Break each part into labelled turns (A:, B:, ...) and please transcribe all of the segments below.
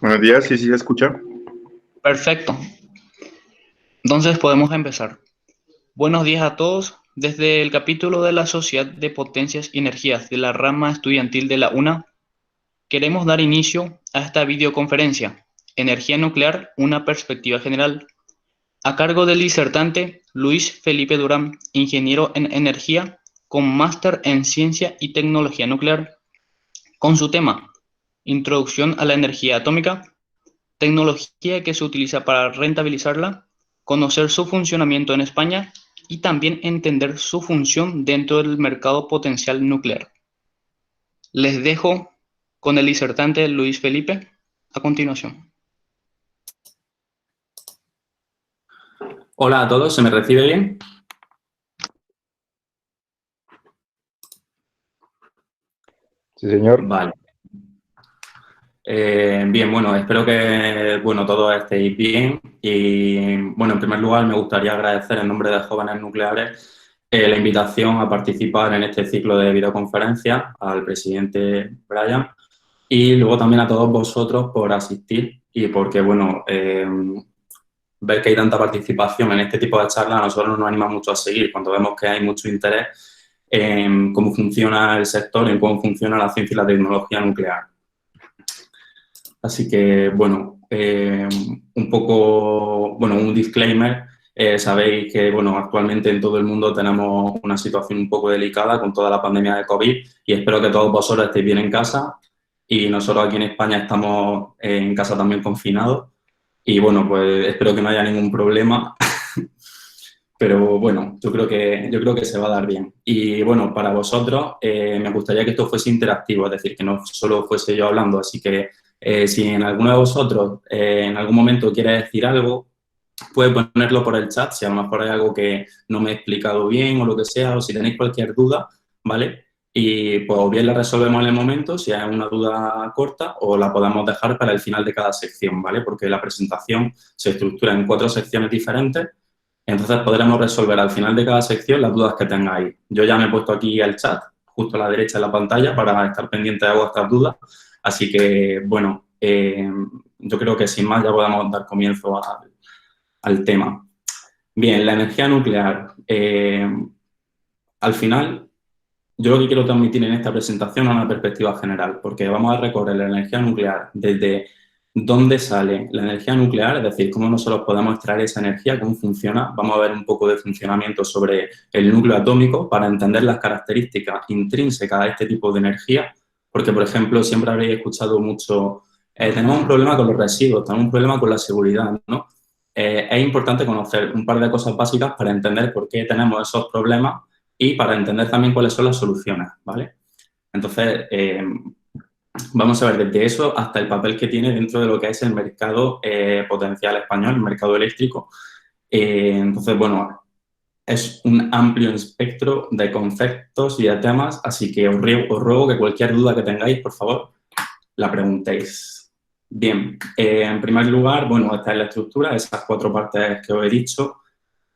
A: Buenos días, sí, sí, se escucha.
B: Perfecto. Entonces podemos empezar. Buenos días a todos. Desde el capítulo de la Sociedad de Potencias y Energías de la rama estudiantil de la UNA, queremos dar inicio a esta videoconferencia, Energía Nuclear, una perspectiva general, a cargo del disertante Luis Felipe Durán, ingeniero en energía con máster en ciencia y tecnología nuclear, con su tema, Introducción a la energía atómica, tecnología que se utiliza para rentabilizarla, conocer su funcionamiento en España y también entender su función dentro del mercado potencial nuclear. Les dejo con el disertante Luis Felipe a continuación.
C: Hola a todos, ¿se me recibe bien?
A: Sí, señor.
C: Vale. Bien, bueno, espero que todos estéis bien y bueno, en primer lugar me gustaría agradecer en nombre de Jóvenes Nucleares la invitación a participar en este ciclo de videoconferencia al presidente Brian y luego también a todos vosotros por asistir y porque, ver que hay tanta participación en este tipo de charlas a nosotros nos anima mucho a seguir cuando vemos que hay mucho interés en cómo funciona el sector, en cómo funciona la ciencia y la tecnología nuclear. Así que, un disclaimer. Sabéis que, actualmente en todo el mundo tenemos una situación un poco delicada con toda la pandemia de COVID y espero que todos vosotros estéis bien en casa y nosotros aquí en España estamos en casa también confinados y, pues espero que no haya ningún problema. Pero bueno, yo creo que se va a dar bien. Y bueno, para vosotros me gustaría que esto fuese interactivo, es decir, que no solo fuese yo hablando. Así que si en alguno de vosotros en algún momento quiere decir algo, puede ponerlo por el chat, si a lo mejor hay algo que no me he explicado bien o lo que sea, o si tenéis cualquier duda, ¿vale? Y pues o bien la resolvemos en el momento, si hay una duda corta, o la podemos dejar para el final de cada sección, ¿vale? Porque la presentación se estructura en 4 secciones diferentes. Entonces podremos resolver al final de cada sección las dudas que tengáis. Yo ya me he puesto aquí el chat, justo a la derecha de la pantalla, para estar pendiente de vuestras dudas. Así que, yo creo que sin más ya podemos dar comienzo al tema. Bien, la energía nuclear. Al final, yo lo que quiero transmitir en esta presentación es una perspectiva general, porque vamos a recorrer la energía nuclear desde dónde sale la energía nuclear, es decir, cómo nosotros podemos extraer esa energía, cómo funciona. Vamos a ver un poco de funcionamiento sobre el núcleo atómico para entender las características intrínsecas a este tipo de energía, porque, por ejemplo, siempre habréis escuchado mucho, tenemos un problema con los residuos, tenemos un problema con la seguridad, ¿no? Es importante conocer un par de cosas básicas para entender por qué tenemos esos problemas y para entender también cuáles son las soluciones, ¿vale? Entonces, vamos a ver desde eso hasta el papel que tiene dentro de lo que es el mercado potencial español, el mercado eléctrico. Entonces, es un amplio espectro de conceptos y de temas, así que os ruego que cualquier duda que tengáis, por favor, la preguntéis. Bien, en primer lugar, esta es la estructura, esas 4 partes que os he dicho.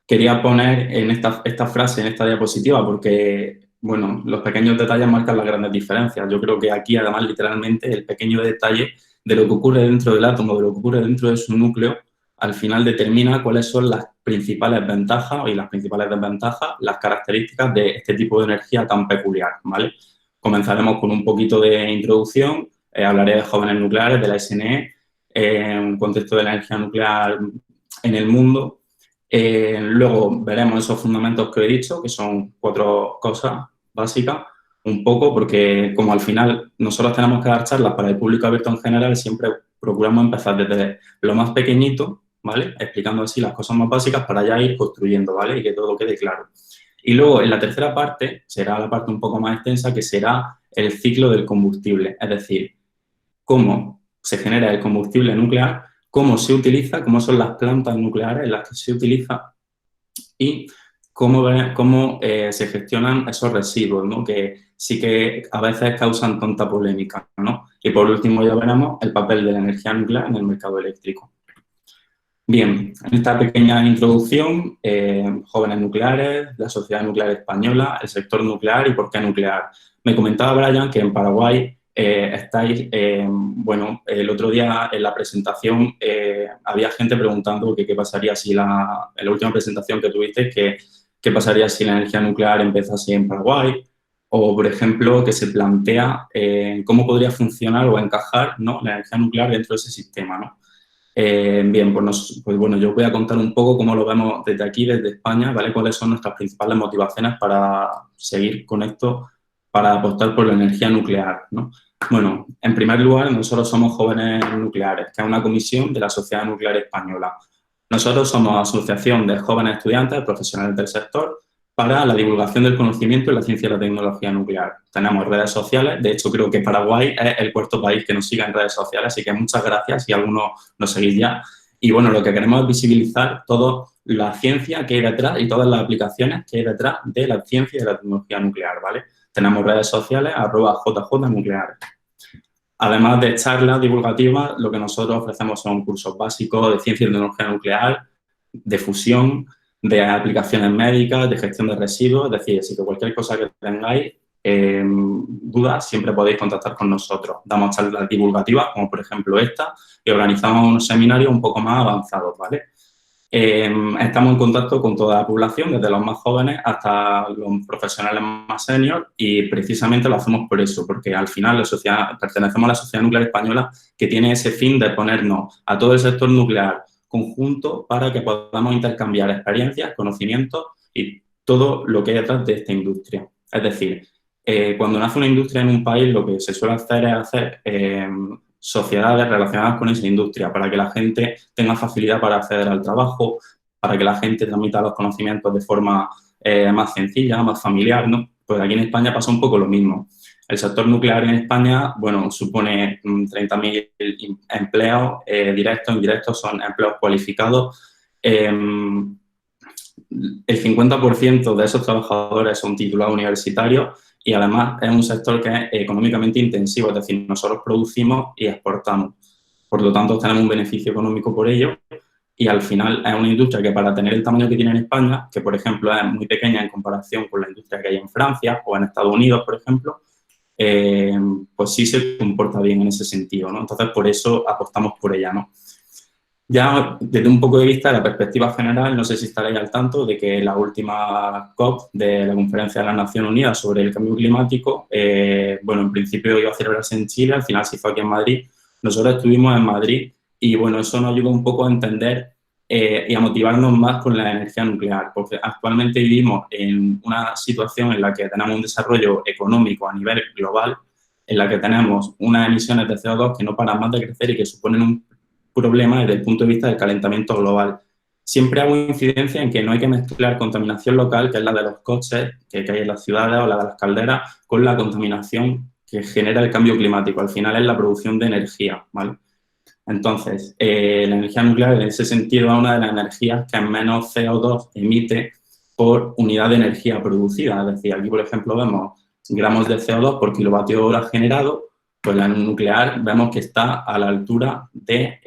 C: Quería poner en esta frase, en esta diapositiva, porque, los pequeños detalles marcan las grandes diferencias. Yo creo que aquí, además, literalmente, el pequeño detalle de lo que ocurre dentro del átomo, de lo que ocurre dentro de su núcleo, al final determina cuáles son las principales ventajas y las principales desventajas, las características de este tipo de energía tan peculiar, ¿vale? Comenzaremos con un poquito de introducción, hablaré de jóvenes nucleares, de la SNE, un contexto de la energía nuclear en el mundo. Luego veremos esos fundamentos que he dicho, que son 4 cosas básicas, un poco, porque como al final nosotros tenemos que dar charlas para el público abierto en general, siempre procuramos empezar desde lo más pequeñito, ¿vale? Explicando así las cosas más básicas para ya ir construyendo, ¿vale? Y que todo quede claro. Y luego, en la tercera parte, será la parte un poco más extensa, que será el ciclo del combustible, es decir, cómo se genera el combustible nuclear, cómo se utiliza, cómo son las plantas nucleares en las que se utiliza y cómo se gestionan esos residuos, ¿no? Que sí que a veces causan tanta polémica, ¿no? Y por último ya veremos el papel de la energía nuclear en el mercado eléctrico. Bien, en esta pequeña introducción, jóvenes nucleares, la sociedad nuclear española, el sector nuclear y por qué nuclear. Me comentaba Brian que en Paraguay estáis, bueno, el otro día en la presentación había gente preguntando que qué pasaría si en la última presentación que tuvisteis, qué pasaría si la energía nuclear empezase en Paraguay, o, por ejemplo, que se plantea cómo podría funcionar o encajar, ¿no?, la energía nuclear dentro de ese sistema, ¿no? Bien, pues bueno, yo os voy a contar un poco cómo lo vemos desde aquí, desde España, ¿vale? Cuáles son nuestras principales motivaciones para seguir con esto, para apostar por la energía nuclear, ¿no? Bueno, en primer lugar, nosotros somos Jóvenes Nucleares, que es una comisión de la Sociedad Nuclear Española. Nosotros somos asociación de jóvenes estudiantes, profesionales del sector, para la divulgación del conocimiento en la ciencia y la tecnología nuclear. Tenemos redes sociales, de hecho creo que Paraguay es el cuarto país que nos sigue en redes sociales, así que muchas gracias si algunos nos seguís ya. Y bueno, lo que queremos es visibilizar toda la ciencia que hay detrás y todas las aplicaciones que hay detrás de la ciencia y de la tecnología nuclear, ¿vale? Tenemos redes sociales, @JJNuclear. Además de charlas divulgativas, lo que nosotros ofrecemos son cursos básicos de ciencia y tecnología nuclear, de fusión, de aplicaciones médicas, de gestión de residuos, es decir, así que cualquier cosa que tengáis dudas, siempre podéis contactar con nosotros. Damos charlas divulgativas, como por ejemplo esta, y organizamos unos seminarios un poco más avanzados, ¿vale? Estamos en contacto con toda la población, desde los más jóvenes hasta los profesionales más seniors, y precisamente lo hacemos por eso, porque al final pertenecemos a la Sociedad Nuclear Española, que tiene ese fin de ponernos a todo el sector nuclear conjunto para que podamos intercambiar experiencias, conocimientos y todo lo que hay detrás de esta industria. Es decir, cuando nace una industria en un país, lo que se suele hacer es hacer sociedades relacionadas con esa industria para que la gente tenga facilidad para acceder al trabajo, para que la gente transmita los conocimientos de forma más sencilla, más familiar, ¿no? Pues aquí en España pasa un poco lo mismo. El sector nuclear en España, bueno, supone 30.000 empleos directos, indirectos, son empleos cualificados. El 50% de esos trabajadores son titulados universitarios y además es un sector que es económicamente intensivo, es decir, nosotros producimos y exportamos. Por lo tanto, tenemos un beneficio económico por ello y al final es una industria que para tener el tamaño que tiene en España, que por ejemplo es muy pequeña en comparación con la industria que hay en Francia o en Estados Unidos, por ejemplo, pues sí se comporta bien en ese sentido, ¿no? Entonces, por eso apostamos por ella, ¿no? Ya desde un punto de vista de la perspectiva general, no sé si estaréis al tanto de que la última COP de la Conferencia de las Naciones Unidas sobre el Cambio Climático, bueno, en principio iba a celebrarse en Chile, al final se fue aquí en Madrid. Nosotros estuvimos en Madrid y, bueno, eso nos ayuda un poco a entender y a motivarnos más con la energía nuclear, porque actualmente vivimos en una situación en la que tenemos un desarrollo económico a nivel global, en la que tenemos unas emisiones de CO2 que no paran más de crecer y que suponen un problema desde el punto de vista del calentamiento global. Siempre hago incidencia en que no hay que mezclar contaminación local, que es la de los coches que hay en las ciudades o la de las calderas, con la contaminación que genera el cambio climático. Al final es la producción de energía, ¿vale? Entonces, la energía nuclear en ese sentido es una de las energías que menos CO2 emite por unidad de energía producida. Es decir, aquí, por ejemplo, vemos gramos de CO2 por kilovatio hora generado, pues la nuclear vemos que está a la altura de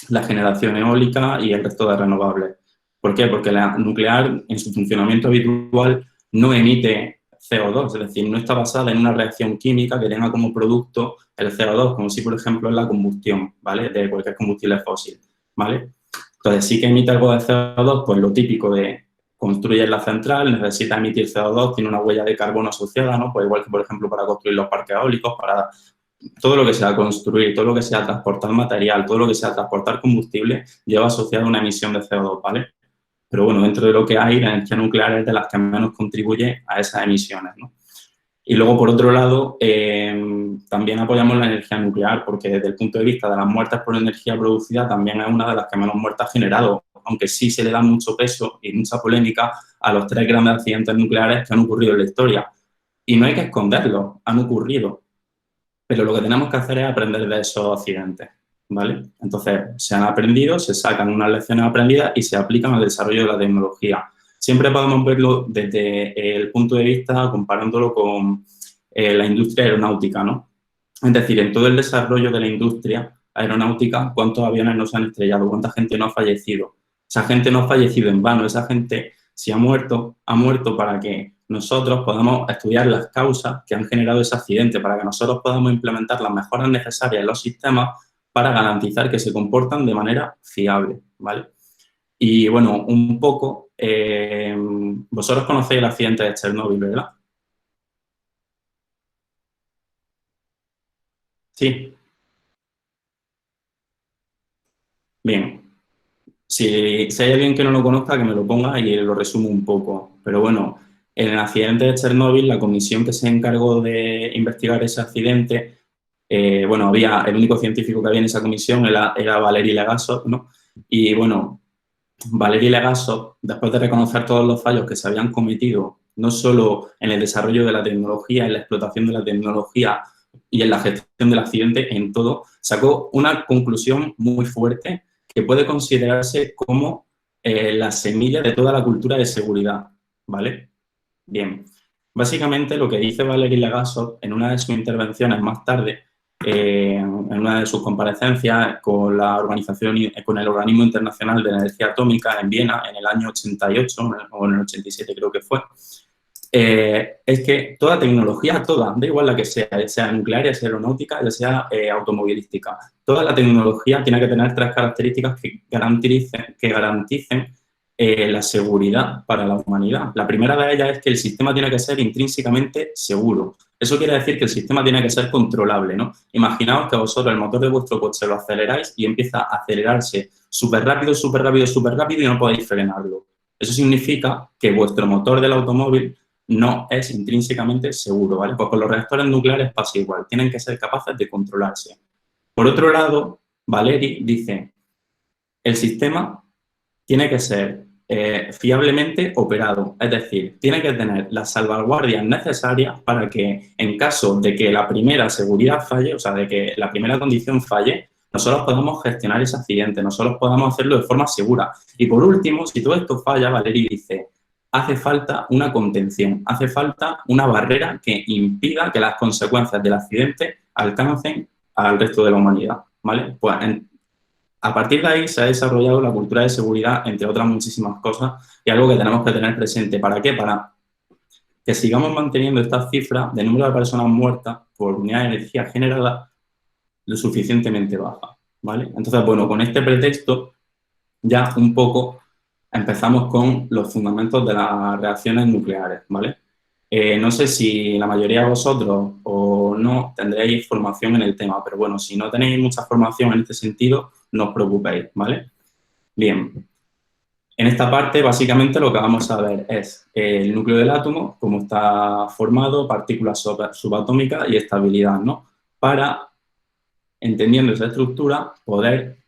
C: la generación eólica y el resto de renovables. ¿Por qué? Porque la nuclear, en su funcionamiento habitual, no emite CO2, es decir, no está basada en una reacción química que tenga como producto el CO2, como si, por ejemplo, es la combustión, ¿vale?, de cualquier combustible fósil, ¿vale? Entonces, sí que emite algo de CO2, pues lo típico de construir la central, necesita emitir CO2, tiene una huella de carbono asociada, ¿no? Pues igual que, por ejemplo, para construir los parques eólicos, para todo lo que sea construir, todo lo que sea transportar material, todo lo que sea transportar combustible, lleva asociado una emisión de CO2, ¿vale? Pero bueno, dentro de lo que hay, la energía nuclear es de las que menos contribuye a esas emisiones, ¿no? Y luego, por otro lado, también apoyamos la energía nuclear porque desde el punto de vista de las muertes por energía producida también es una de las que menos muertes ha generado, aunque sí se le da mucho peso y mucha polémica a los 3 grandes accidentes nucleares que han ocurrido en la historia. Y no hay que esconderlos, han ocurrido. Pero lo que tenemos que hacer es aprender de esos accidentes, ¿vale? Entonces, se han aprendido, se sacan unas lecciones aprendidas y se aplican al desarrollo de la tecnología. Siempre podemos verlo desde el punto de vista comparándolo con la industria aeronáutica, ¿no? Es decir, en todo el desarrollo de la industria aeronáutica, ¿cuántos aviones no se han estrellado? ¿Cuánta gente no ha fallecido? Esa gente no ha fallecido en vano, esa gente, si ha muerto para que nosotros podamos estudiar las causas que han generado ese accidente para que nosotros podamos implementar las mejoras necesarias en los sistemas para garantizar que se comportan de manera fiable, ¿vale? Y, bueno, un poco, vosotros conocéis el accidente de Chernóbil, ¿verdad? Sí. Bien. Si hay alguien que no lo conozca, que me lo ponga y lo resumo un poco. Pero bueno, en el accidente de Chernóbil, la comisión que se encargó de investigar ese accidente, bueno, el único científico que había en esa comisión era Valery Legasov, ¿no? Y bueno, Valery Legasov, después de reconocer todos los fallos que se habían cometido, no solo en el desarrollo de la tecnología, en la explotación de la tecnología y en la gestión del accidente, en todo, sacó una conclusión muy fuerte que puede considerarse como la semilla de toda la cultura de seguridad, ¿vale? Bien, básicamente lo que dice Valery Legasov en una de sus intervenciones más tarde, en una de sus comparecencias con con el Organismo Internacional de Energía Atómica en Viena en el año 88 o en el 87 creo que fue, es que toda tecnología, da igual la que sea, ya sea nuclear, ya sea aeronáutica, ya sea automovilística, toda la tecnología tiene que tener tres características que garanticen la seguridad para la humanidad. La primera de ellas es que el sistema tiene que ser intrínsecamente seguro. Eso quiere decir que el sistema tiene que ser controlable, ¿no? Imaginaos que vosotros el motor de vuestro coche lo aceleráis y empieza a acelerarse súper rápido, súper rápido, súper rápido y no podéis frenarlo. Eso significa que vuestro motor del automóvil no es intrínsecamente seguro, ¿vale? Pues con los reactores nucleares pasa igual, tienen que ser capaces de controlarse. Por otro lado, Valery dice, el sistema tiene que ser fiablemente operado, es decir, tiene que tener las salvaguardias necesarias para que en caso de que la primera seguridad falle, o sea, de que la primera condición falle, nosotros podamos gestionar ese accidente, nosotros podamos hacerlo de forma segura. Y por último, si todo esto falla, Valery dice, hace falta una contención, hace falta una barrera que impida que las consecuencias del accidente alcancen al resto de la humanidad, ¿vale? Pues a partir de ahí se ha desarrollado la cultura de seguridad, entre otras muchísimas cosas, y algo que tenemos que tener presente. ¿Para qué? Para que sigamos manteniendo esta cifra de número de personas muertas por unidad de energía generada lo suficientemente baja, ¿vale? Entonces, bueno, con este pretexto ya un poco empezamos con los fundamentos de las reacciones nucleares, ¿vale? No sé si la mayoría de vosotros o no tendréis formación en el tema, pero bueno, si no tenéis mucha formación en este sentido, no os preocupéis, ¿vale? Bien, en esta parte básicamente lo que vamos a ver es el núcleo del átomo, cómo está formado, partículas subatómicas y estabilidad, ¿no? Para, entendiendo esa estructura, poder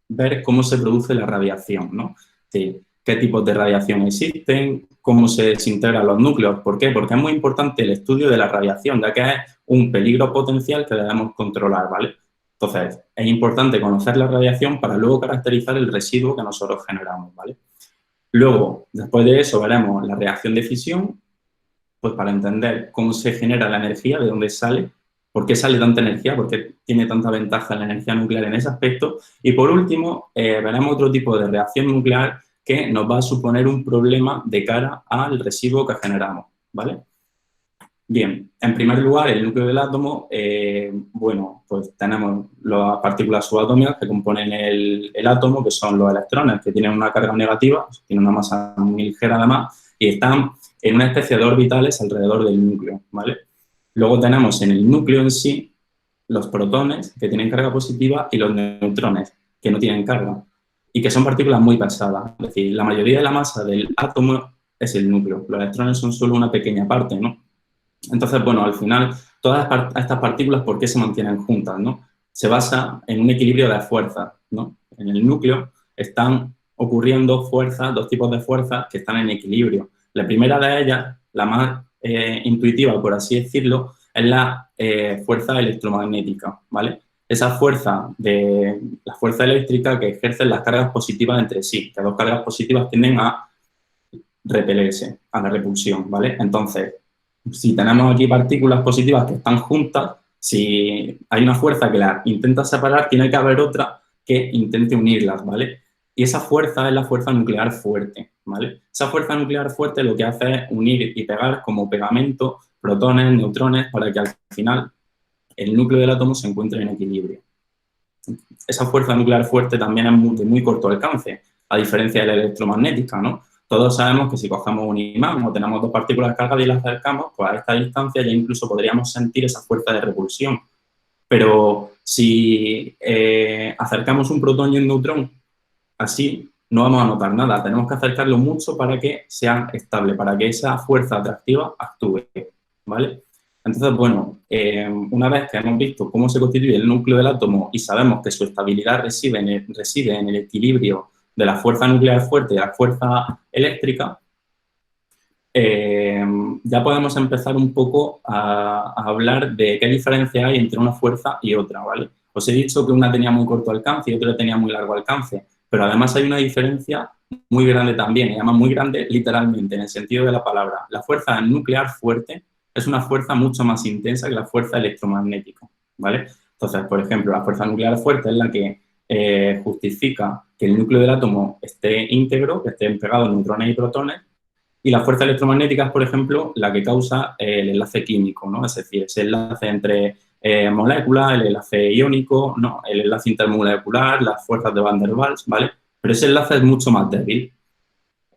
C: ver cómo se produce la radiación, ¿no? Sí, qué tipos de radiación existen, cómo se desintegran los núcleos. ¿Por qué? Porque es muy importante el estudio de la radiación, ya que es un peligro potencial que debemos controlar, ¿vale? Entonces, es importante conocer la radiación para luego caracterizar el residuo que nosotros generamos, ¿vale? Luego, después de eso, veremos la reacción de fisión, pues para entender cómo se genera la energía, de dónde sale, por qué sale tanta energía, por qué tiene tanta ventaja la energía nuclear en ese aspecto. Y por último, veremos otro tipo de reacción nuclear que nos va a suponer un problema de cara al residuo que generamos, ¿vale? Bien, en primer lugar, el núcleo del átomo, bueno, pues tenemos las partículas subatómicas que componen el átomo, que son los electrones, que tienen una carga negativa, tienen una masa muy ligera además, y están en una especie de orbitales alrededor del núcleo, ¿vale? Luego tenemos en el núcleo en sí los protones, que tienen carga positiva, y los neutrones, que no tienen carga, y que son partículas muy pesadas. Es decir, la mayoría de la masa del átomo es el núcleo. Los electrones son solo una pequeña parte, ¿no? Entonces, bueno, al final, todas estas partículas, ¿por qué se mantienen juntas, no? Se basa en un equilibrio de fuerzas, ¿no? En el núcleo están ocurriendo fuerzas, dos tipos de fuerzas que están en equilibrio. La primera de ellas, la más intuitiva, por así decirlo, es la fuerza electromagnética, ¿vale? Esa fuerza la fuerza eléctrica que ejercen las cargas positivas entre sí, que dos cargas positivas tienden a repelerse, a la repulsión, ¿vale? Entonces, si tenemos aquí partículas positivas que están juntas, si hay una fuerza que las intenta separar, tiene que haber otra que intente unirlas, ¿vale? Y esa fuerza es la fuerza nuclear fuerte, ¿vale? Esa fuerza nuclear fuerte lo que hace es unir y pegar como pegamento protones, neutrones, para que al final el núcleo del átomo se encuentre en equilibrio. Esa fuerza nuclear fuerte también es de muy corto alcance, a diferencia de la electromagnética, ¿no? Todos sabemos que si cogemos un imán o tenemos dos partículas cargadas y las acercamos, pues a esta distancia ya incluso podríamos sentir esa fuerza de repulsión. Pero si acercamos un protón y un neutrón, así no vamos a notar nada. Tenemos que acercarlo mucho para que sea estable, para que esa fuerza atractiva actúe, ¿vale? Entonces, bueno, una vez que hemos visto cómo se constituye el núcleo del átomo y sabemos que su estabilidad reside en el equilibrio de la fuerza nuclear fuerte y la fuerza eléctrica, ya podemos empezar un poco a hablar de qué diferencia hay entre una fuerza y otra, ¿vale? Os he dicho que una tenía muy corto alcance y otra tenía muy largo alcance, pero además hay una diferencia muy grande también, y además muy grande literalmente, en el sentido de la palabra. La fuerza nuclear fuerte es una fuerza mucho más intensa que la fuerza electromagnética, ¿vale? Entonces, por ejemplo, la fuerza nuclear fuerte es la que justifica que el núcleo del átomo esté íntegro, que estén pegados neutrones y protones, y la fuerza electromagnética es, por ejemplo, la que causa el enlace químico, ¿no? Es decir, ese enlace entre moléculas, el enlace iónico, ¿no? El enlace intermolecular, las fuerzas de Van der Waals, ¿vale? Pero ese enlace es mucho más débil.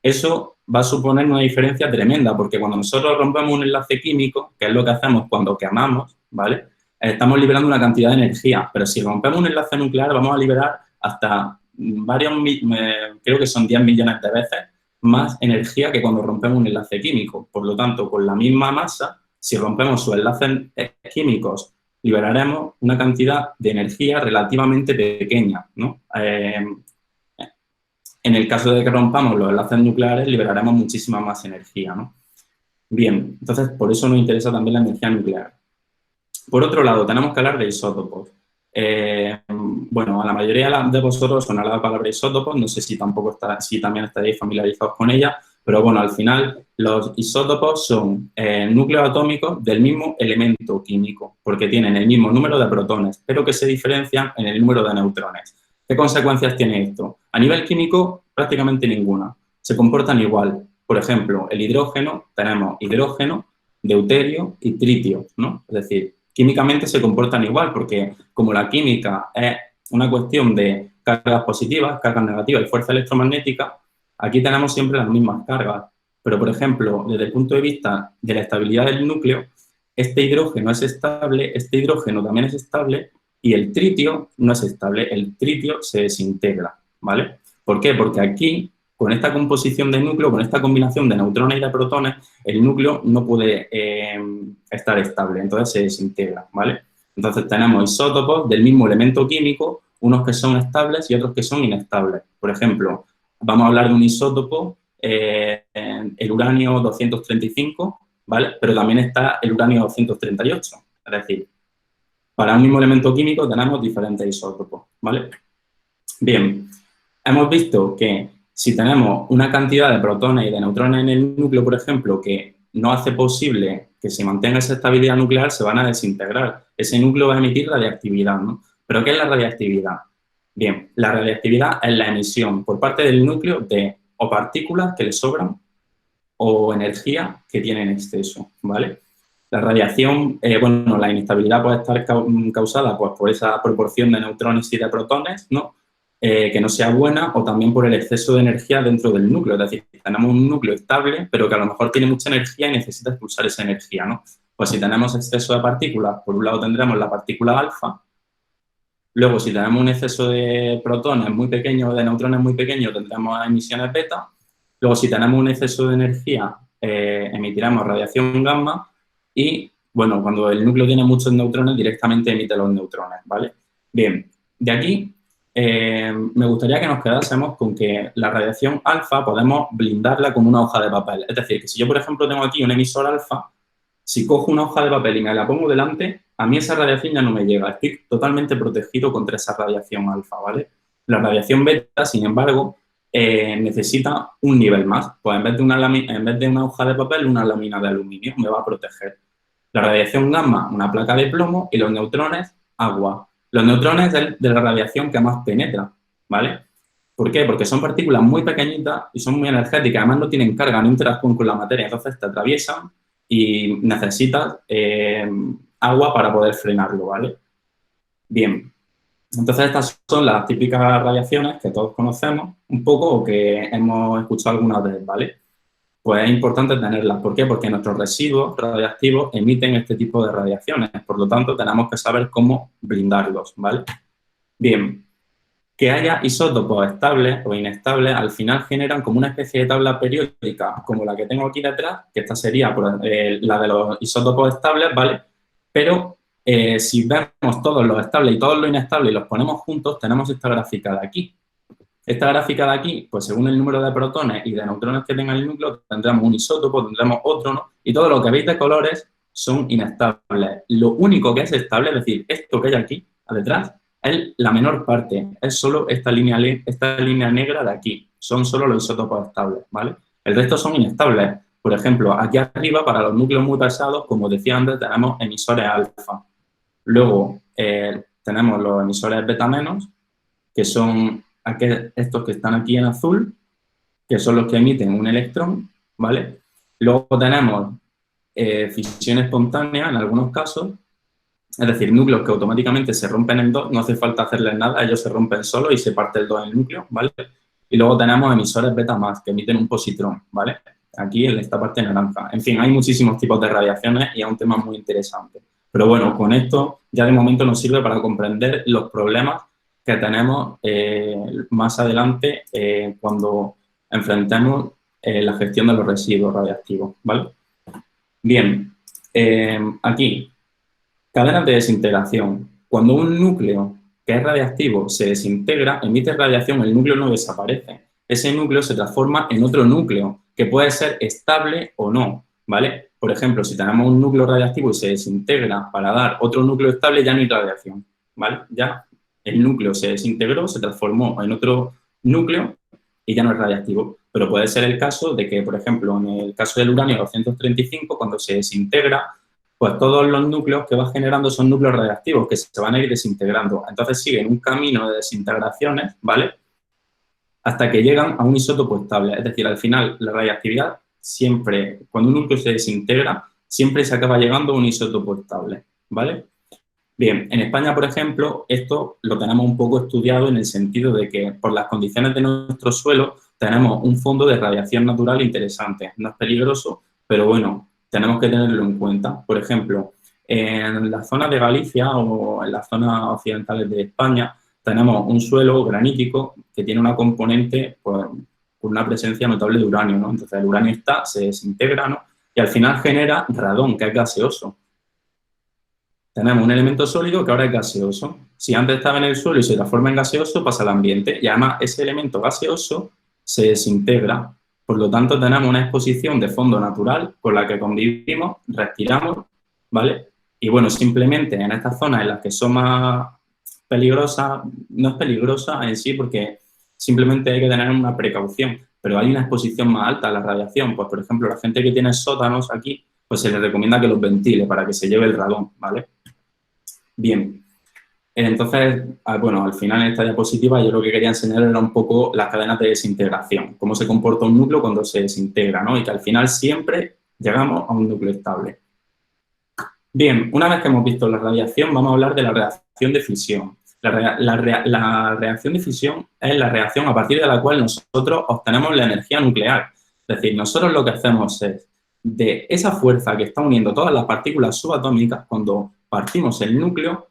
C: Eso va a suponer una diferencia tremenda, porque cuando nosotros rompemos un enlace químico, que es lo que hacemos cuando quemamos, ¿vale? Estamos liberando una cantidad de energía, pero si rompemos un enlace nuclear vamos a liberar hasta varios, creo que son 10 millones de veces más energía que cuando rompemos un enlace químico. Por lo tanto, con la misma masa, si rompemos sus enlaces químicos, liberaremos una cantidad de energía relativamente pequeña, ¿no? En el caso de que rompamos los enlaces nucleares, liberaremos muchísima más energía, ¿no? Bien, entonces por eso nos interesa también la energía nuclear. Por otro lado, tenemos que hablar de isótopos. Bueno, a la mayoría de vosotros sonará la palabra isótopos, no sé si también estaréis familiarizados con ella, pero bueno, al final los isótopos son núcleos atómicos del mismo elemento químico, porque tienen el mismo número de protones, pero que se diferencian en el número de neutrones. ¿Qué consecuencias tiene esto? A nivel químico, prácticamente ninguna. Se comportan igual. Por ejemplo, el hidrógeno, tenemos hidrógeno, deuterio y tritio, ¿no? Es decir, químicamente se comportan igual porque como la química es una cuestión de cargas positivas, cargas negativas y fuerza electromagnética, aquí tenemos siempre las mismas cargas. Pero, por ejemplo, desde el punto de vista de la estabilidad del núcleo, este hidrógeno es estable, este hidrógeno también es estable y el tritio no es estable, el tritio se desintegra, ¿vale? ¿Por qué? Porque aquí, con esta composición de núcleo, con esta combinación de neutrones y de protones, el núcleo no puede estar estable, entonces se desintegra, ¿vale? Entonces tenemos isótopos del mismo elemento químico, unos que son estables y otros que son inestables. Por ejemplo, vamos a hablar de un isótopo, el uranio 235, ¿vale? Pero también está el uranio 238, es decir, para un mismo elemento químico tenemos diferentes isótopos, ¿vale? Bien, hemos visto que si tenemos una cantidad de protones y de neutrones en el núcleo, por ejemplo, que no hace posible que se mantenga esa estabilidad nuclear, se van a desintegrar. Ese núcleo va a emitir radiactividad, ¿no? ¿Pero qué es la radiactividad? Bien, la radiactividad es la emisión por parte del núcleo de o partículas que le sobran o energía que tiene en exceso, ¿vale? La radiación, bueno, la inestabilidad puede estar causada pues, por esa proporción de neutrones y de protones, ¿no? Que no sea buena, o también por el exceso de energía dentro del núcleo. Es decir, tenemos un núcleo estable, pero que a lo mejor tiene mucha energía y necesita expulsar esa energía, ¿no? Pues si tenemos exceso de partículas, por un lado tendremos la partícula alfa, luego si tenemos un exceso de protones muy pequeño o de neutrones muy pequeños, tendremos emisiones beta, luego si tenemos un exceso de energía, emitiremos radiación gamma, y, bueno, cuando el núcleo tiene muchos neutrones, directamente emite los neutrones, ¿vale? Bien, de aquí me gustaría que nos quedásemos con que la radiación alfa podemos blindarla con una hoja de papel. Es decir, que si yo, por ejemplo, tengo aquí un emisor alfa, si cojo una hoja de papel y me la pongo delante, a mí esa radiación ya no me llega. Estoy totalmente protegido contra esa radiación alfa, ¿vale? La radiación beta, sin embargo, necesita un nivel más. Pues en vez de una hoja de papel, una lámina de aluminio me va a proteger. La radiación gamma, una placa de plomo, y los neutrones, agua. Los neutrones es de la radiación que más penetra, ¿vale? ¿Por qué? Porque son partículas muy pequeñitas y son muy energéticas, además no tienen carga, no interactúan con la materia, entonces te atraviesan y necesitas agua para poder frenarlo, ¿vale? Bien, entonces estas son las típicas radiaciones que todos conocemos un poco o que hemos escuchado alguna vez, ¿vale? Pues es importante tenerlas. ¿Por qué? Porque nuestros residuos radiactivos emiten este tipo de radiaciones, por lo tanto tenemos que saber cómo blindarlos, ¿vale? Bien. Que haya isótopos estables o inestables, al final generan como una especie de tabla periódica, como la que tengo aquí detrás, que esta sería la de los isótopos estables, ¿vale? Pero si vemos todos los estables y todos los inestables y los ponemos juntos, tenemos esta gráfica de aquí. Esta gráfica de aquí, pues según el número de protones y de neutrones que tenga el núcleo, tendremos un isótopo, tendremos otro, ¿no? Y todo lo que veis de colores son inestables. Lo único que es estable, es decir, esto que hay aquí, detrás, es la menor parte, es solo esta línea negra de aquí, son solo los isótopos estables, ¿vale? El resto son inestables. Por ejemplo, aquí arriba, para los núcleos muy pesados, como decía antes, tenemos emisores alfa. Luego tenemos los emisores beta menos, que son estos que están aquí en azul, que son los que emiten un electrón, ¿vale? Luego tenemos fisión espontánea en algunos casos, es decir, núcleos que automáticamente se rompen en dos, no hace falta hacerles nada, ellos se rompen solos y se parte el 2 en el núcleo, ¿vale? Y luego tenemos emisores beta más, que emiten un positrón, ¿vale? Aquí en esta parte naranja. En fin, hay muchísimos tipos de radiaciones y es un tema muy interesante. Pero bueno, con esto ya de momento nos sirve para comprender los problemas que tenemos más adelante cuando enfrentemos la gestión de los residuos radiactivos, ¿vale? Bien, aquí, cadenas de desintegración. Cuando un núcleo que es radiactivo se desintegra, emite radiación, el núcleo no desaparece. Ese núcleo se transforma en otro núcleo, que puede ser estable o no, ¿vale? Por ejemplo, si tenemos un núcleo radiactivo y se desintegra para dar otro núcleo estable, ya no hay radiación, ¿vale? Ya el núcleo se desintegró, se transformó en otro núcleo y ya no es radiactivo. Pero puede ser el caso de que, por ejemplo, en el caso del uranio 235, cuando se desintegra, pues todos los núcleos que va generando son núcleos radiactivos que se van a ir desintegrando. Entonces siguen un camino de desintegraciones, ¿vale? Hasta que llegan a un isótopo estable. Es decir, al final, la radiactividad siempre, cuando un núcleo se desintegra, siempre se acaba llegando a un isótopo estable, ¿vale? Bien, en España, por ejemplo, esto lo tenemos un poco estudiado en el sentido de que por las condiciones de nuestro suelo tenemos un fondo de radiación natural interesante. No es peligroso, pero bueno, tenemos que tenerlo en cuenta. Por ejemplo, en la zona de Galicia o en las zonas occidentales de España tenemos un suelo granítico que tiene una componente pues, con una presencia notable de uranio, ¿no? Entonces el uranio se desintegra, ¿no? Y al final genera radón, que es gaseoso. Tenemos un elemento sólido que ahora es gaseoso. Si antes estaba en el suelo y se transforma en gaseoso, pasa al ambiente. Y además ese elemento gaseoso se desintegra. Por lo tanto, tenemos una exposición de fondo natural con la que convivimos, respiramos, ¿vale? Y bueno, simplemente en estas zonas en las que son más peligrosas, no es peligrosa en sí porque simplemente hay que tener una precaución, pero hay una exposición más alta a la radiación. Pues, por ejemplo, la gente que tiene sótanos aquí, pues se les recomienda que los ventile para que se lleve el radón, ¿vale? Bien, entonces, bueno, al final en esta diapositiva yo lo que quería enseñar era un poco las cadenas de desintegración, cómo se comporta un núcleo cuando se desintegra, ¿no? Y que al final siempre llegamos a un núcleo estable. Bien, una vez que hemos visto la radiación, vamos a hablar de la reacción de fisión. La reacción de fisión es la reacción a partir de la cual nosotros obtenemos la energía nuclear. Es decir, nosotros lo que hacemos es, de esa fuerza que está uniendo todas las partículas subatómicas, cuando partimos el núcleo,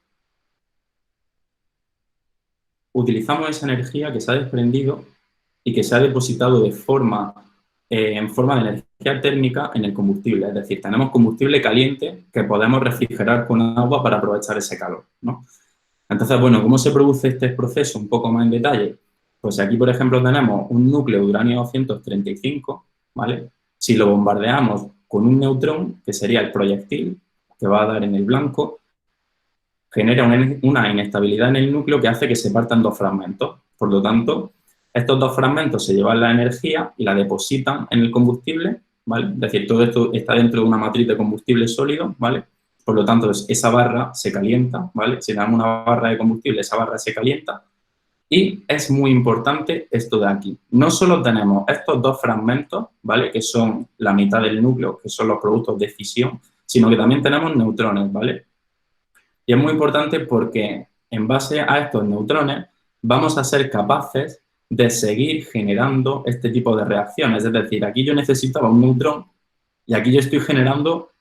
C: utilizamos esa energía que se ha desprendido y que se ha depositado en forma de energía térmica en el combustible. Es decir, tenemos combustible caliente que podemos refrigerar con agua para aprovechar ese calor, ¿no? Entonces, bueno, ¿cómo se produce este proceso un poco más en detalle? Pues aquí, por ejemplo, tenemos un núcleo de uranio 235, ¿vale? Si lo bombardeamos con un neutrón, que sería el proyectil que va a dar en el blanco, genera una inestabilidad en el núcleo que hace que se partan dos fragmentos. Por lo tanto, estos dos fragmentos se llevan la energía y la depositan en el combustible, ¿vale? Es decir, todo esto está dentro de una matriz de combustible sólido, ¿vale? Por lo tanto, esa barra se calienta, ¿vale? Si le damos una barra de combustible, esa barra se calienta Y es muy importante esto de aquí. No solo tenemos estos dos fragmentos, ¿vale? Que son la mitad del núcleo, que son los productos de fisión, sino que también tenemos neutrones, ¿vale? Y es muy importante porque en base a estos neutrones vamos a ser capaces de seguir generando este tipo de reacciones. Es decir, aquí yo necesitaba un neutrón y aquí yo estoy generando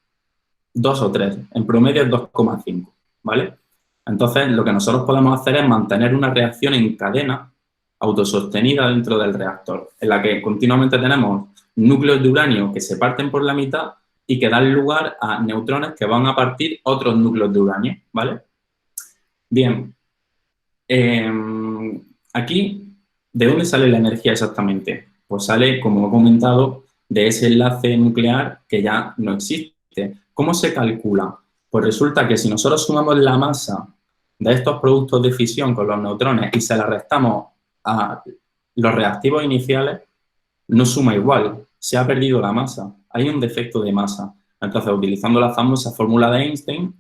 C: 2 o 3, en promedio es 2,5, ¿vale? Entonces, lo que nosotros podemos hacer es mantener una reacción en cadena autosostenida dentro del reactor, en la que continuamente tenemos núcleos de uranio que se parten por la mitad y que dan lugar a neutrones que van a partir otros núcleos de uranio, ¿vale? Bien, aquí, ¿de dónde sale la energía exactamente? Pues sale, como he comentado, de ese enlace nuclear que ya no existe. ¿Cómo se calcula? Pues resulta que si nosotros sumamos la masa de estos productos de fisión con los neutrones y se la restamos a los reactivos iniciales, no suma igual, se ha perdido la masa, hay un defecto de masa. Entonces, utilizando la famosa fórmula de Einstein,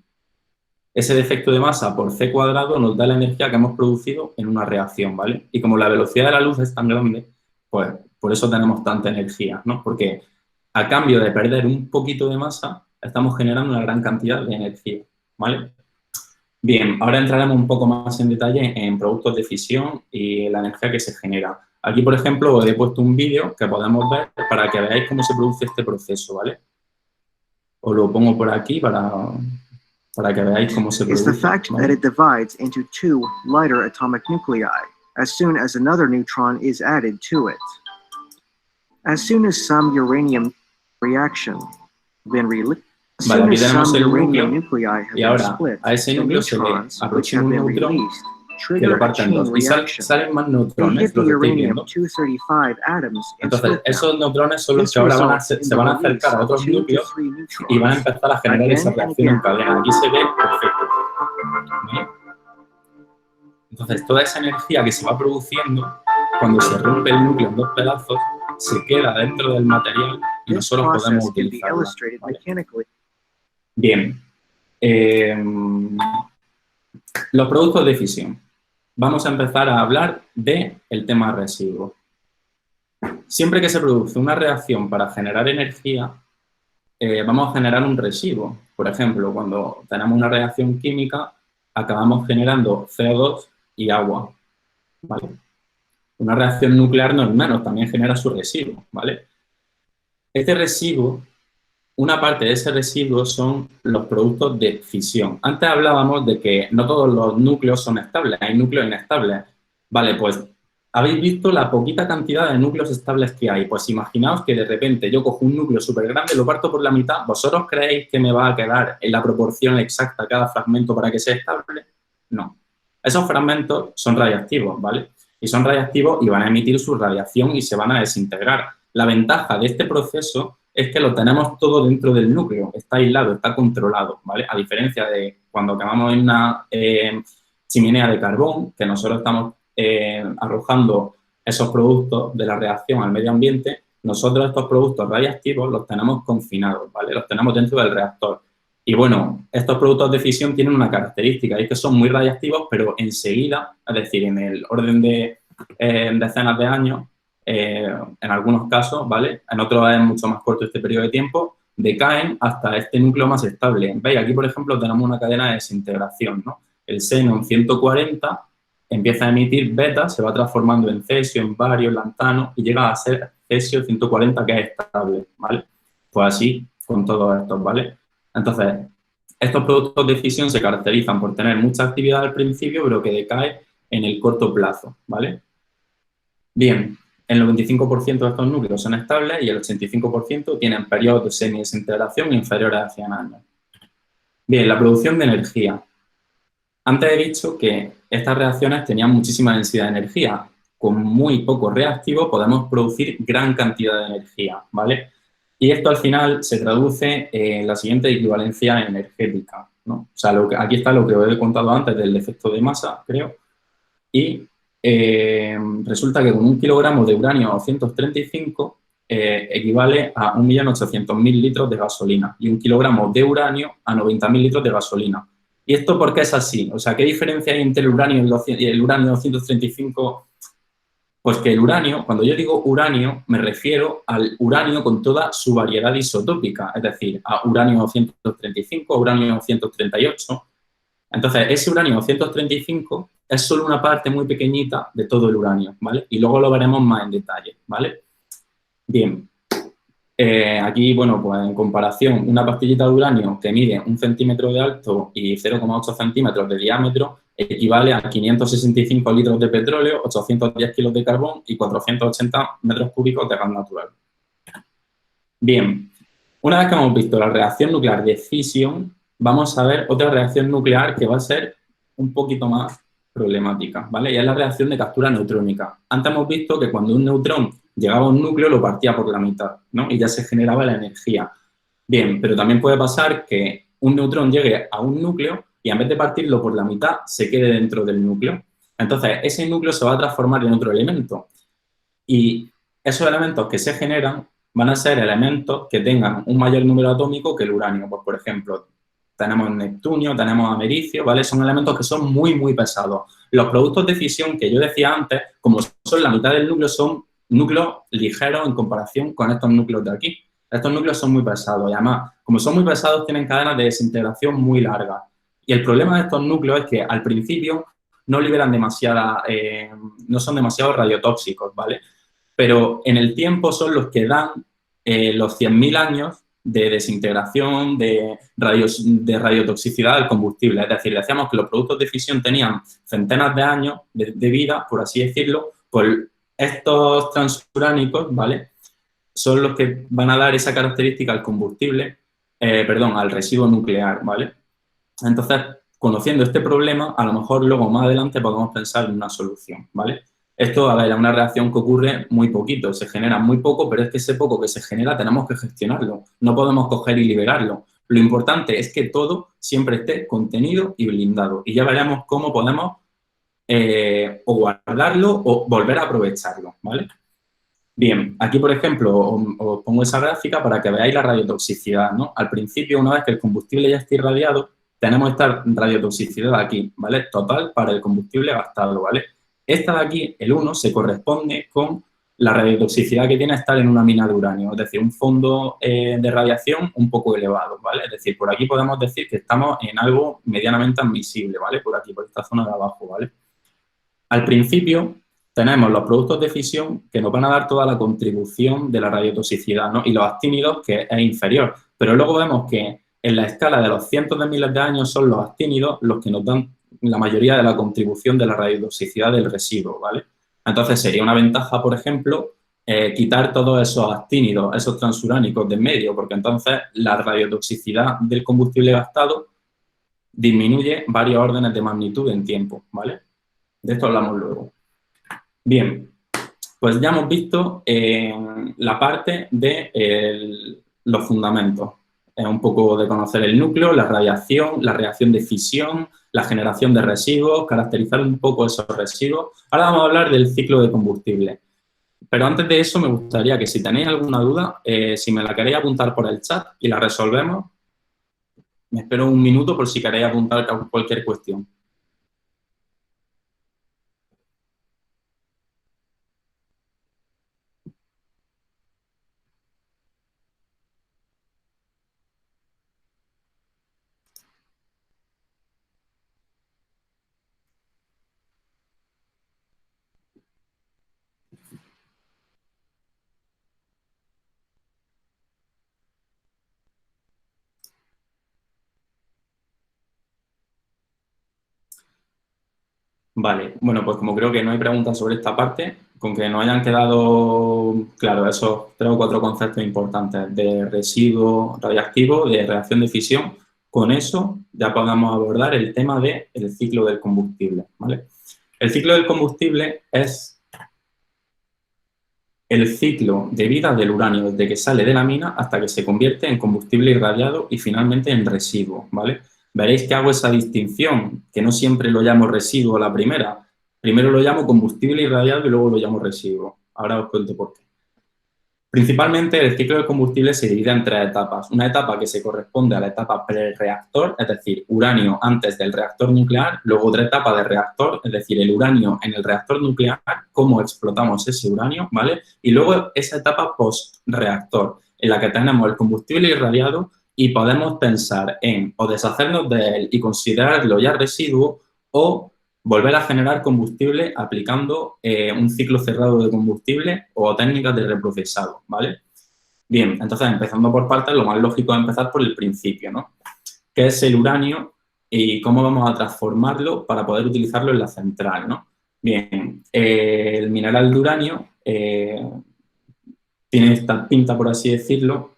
C: ese defecto de masa por c cuadrado nos da la energía que hemos producido en una reacción, ¿vale? Y como la velocidad de la luz es tan grande, pues por eso tenemos tanta energía, ¿no? Porque a cambio de perder un poquito de masa, estamos generando una gran cantidad de energía, ¿vale? Bien, ahora entraremos un poco más en detalle en productos de fisión y la energía que se genera. Aquí, por ejemplo, os he puesto un vídeo que podemos ver para que veáis cómo se produce este proceso, ¿vale? Os lo pongo por aquí para que veáis cómo se produce.
D: Is the fact that it divides into 2 lighter atomic nuclei as soon as another neutron is added to it. As soon as some uranium reaction been released,
C: Vale, aquí tenemos el núcleo y ahora a ese núcleo se le aproxima un neutrón que lo parte en dos y salen más neutrones, lo que estáis viendo. Entonces, esos neutrones son los que ahora se van a acercar a otros núcleos y van a empezar a generar esa reacción en cadena. Aquí se ve perfecto. ¿Vale? Entonces, toda esa energía que se va produciendo, cuando se rompe el núcleo en dos pedazos, se queda dentro del material y nosotros podemos utilizarla. ¿Vale? Bien. Los productos de fisión. Vamos a empezar a hablar del tema residuo. Siempre que se produce una reacción para generar energía, vamos a generar un residuo. Por ejemplo, cuando tenemos una reacción química, acabamos generando CO2 y agua, ¿vale? Una reacción nuclear no es menos, también genera su residuo, ¿vale? Este residuo, una parte de ese residuo son los productos de fisión. Antes hablábamos de que no todos los núcleos son estables, hay núcleos inestables. Vale, pues, ¿habéis visto la poquita cantidad de núcleos estables que hay? Pues imaginaos que de repente yo cojo un núcleo súper grande, lo parto por la mitad, ¿vosotros creéis que me va a quedar en la proporción exacta cada fragmento para que sea estable? No. Esos fragmentos son radiactivos, ¿vale? Y son radiactivos y van a emitir su radiación y se van a desintegrar. La ventaja de este proceso es que lo tenemos todo dentro del núcleo, está aislado, está controlado, ¿vale? A diferencia de cuando quemamos en una chimenea de carbón, que nosotros estamos arrojando esos productos de la reacción al medio ambiente, nosotros estos productos radiactivos los tenemos confinados, ¿vale? Los tenemos dentro del reactor. Y bueno, estos productos de fisión tienen una característica, y es que son muy radiactivos, pero enseguida, es decir, en el orden de decenas de años, en algunos casos, ¿vale? En otros es mucho más corto este periodo de tiempo, decaen hasta este núcleo más estable. ¿Veis? Aquí, por ejemplo, tenemos una cadena de desintegración, ¿no? El xenón 140 empieza a emitir beta, se va transformando en cesio, en bario, en lantano y llega a ser cesio 140 que es estable, ¿vale? Pues así con todos estos, ¿vale? Entonces, estos productos de fisión se caracterizan por tener mucha actividad al principio, pero que decae en el corto plazo, ¿vale? Bien, el 95% de estos núcleos son estables y el 85% tienen periodos de semidesintegración inferiores a 100 años. Bien, la producción de energía. Antes he dicho que estas reacciones tenían muchísima densidad de energía. Con muy poco reactivo podemos producir gran cantidad de energía, ¿vale? Y esto al final se traduce en la siguiente equivalencia energética, ¿no? O sea, aquí está lo que os he contado antes del efecto de masa, creo. Y resulta que con 1 kilogramo de uranio 235 equivale a 1.800.000 litros de gasolina y 1 kilogramo de uranio a 90.000 litros de gasolina. ¿Y esto por qué es así? O sea, ¿qué diferencia hay entre el uranio y el uranio 235? Pues que el uranio, cuando yo digo uranio, me refiero al uranio con toda su variedad isotópica, es decir, a uranio 235, uranio 238. Entonces, ese uranio 235 es solo una parte muy pequeñita de todo el uranio, ¿vale? Y luego lo veremos más en detalle, ¿vale? Bien. Aquí, bueno, pues en comparación, una pastillita de uranio que mide 1 centímetro de alto y 0,8 centímetros de diámetro equivale a 565 litros de petróleo, 810 kilos de carbón y 480 metros cúbicos de gas natural. Bien, una vez que hemos visto la reacción nuclear de fisión, vamos a ver otra reacción nuclear que va a ser un poquito más problemática, ¿vale? Y es la reacción de captura neutrónica. Antes hemos visto que cuando un neutrón llegaba a un núcleo lo partía por la mitad, ¿no? Y ya se generaba la energía. Bien, pero también puede pasar que un neutrón llegue a un núcleo y en vez de partirlo por la mitad, se quede dentro del núcleo. Entonces, ese núcleo se va a transformar en otro elemento. Y esos elementos que se generan van a ser elementos que tengan un mayor número atómico que el uranio. Pues, por ejemplo, tenemos Neptunio, tenemos americio, ¿vale? Son elementos que son muy, muy pesados. Los productos de fisión que yo decía antes, como son la mitad del núcleo, son núcleos ligeros en comparación con estos núcleos de aquí. Estos núcleos son muy pesados y además, como son muy pesados, tienen cadenas de desintegración muy largas. Y el problema de estos núcleos es que al principio no liberan demasiada, no son demasiado radiotóxicos, ¿vale? Pero en el tiempo son los que dan los 100.000 años de desintegración, de radiotoxicidad del combustible. Es decir, decíamos que los productos de fisión tenían centenas de años de vida, por así decirlo, pues estos transuránicos, ¿vale?, son los que van a dar esa característica al combustible, al residuo nuclear, ¿vale? Entonces, conociendo este problema, a lo mejor luego más adelante podemos pensar en una solución, ¿vale? Esto, a ver, es una reacción que ocurre muy poquito, se genera muy poco, pero es que ese poco que se genera tenemos que gestionarlo, no podemos coger y liberarlo. Lo importante es que todo siempre esté contenido y blindado y ya veremos cómo podemos o guardarlo o volver a aprovecharlo, ¿vale? Bien, aquí, por ejemplo, os pongo esa gráfica para que veáis la radiotoxicidad, ¿no? Al principio, una vez que el combustible ya esté irradiado, tenemos esta radiotoxicidad aquí, ¿vale? Total para el combustible gastado, ¿vale? Esta de aquí, el 1, se corresponde con la radiotoxicidad que tiene estar en una mina de uranio, es decir, un fondo de radiación un poco elevado, ¿vale? Es decir, por aquí podemos decir que estamos en algo medianamente admisible, ¿vale? Por aquí, por esta zona de abajo, ¿vale? Al principio tenemos los productos de fisión que nos van a dar toda la contribución de la radiotoxicidad, ¿no? Y los actínidos, que es inferior. Pero luego vemos que en la escala de los cientos de miles de años son los actínidos los que nos dan la mayoría de la contribución de la radiotoxicidad del residuo, ¿vale? Entonces sería una ventaja, por ejemplo, quitar todos esos actínidos, esos transuránicos de en medio, porque entonces la radiotoxicidad del combustible gastado disminuye varios órdenes de magnitud en tiempo, ¿vale? De esto hablamos luego. Bien, pues ya hemos visto la parte de los fundamentos. Es un poco de conocer el núcleo, la radiación, la reacción de fisión, la generación de residuos, caracterizar un poco esos residuos. Ahora vamos a hablar del ciclo de combustible. Pero antes de eso me gustaría que si tenéis alguna duda, si me la queréis apuntar por el chat y la resolvemos, me espero un minuto por si queréis apuntar cualquier cuestión. Vale, bueno, pues como creo que no hay preguntas sobre esta parte, con que nos hayan quedado claro esos 3 o 4 conceptos importantes de residuo radiactivo, de reacción de fisión, con eso ya podemos abordar el tema del ciclo del combustible, ¿vale? El ciclo del combustible es el ciclo de vida del uranio desde que sale de la mina hasta que se convierte en combustible irradiado y finalmente en residuo, ¿vale? Veréis que hago esa distinción, que no siempre lo llamo residuo a la primera. Primero lo llamo combustible irradiado y luego lo llamo residuo. Ahora os cuento por qué. Principalmente el ciclo del combustible se divide en 3 etapas. Una etapa que se corresponde a la etapa prereactor, es decir, uranio antes del reactor nuclear, luego otra etapa de reactor, es decir, el uranio en el reactor nuclear, cómo explotamos ese uranio, ¿vale? Y luego esa etapa post-reactor, en la que tenemos el combustible irradiado y podemos pensar en o deshacernos de él y considerarlo ya residuo o volver a generar combustible aplicando un ciclo cerrado de combustible o técnicas de reprocesado, ¿vale? Bien, entonces, empezando por partes, lo más lógico es empezar por el principio, ¿no? ¿Qué es el uranio y cómo vamos a transformarlo para poder utilizarlo en la central, ¿no? Bien, el mineral de uranio tiene esta pinta, por así decirlo.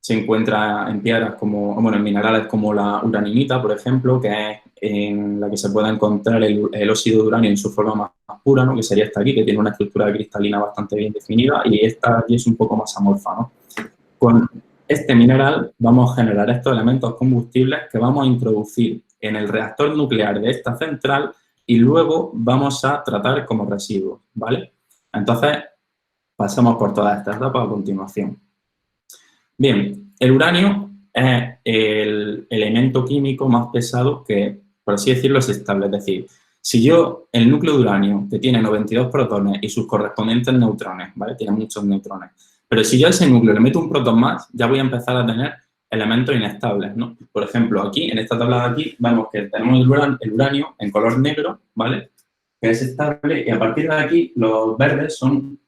C: Se encuentra en piedras como, bueno, en minerales como la uraninita, por ejemplo, que es en la que se puede encontrar el óxido de uranio en su forma más pura, ¿no? Que sería esta aquí, que tiene una estructura cristalina bastante bien definida, y esta aquí es un poco más amorfa, ¿no? Con este mineral vamos a generar estos elementos combustibles que vamos a introducir en el reactor nuclear de esta central y luego vamos a tratar como residuos, ¿vale? Entonces, pasamos por todas estas etapas a continuación. Bien, el uranio es el elemento químico más pesado que, por así decirlo, es estable. Es decir, si yo, el núcleo de uranio, que tiene 92 protones y sus correspondientes neutrones, ¿vale? Tiene muchos neutrones. Pero si yo a ese núcleo le meto un protón más, ya voy a empezar a tener elementos inestables, ¿no? Por ejemplo, aquí, en esta tabla de aquí, vemos que tenemos el uranio en color negro, ¿vale? Que es estable, y a partir de aquí los verdes son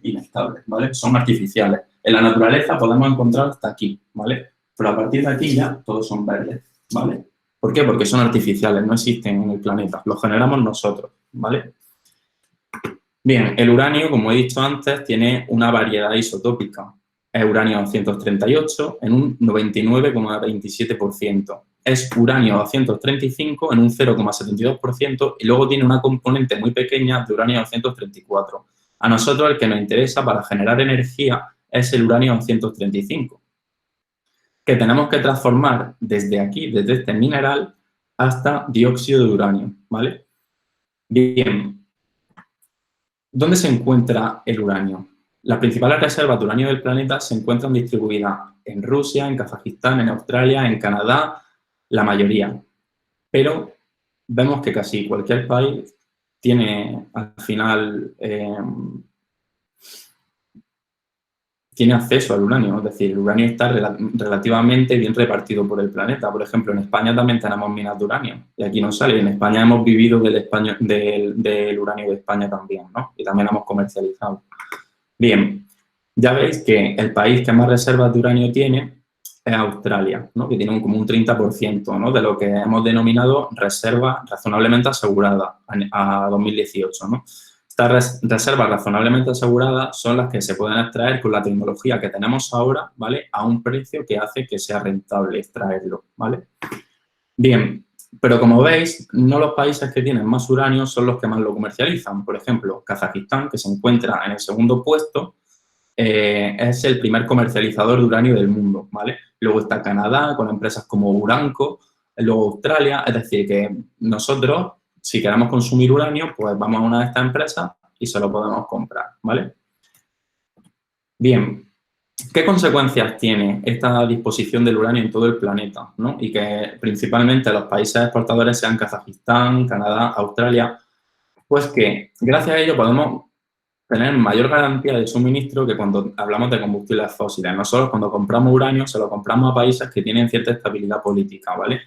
C: inestables, ¿vale? Son artificiales. En la naturaleza podemos encontrar hasta aquí, ¿vale? Pero a partir de aquí ya todos son verdes, ¿vale? ¿Por qué? Porque son artificiales, no existen en el planeta, los generamos nosotros, ¿vale? Bien, el uranio, como he dicho antes, tiene una variedad isotópica. Es uranio 238 en un 99,27%. Es uranio 235 en un 0,72% y luego tiene una componente muy pequeña de uranio 234. A nosotros el que nos interesa para generar energía es el uranio 235, que tenemos que transformar desde aquí, desde este mineral, hasta dióxido de uranio, ¿vale? Bien, ¿dónde se encuentra el uranio? Las principales reservas de uranio del planeta se encuentran distribuidas en Rusia, en Kazajistán, en Australia, en Canadá, la mayoría. Pero vemos que casi cualquier país tiene al final tiene acceso al uranio, es decir, el uranio está relativamente bien repartido por el planeta. Por ejemplo, en España también tenemos minas de uranio y aquí no sale. En España hemos vivido del uranio de España también, ¿no? Y también hemos comercializado. Bien, ya veis que el país que más reservas de uranio tiene es Australia, ¿no? Que tiene como un 30%, ¿no? De lo que hemos denominado reserva razonablemente asegurada a 2018, ¿no? Estas reservas razonablemente aseguradas son las que se pueden extraer con la tecnología que tenemos ahora, ¿vale? A un precio que hace que sea rentable extraerlo, ¿vale? Bien, pero como veis, no los países que tienen más uranio son los que más lo comercializan. Por ejemplo, Kazajistán, que se encuentra en el segundo puesto, es el primer comercializador de uranio del mundo, ¿vale? Luego está Canadá, con empresas como Uranco, luego Australia, es decir, que nosotros, si queremos consumir uranio, pues vamos a una de estas empresas y se lo podemos comprar, ¿vale? Bien, ¿qué consecuencias tiene esta disposición del uranio en todo el planeta, ¿no? Y que principalmente los países exportadores sean Kazajistán, Canadá, Australia, pues que gracias a ello podemos tener mayor garantía de suministro que cuando hablamos de combustibles fósiles. Nosotros cuando compramos uranio se lo compramos a países que tienen cierta estabilidad política, ¿vale?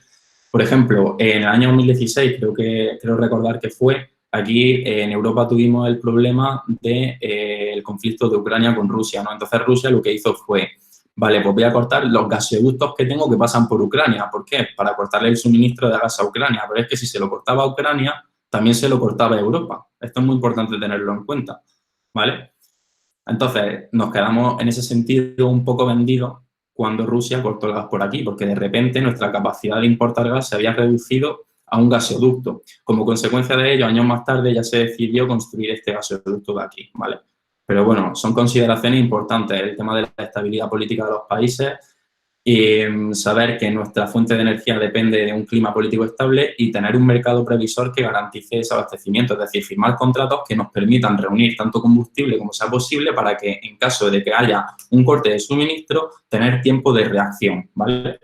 C: Por ejemplo, en el año 2016, creo recordar que fue, aquí en Europa tuvimos el problema del conflicto de Ucrania con Rusia, ¿no? Entonces Rusia lo que hizo fue, vale, pues voy a cortar los gasoductos que tengo que pasan por Ucrania. ¿Por qué? Para cortarle el suministro de gas a Ucrania. Pero es que si se lo cortaba a Ucrania, también se lo cortaba a Europa. Esto es muy importante tenerlo en cuenta, ¿vale? Entonces, nos quedamos en ese sentido un poco vendidos cuando Rusia cortó el gas por aquí, porque de repente nuestra capacidad de importar gas se había reducido a un gasoducto. Como consecuencia de ello, años más tarde ya se decidió construir este gasoducto de aquí, ¿vale? Pero bueno, son consideraciones importantes. El tema de la estabilidad política de los países y saber que nuestra fuente de energía depende de un clima político estable y tener un mercado previsor que garantice ese abastecimiento, es decir, firmar contratos que nos permitan reunir tanto combustible como sea posible para que en caso de que haya un corte de suministro, tener tiempo de reacción, ¿vale?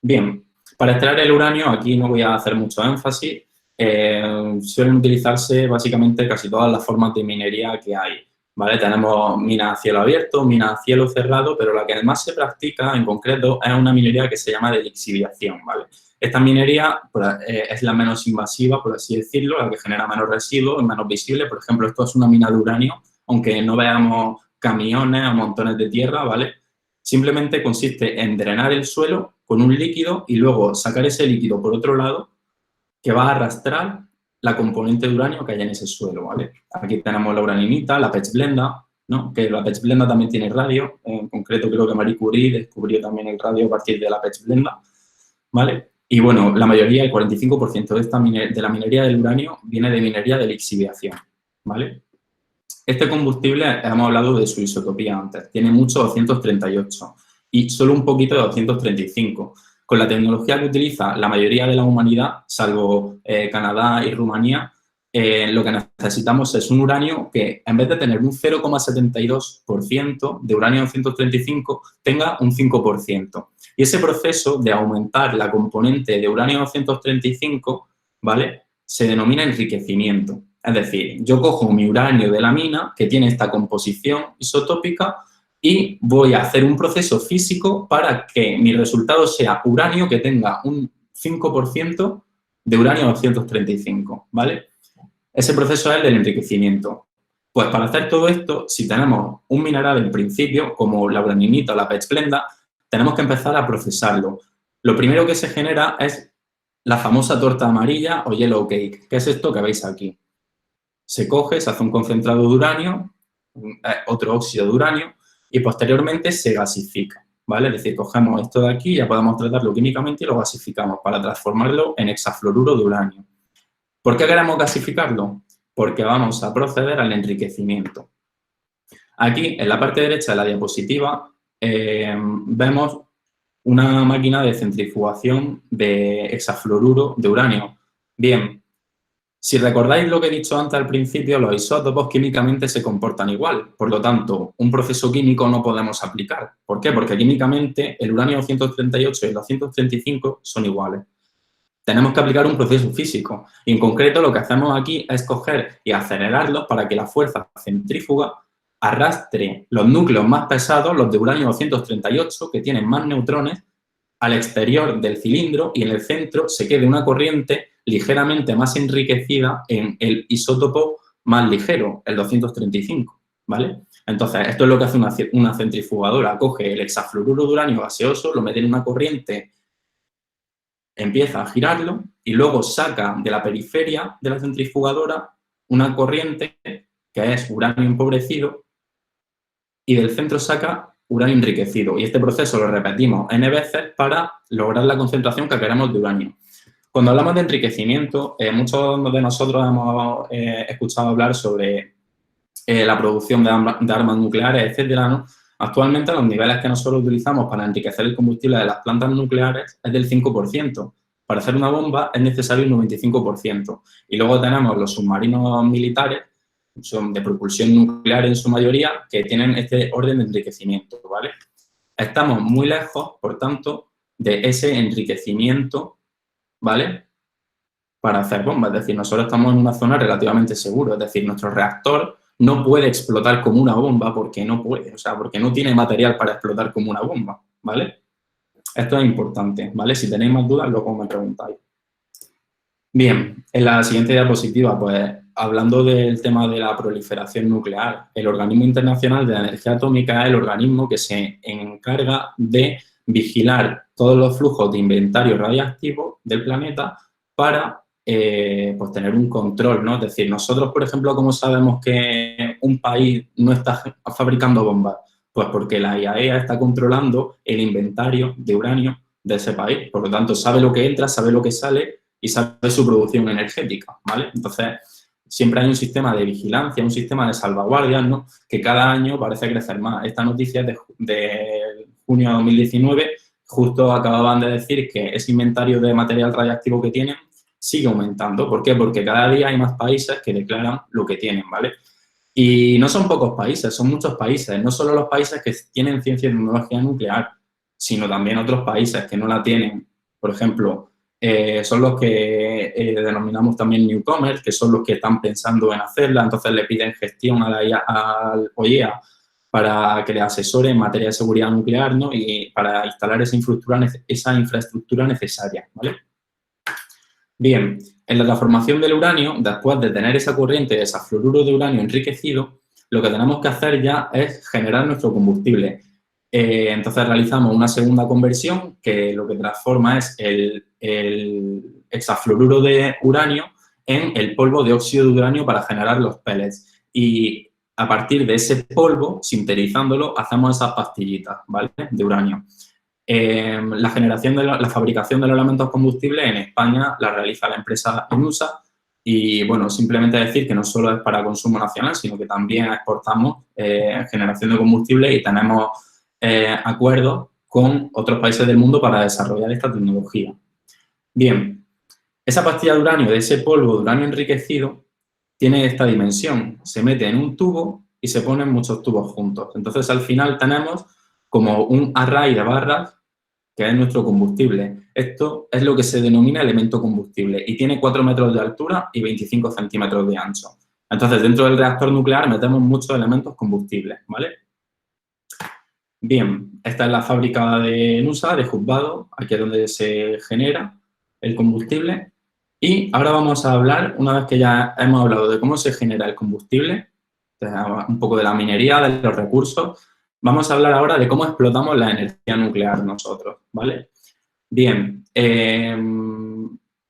C: Bien, para extraer el uranio, aquí no voy a hacer mucho énfasis, suelen utilizarse básicamente casi todas las formas de minería que hay, ¿vale? Tenemos minas a cielo abierto, minas a cielo cerrado, pero la que más se practica en concreto es una minería que se llama de lixiviación, ¿vale? Esta minería es la menos invasiva, por así decirlo, la que genera menos residuos, menos visible. Por ejemplo, esto es una mina de uranio, aunque no veamos camiones o montones de tierra, ¿vale? Simplemente consiste en drenar el suelo con un líquido y luego sacar ese líquido por otro lado que va a arrastrar la componente de uranio que hay en ese suelo, ¿vale? Aquí tenemos la uraninita, la pechblenda, ¿no? Que la pechblenda también tiene radio. En concreto, creo que Marie Curie descubrió también el radio a partir de la pechblenda, ¿vale? Y, bueno, la mayoría, el 45% de la minería del uranio viene de minería de lixiviación, ¿vale? Este combustible, hemos hablado de su isotopía antes, tiene mucho 238 y solo un poquito de 235. Con la tecnología que utiliza la mayoría de la humanidad, salvo Canadá y Rumanía, lo que necesitamos es un uranio que, en vez de tener un 0,72% de uranio 235, tenga un 5%. Y ese proceso de aumentar la componente de uranio 235, ¿vale?, se denomina enriquecimiento. Es decir, yo cojo mi uranio de la mina, que tiene esta composición isotópica, y voy a hacer un proceso físico para que mi resultado sea uranio que tenga un 5% de uranio 235, ¿vale? Ese proceso es el del enriquecimiento. Pues para hacer todo esto, si tenemos un mineral en principio, como la uraninita o la pechblenda, tenemos que empezar a procesarlo. Lo primero que se genera es la famosa torta amarilla o yellow cake, que es esto que veis aquí. Se coge, se hace un concentrado de uranio, otro óxido de uranio, y posteriormente se gasifica, ¿vale? Es decir, cogemos esto de aquí, ya podemos tratarlo químicamente y lo gasificamos para transformarlo en hexafluoruro de uranio. ¿Por qué queremos gasificarlo? Porque vamos a proceder al enriquecimiento. Aquí, en la parte derecha de la diapositiva, vemos una máquina de centrifugación de hexafluoruro de uranio. Bien, si recordáis lo que he dicho antes al principio, los isótopos químicamente se comportan igual. Por lo tanto, un proceso químico no podemos aplicar. ¿Por qué? Porque químicamente el uranio 238 y el 235 son iguales. Tenemos que aplicar un proceso físico. Y en concreto lo que hacemos aquí es coger y acelerarlos para que la fuerza centrífuga arrastre los núcleos más pesados, los de uranio 238, que tienen más neutrones, al exterior del cilindro y en el centro se quede una corriente ligeramente más enriquecida en el isótopo más ligero, el 235, ¿vale? Entonces, esto es lo que hace una centrifugadora. Coge el hexafluoruro de uranio gaseoso, lo mete en una corriente, empieza a girarlo y luego saca de la periferia de la centrifugadora una corriente que es uranio empobrecido y del centro saca uranio enriquecido. Y este proceso lo repetimos n veces para lograr la concentración que queremos de uranio. Cuando hablamos de enriquecimiento, muchos de nosotros hemos escuchado hablar sobre la producción de armas nucleares, etcétera, ¿no? Actualmente, los niveles que nosotros utilizamos para enriquecer el combustible de las plantas nucleares es del 5%. Para hacer una bomba es necesario un 95%. Y luego tenemos los submarinos militares, son de propulsión nuclear en su mayoría, que tienen este orden de enriquecimiento, ¿vale? Estamos muy lejos, por tanto, de ese enriquecimiento, ¿vale?, para hacer bombas. Es decir, nosotros estamos en una zona relativamente segura. Es decir, nuestro reactor no puede explotar como una bomba porque no puede, o sea, porque no tiene material para explotar como una bomba, ¿vale? Esto es importante, ¿vale? Si tenéis más dudas, luego me preguntáis. Bien, en la siguiente diapositiva, pues, hablando del tema de la proliferación nuclear, el Organismo Internacional de la Energía Atómica es el organismo que se encarga de vigilar todos los flujos de inventario radiactivo del planeta para pues tener un control, ¿no? Es decir, nosotros, por ejemplo, ¿cómo sabemos que un país no está fabricando bombas? Pues porque la IAEA está controlando el inventario de uranio de ese país. Por lo tanto, sabe lo que entra, sabe lo que sale y sabe su producción energética, ¿vale? Entonces, siempre hay un sistema de vigilancia, un sistema de salvaguardias, ¿no? Que cada año parece crecer más. Esta noticia es de junio de 2019, justo acababan de decir que ese inventario de material radiactivo que tienen sigue aumentando. ¿Por qué? Porque cada día hay más países que declaran lo que tienen, ¿vale? Y no son pocos países, son muchos países. No solo los países que tienen ciencia y tecnología nuclear, sino también otros países que no la tienen. Por ejemplo, son los que denominamos también newcomers, que son los que están pensando en hacerla, entonces le piden gestión a al OIEA para que le asesore en materia de seguridad nuclear, ¿no? Y para instalar esa infraestructura necesaria, ¿vale? Bien, en la transformación del uranio, después de tener esa corriente de hexafluoruro de uranio enriquecido, lo que tenemos que hacer ya es generar nuestro combustible. Entonces realizamos una segunda conversión que lo que transforma es el hexafluoruro de uranio en el polvo de óxido de uranio para generar los pellets. Y a partir de ese polvo, sintetizándolo, hacemos esas pastillitas, ¿vale? De uranio. La fabricación de los elementos combustibles en España la realiza la empresa ENUSA y, bueno, simplemente decir que no solo es para consumo nacional, sino que también exportamos generación de combustible y tenemos acuerdos con otros países del mundo para desarrollar esta tecnología. Bien, esa pastilla de uranio, de ese polvo de uranio enriquecido, tiene esta dimensión. Se mete en un tubo y se ponen muchos tubos juntos. Entonces, al final tenemos como un array de barras que es nuestro combustible. Esto es lo que se denomina elemento combustible y tiene 4 metros de altura y 25 centímetros de ancho. Entonces, dentro del reactor nuclear metemos muchos elementos combustibles, ¿vale? Bien, esta es la fábrica de NUSA, de Juzgado, aquí es donde se genera el combustible. Y ahora vamos a hablar, una vez que ya hemos hablado de cómo se genera el combustible, un poco de la minería, de los recursos, vamos a hablar ahora de cómo explotamos la energía nuclear nosotros, ¿vale? Bien,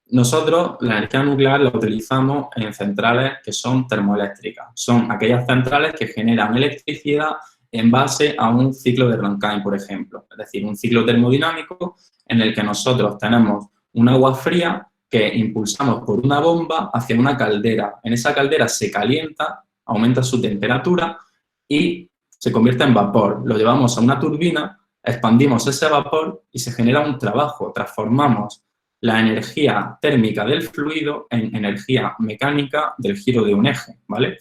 C: nosotros la energía nuclear la utilizamos en centrales que son termoeléctricas. Son aquellas centrales que generan electricidad en base a un ciclo de Rankine, por ejemplo. Es decir, un ciclo termodinámico en el que nosotros tenemos un agua fría que impulsamos por una bomba hacia una caldera. En esa caldera se calienta, aumenta su temperatura y se convierte en vapor. Lo llevamos a una turbina, expandimos ese vapor y se genera un trabajo. Transformamos la energía térmica del fluido en energía mecánica del giro de un eje, ¿vale?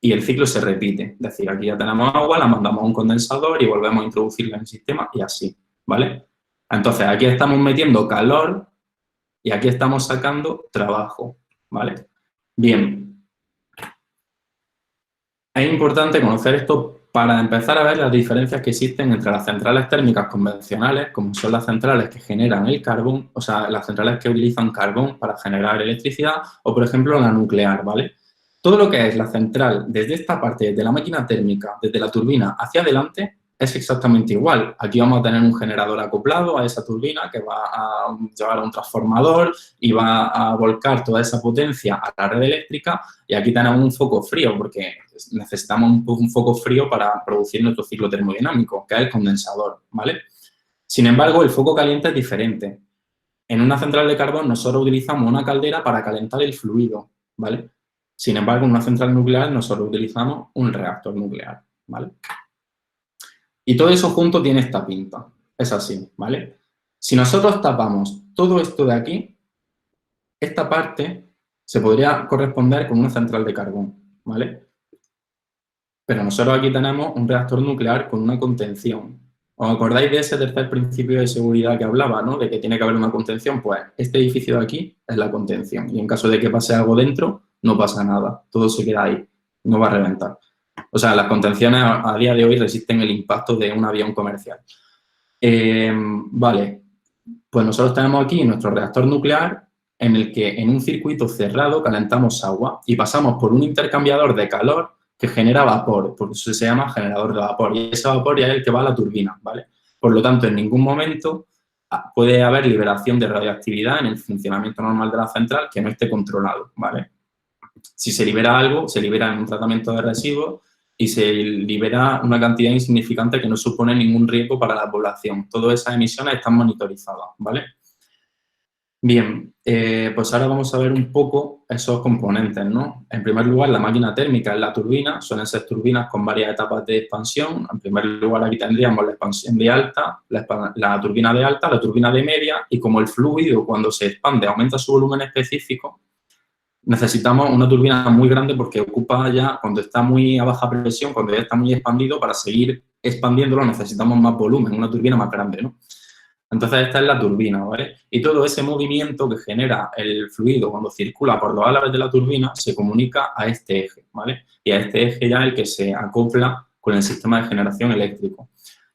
C: Y el ciclo se repite. Es decir, aquí ya tenemos agua, la mandamos a un condensador y volvemos a introducirla en el sistema y así, ¿vale? Entonces, aquí estamos metiendo calor y aquí estamos sacando trabajo, ¿vale? Bien. Es importante conocer esto para empezar a ver las diferencias que existen entre las centrales térmicas convencionales, como son las centrales que generan el carbón, o sea, las centrales que utilizan carbón para generar electricidad, o, por ejemplo, la nuclear, ¿vale? Todo lo que es la central, desde esta parte, desde la máquina térmica, desde la turbina hacia adelante, es exactamente igual. Aquí vamos a tener un generador acoplado a esa turbina que va a llevar a un transformador y va a volcar toda esa potencia a la red eléctrica y aquí tenemos un foco frío porque necesitamos un foco frío para producir nuestro ciclo termodinámico, que es el condensador, ¿vale? Sin embargo, el foco caliente es diferente. En una central de carbón nosotros utilizamos una caldera para calentar el fluido, ¿vale? Sin embargo, en una central nuclear nosotros utilizamos un reactor nuclear, ¿vale? Y todo eso junto tiene esta pinta. Es así, ¿vale? Si nosotros tapamos todo esto de aquí, esta parte se podría corresponder con una central de carbón, ¿vale? Pero nosotros aquí tenemos un reactor nuclear con una contención. ¿Os acordáis de ese tercer principio de seguridad que hablaba, ¿no? De que tiene que haber una contención. Pues este edificio de aquí es la contención. Y en caso de que pase algo dentro, no pasa nada. Todo se queda ahí. No va a reventar. O sea, las contenciones a día de hoy resisten el impacto de un avión comercial. Vale, pues nosotros tenemos aquí nuestro reactor nuclear en el que en un circuito cerrado calentamos agua y pasamos por un intercambiador de calor que genera vapor, por eso se llama generador de vapor y ese vapor ya es el que va a la turbina, ¿vale? Por lo tanto, en ningún momento puede haber liberación de radioactividad en el funcionamiento normal de la central que no esté controlado, ¿vale? Si se libera algo, se libera en un tratamiento de residuos y se libera una cantidad insignificante que no supone ningún riesgo para la población. Todas esas emisiones están monitorizadas, ¿vale? Bien, pues ahora vamos a ver un poco esos componentes, ¿no? En primer lugar, la máquina térmica es la turbina, suelen ser turbinas con varias etapas de expansión. En primer lugar, aquí tendríamos la expansión de alta, la turbina de alta, la turbina de media, y como el fluido cuando se expande aumenta su volumen específico, necesitamos una turbina muy grande porque ocupa ya, cuando está muy a baja presión, cuando ya está muy expandido, para seguir expandiéndolo necesitamos más volumen, una turbina más grande, ¿no? Entonces, esta es la turbina, ¿vale? Y todo ese movimiento que genera el fluido cuando circula por los álabes de la turbina se comunica a este eje, ¿vale? Y a este eje ya el que se acopla con el sistema de generación eléctrico.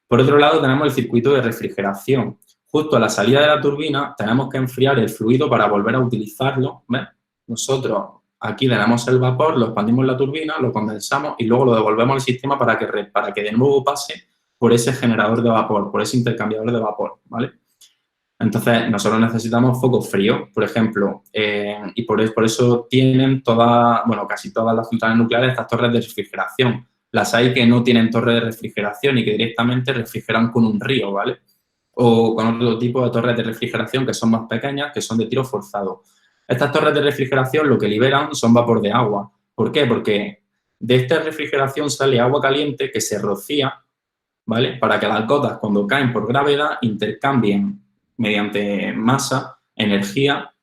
C: Por otro lado, tenemos el circuito de refrigeración. Justo a la salida de la turbina tenemos que enfriar el fluido para volver a utilizarlo, ¿ves? Nosotros aquí tenemos el vapor, lo expandimos en la turbina, lo condensamos y luego lo devolvemos al sistema para que de nuevo pase por ese generador de vapor, por ese intercambiador de vapor, ¿vale? Entonces, nosotros necesitamos focos fríos, por ejemplo, y por eso tienen casi todas las centrales nucleares estas torres de refrigeración. Las hay que no tienen torre de refrigeración y que directamente refrigeran con un río, ¿vale? O con otro tipo de torres de refrigeración que son más pequeñas, que son de tiro forzado. Estas torres de refrigeración lo que liberan son vapor de agua. ¿Por qué? Porque de esta refrigeración sale agua caliente que se rocía, ¿vale? Para que las gotas, cuando caen por gravedad, intercambien mediante masa, energía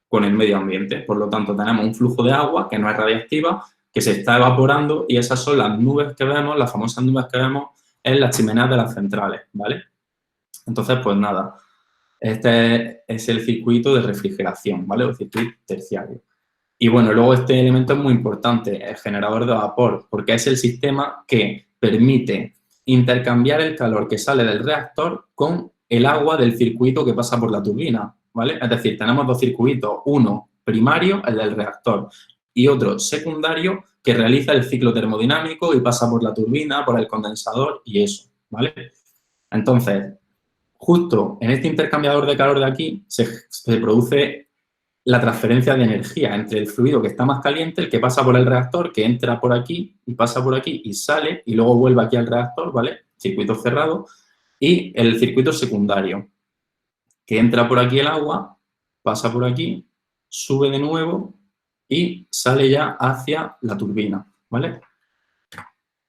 C: con el medio ambiente. Por lo tanto, tenemos un flujo de agua que no es radiactiva, que se está evaporando y esas son las nubes que vemos, las famosas nubes que vemos en las chimeneas de las centrales, ¿vale? Entonces, pues nada, este es el circuito de refrigeración, ¿vale? El circuito terciario. Y bueno, luego este elemento es muy importante, el generador de vapor, porque es el sistema que permite intercambiar el calor que sale del reactor con el agua del circuito que pasa por la turbina, ¿vale? Es decir, tenemos dos circuitos, uno primario, el del reactor, y otro secundario que realiza el ciclo termodinámico y pasa por la turbina, por el condensador y eso, ¿vale? Entonces, justo en este intercambiador de calor de aquí se produce la transferencia de energía entre el fluido que está más caliente, el que pasa por el reactor, que entra por aquí y pasa por aquí y sale y luego vuelve aquí al reactor, ¿vale? Circuito cerrado. Y el circuito secundario, que entra por aquí el agua, pasa por aquí, sube de nuevo y sale ya hacia la turbina, ¿vale?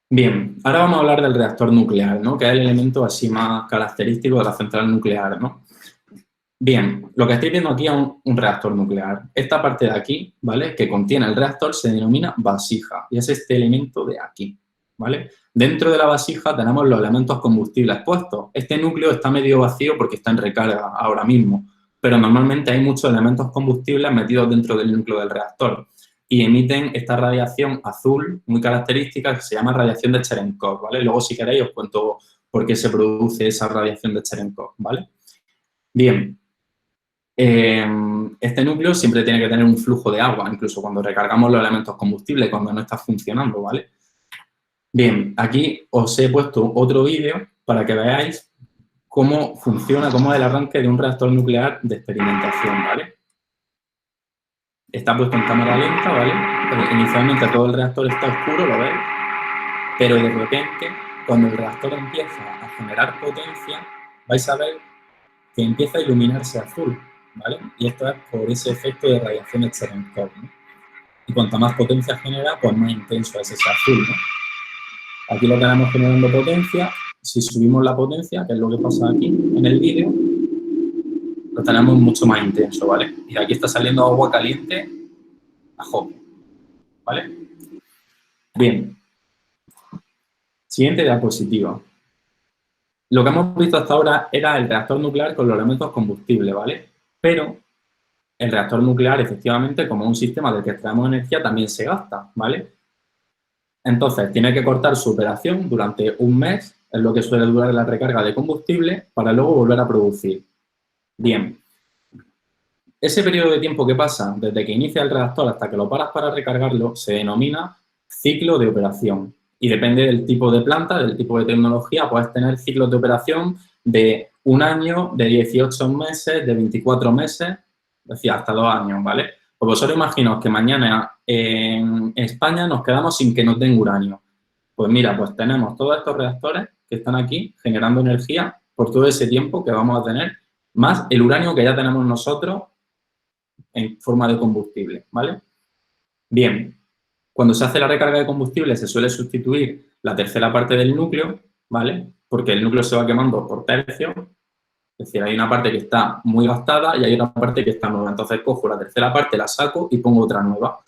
C: Bien, ahora vamos a hablar del reactor nuclear, ¿no? Que es el elemento así más característico de la central nuclear, ¿no? Bien, lo que estáis viendo aquí es un reactor nuclear. Esta parte de aquí, ¿vale? Que contiene el reactor se denomina vasija y es este elemento de aquí, ¿vale? Dentro de la vasija tenemos los elementos combustibles puestos. Este núcleo está medio vacío porque está en recarga ahora mismo, pero normalmente hay muchos elementos combustibles metidos dentro del núcleo del reactor y emiten esta radiación azul muy característica que se llama radiación de Cherenkov, ¿vale? Luego, si queréis, os cuento por qué se produce esa radiación de Cherenkov, ¿vale? Bien. Este núcleo siempre tiene que tener un flujo de agua, incluso cuando recargamos los elementos combustibles, cuando no está funcionando, ¿vale? Bien, aquí os he puesto otro vídeo para que veáis cómo funciona, cómo es el arranque de un reactor nuclear de experimentación, ¿vale? Está puesto en cámara lenta, ¿vale? Inicialmente todo el reactor está oscuro, ¿lo veis? Pero de repente, cuando el reactor empieza a generar potencia, vais a ver que empieza a iluminarse azul, ¿vale? Y esto es por ese efecto de radiación de Cherenkov, ¿no? Y cuanta más potencia genera, pues más intenso es ese azul, ¿no? Aquí lo tenemos generando potencia. Si subimos la potencia, que es lo que pasa aquí en el vídeo, lo tenemos mucho más intenso, ¿vale? Y de aquí está saliendo agua caliente a jope, ¿vale? Bien. Siguiente diapositiva. Lo que hemos visto hasta ahora era el reactor nuclear con los elementos combustibles, ¿vale? Pero el reactor nuclear, efectivamente, como un sistema del que extraemos energía, también se gasta, ¿vale? Entonces, tiene que cortar su operación durante un mes, es lo que suele durar la recarga de combustible, para luego volver a producir. Bien. Ese periodo de tiempo que pasa desde que inicia el reactor hasta que lo paras para recargarlo se denomina ciclo de operación. Y depende del tipo de planta, del tipo de tecnología, puedes tener ciclos de operación de un año, de 18 meses, de 24 meses, es decir, hasta 2 años, ¿vale? Pues vosotros imaginaos que mañana en España nos quedamos sin que nos den uranio. Pues mira, pues tenemos todos estos reactores que están aquí generando energía por todo ese tiempo que vamos a tener, más el uranio que ya tenemos nosotros en forma de combustible, ¿vale? Bien, cuando se hace la recarga de combustible se suele sustituir la tercera parte del núcleo, ¿vale? Porque el núcleo se va quemando por tercios, es decir, hay una parte que está muy gastada y hay otra parte que está nueva. Entonces cojo la tercera parte, la saco y pongo otra nueva.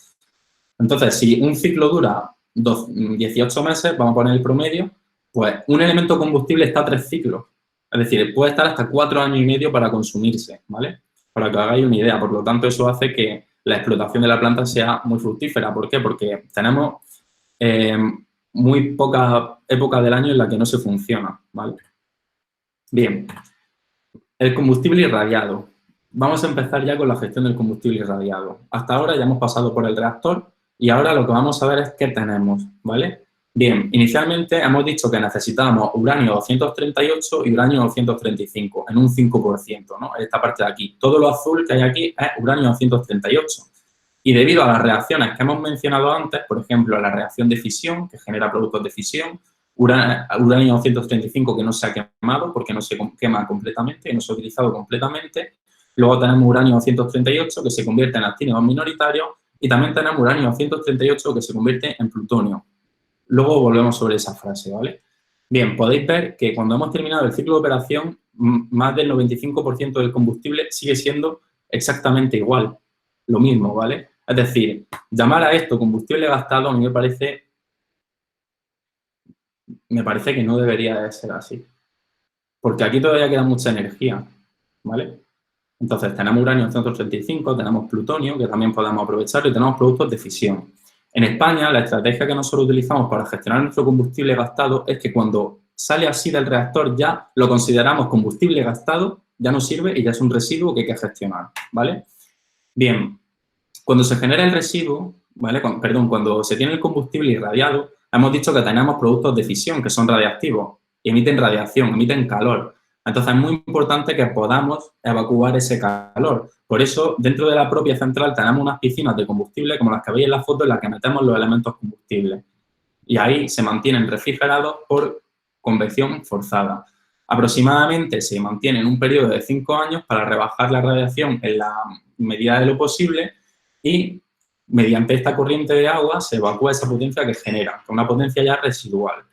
C: Entonces, si un ciclo dura 18 meses, vamos a poner el promedio, pues un elemento combustible está a 3 ciclos. Es decir, puede estar hasta 4 años y medio para consumirse, ¿vale? Para que os hagáis una idea. Por lo tanto, eso hace que la explotación de la planta sea muy fructífera. ¿Por qué? Porque tenemos muy poca época del año en la que no se funciona, ¿vale? Bien. El combustible irradiado. Vamos a empezar ya con la gestión del combustible irradiado. Hasta ahora ya hemos pasado por el reactor y ahora lo que vamos a ver es qué tenemos, ¿vale? Bien, inicialmente hemos dicho que necesitábamos uranio 238 y uranio 235 en un 5%, ¿no? Esta parte de aquí. Todo lo azul que hay aquí es uranio 238. Y debido a las reacciones que hemos mencionado antes, por ejemplo, la reacción de fisión, que genera productos de fisión, uranio 235 que no se ha quemado porque no se quema completamente, no se ha utilizado completamente. Luego tenemos uranio 238 que se convierte en actínidos minoritarios y también tenemos uranio 238 que se convierte en plutonio. Luego volvemos sobre esa frase, ¿vale? Bien, podéis ver que cuando hemos terminado el ciclo de operación, más del 95% del combustible sigue siendo exactamente igual, lo mismo, ¿vale? Es decir, llamar a esto combustible gastado a mí me parece que no debería de ser así. Porque aquí todavía queda mucha energía, ¿vale? Entonces, tenemos uranio 235, tenemos plutonio, que también podemos aprovechar, y tenemos productos de fisión. En España, la estrategia que nosotros utilizamos para gestionar nuestro combustible gastado es que cuando sale así del reactor ya lo consideramos combustible gastado, ya no sirve y ya es un residuo que hay que gestionar, ¿vale? Bien, cuando se genera el residuo, ¿vale? Cuando se tiene el combustible irradiado, hemos dicho que tenemos productos de fisión que son radiactivos, emiten radiación, emiten calor. Entonces, es muy importante que podamos evacuar ese calor. Por eso, dentro de la propia central tenemos unas piscinas de combustible, como las que veis en la foto, en las que metemos los elementos combustibles. Y ahí se mantienen refrigerados por convección forzada. Aproximadamente se mantiene en un periodo de 5 años para rebajar la radiación en la medida de lo posible y mediante esta corriente de agua se evacúa esa potencia que genera, con una potencia ya residual.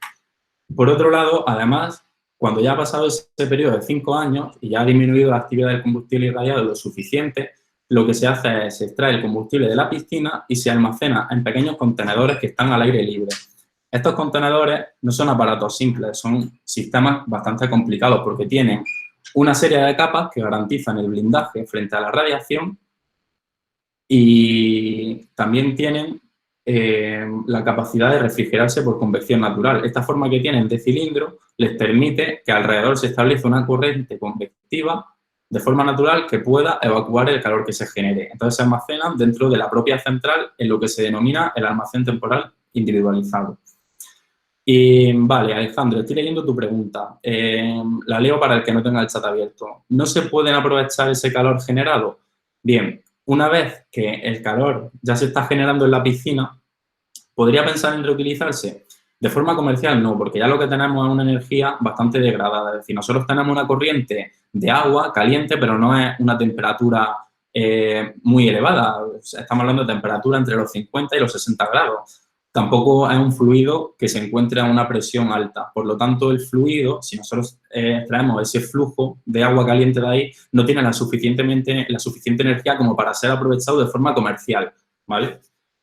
C: Por otro lado, además, cuando ya ha pasado ese periodo de 5 años y ya ha disminuido la actividad del combustible irradiado lo suficiente, lo que se hace es se extrae el combustible de la piscina y se almacena en pequeños contenedores que están al aire libre. Estos contenedores no son aparatos simples, son sistemas bastante complicados porque tienen una serie de capas que garantizan el blindaje frente a la radiación y también tienen la capacidad de refrigerarse por convección natural. Esta forma que tienen de cilindro les permite que alrededor se establezca una corriente convectiva de forma natural que pueda evacuar el calor que se genere. Entonces se almacenan dentro de la propia central en lo que se denomina el almacén temporal individualizado. Y vale, Alejandro, estoy leyendo tu pregunta. La leo para el que no tenga el chat abierto. ¿No se pueden aprovechar ese calor generado? Bien, una vez que el calor ya se está generando en la piscina, ¿podría pensar en reutilizarse? De forma comercial no, porque ya lo que tenemos es una energía bastante degradada. Es decir, nosotros tenemos una corriente de agua caliente, pero no es una temperatura muy elevada. Estamos hablando de temperatura entre los 50 y los 60 grados. Tampoco es un fluido que se encuentre a una presión alta. Por lo tanto, el fluido, si nosotros traemos ese flujo de agua caliente de ahí, no tiene la suficiente energía como para ser aprovechado de forma comercial, ¿vale?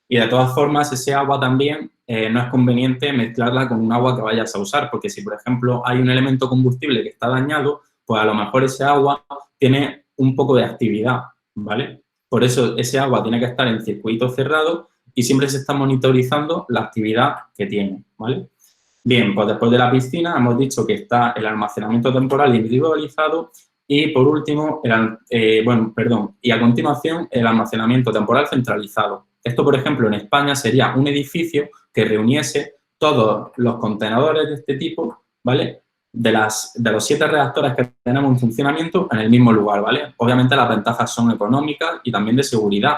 C: Y de todas formas, ese agua también no es conveniente mezclarla con un agua que vayas a usar, porque si, por ejemplo, hay un elemento combustible que está dañado, pues a lo mejor ese agua tiene un poco de actividad, ¿vale? Por eso ese agua tiene que estar en circuito cerrado y siempre se está monitorizando la actividad que tiene, ¿vale? Bien, pues después de la piscina hemos dicho que está el almacenamiento temporal individualizado y, por último, y a continuación, el almacenamiento temporal centralizado. Esto, por ejemplo, en España sería un edificio que reuniese todos los contenedores de este tipo, ¿vale? De los 7 reactores que tenemos en funcionamiento en el mismo lugar, ¿vale? Obviamente las ventajas son económicas y también de seguridad.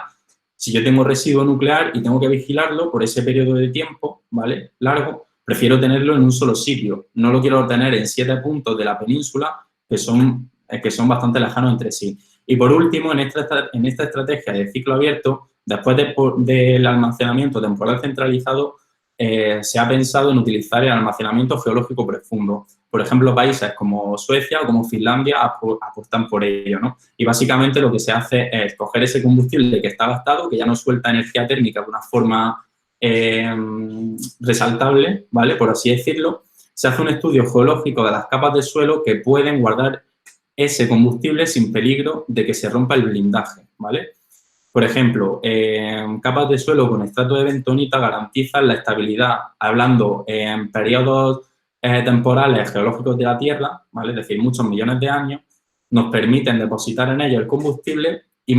C: Si yo tengo residuo nuclear y tengo que vigilarlo por ese periodo de tiempo, ¿vale? Largo, prefiero tenerlo en un solo sitio. No lo quiero tener en 7 puntos de la península que son bastante lejanos entre sí. Y por último, en esta estrategia de ciclo abierto, después del almacenamiento temporal centralizado, se ha pensado en utilizar el almacenamiento geológico profundo. Por ejemplo, países como Suecia o como Finlandia apuestan por ello, ¿no? Y básicamente lo que se hace es coger ese combustible que está gastado, que ya no suelta energía térmica de una forma resaltable, ¿vale? Por así decirlo. Se hace un estudio geológico de las capas de suelo que pueden guardar ese combustible sin peligro de que se rompa el blindaje, ¿vale? Por ejemplo, capas de suelo con estrato de bentonita garantizan la estabilidad, hablando en periodos temporales geológicos de la Tierra, ¿vale? Es decir, muchos millones de años, nos permiten depositar en ellos el combustible y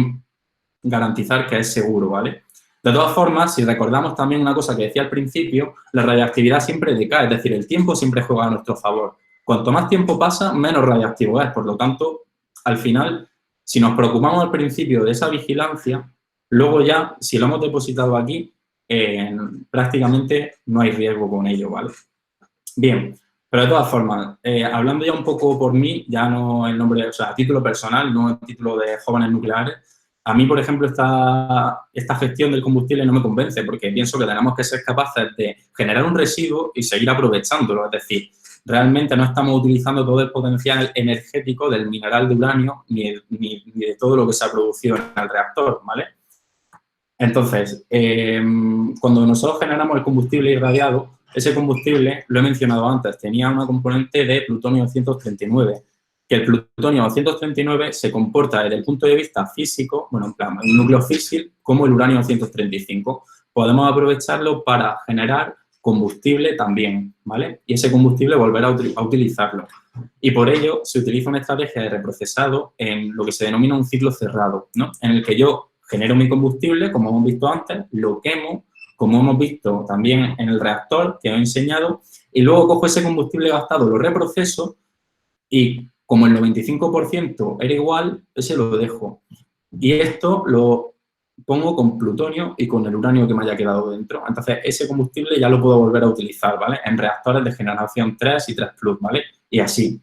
C: garantizar que es seguro, ¿vale? De todas formas, si recordamos también una cosa que decía al principio, la radiactividad siempre decae, es decir, el tiempo siempre juega a nuestro favor. Cuanto más tiempo pasa, menos radiactivo es. Por lo tanto, al final, si nos preocupamos al principio de esa vigilancia, luego ya, si lo hemos depositado aquí, prácticamente no hay riesgo con ello, ¿vale? Bien, pero de todas formas, hablando ya un poco por mí, ya no en nombre, o sea, a título personal, no a título de Jóvenes Nucleares, a mí, por ejemplo, esta gestión del combustible no me convence porque pienso que tenemos que ser capaces de generar un residuo y seguir aprovechándolo. Es decir, realmente no estamos utilizando todo el potencial energético del mineral de uranio ni de todo lo que se ha producido en el reactor, ¿vale? Entonces, cuando nosotros generamos el combustible irradiado, ese combustible, lo he mencionado antes, tenía una componente de plutonio 239, que el plutonio 239 se comporta desde el punto de vista físico, bueno, en plan, un núcleo físico, como el uranio 235. Podemos aprovecharlo para generar combustible también, ¿vale? Y ese combustible volver a utilizarlo. Y por ello se utiliza una estrategia de reprocesado en lo que se denomina un ciclo cerrado, ¿no? En el que yo genero mi combustible, como hemos visto antes, lo quemo, como hemos visto también en el reactor que os he enseñado, y luego cojo ese combustible gastado, lo reproceso y como el 95% era igual, ese lo dejo. Y esto lo pongo con plutonio y con el uranio que me haya quedado dentro. Entonces, ese combustible ya lo puedo volver a utilizar, ¿vale? En reactores de generación 3 y 3+, ¿vale? Y así.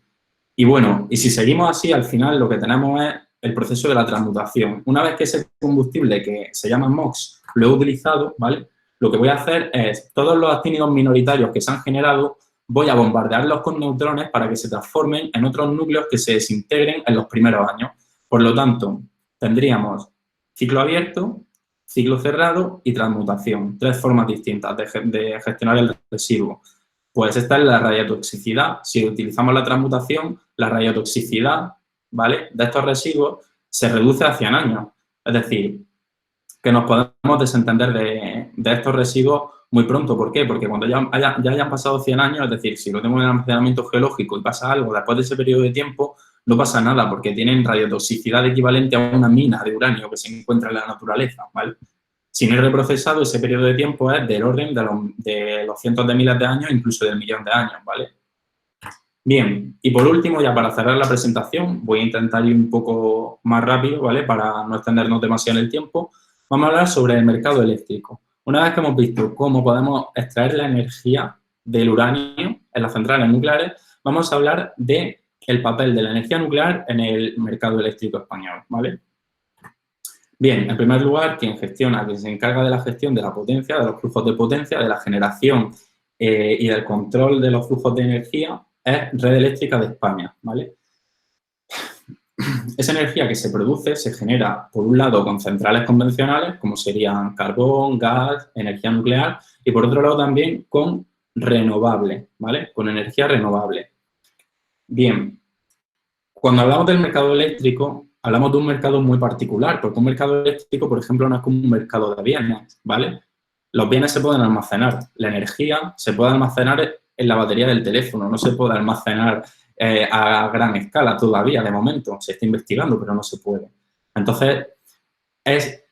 C: Y bueno, y si seguimos así, al final lo que tenemos es el proceso de la transmutación. Una vez que ese combustible que se llama MOX lo he utilizado, ¿vale? Lo que voy a hacer es, todos los actínidos minoritarios que se han generado, voy a bombardearlos con neutrones para que se transformen en otros núcleos que se desintegren en los primeros años. Por lo tanto, tendríamos ciclo abierto, ciclo cerrado y transmutación. 3 formas distintas de gestionar el residuo. Pues esta es la radiotoxicidad. Si utilizamos la transmutación, la radiotoxicidad, ¿vale?, de estos residuos se reduce a 100 años. Es decir, que nos podemos desentender de estos residuos muy pronto. ¿Por qué? Porque cuando ya hayan pasado 100 años, es decir, si lo tengo en el almacenamiento geológico y pasa algo después de ese periodo de tiempo, no pasa nada porque tienen radiotoxicidad equivalente a una mina de uranio que se encuentra en la naturaleza, ¿vale? Si no es reprocesado, ese periodo de tiempo es del orden de los cientos de miles de años, incluso del millón de años, ¿vale? Bien, y por último, ya para cerrar la presentación, voy a intentar ir un poco más rápido, ¿vale?, para no extendernos demasiado en el tiempo. Vamos a hablar sobre el mercado eléctrico. Una vez que hemos visto cómo podemos extraer la energía del uranio en las centrales nucleares, vamos a hablar del papel de la energía nuclear en el mercado eléctrico español, ¿vale? Bien, en primer lugar, quien se encarga de la gestión de la potencia, de los flujos de potencia, de la generación y del control de los flujos de energía es Red Eléctrica de España, ¿vale? Esa energía que se produce se genera, por un lado, con centrales convencionales, como serían carbón, gas, energía nuclear, y por otro lado también con renovable, ¿vale?, con energía renovable. Bien, cuando hablamos del mercado eléctrico, hablamos de un mercado muy particular, porque un mercado eléctrico, por ejemplo, no es como un mercado de bienes, ¿vale? Los bienes se pueden almacenar, la energía se puede almacenar en la batería del teléfono, no se puede almacenar a gran escala todavía, de momento. Se está investigando, pero no se puede. Entonces, es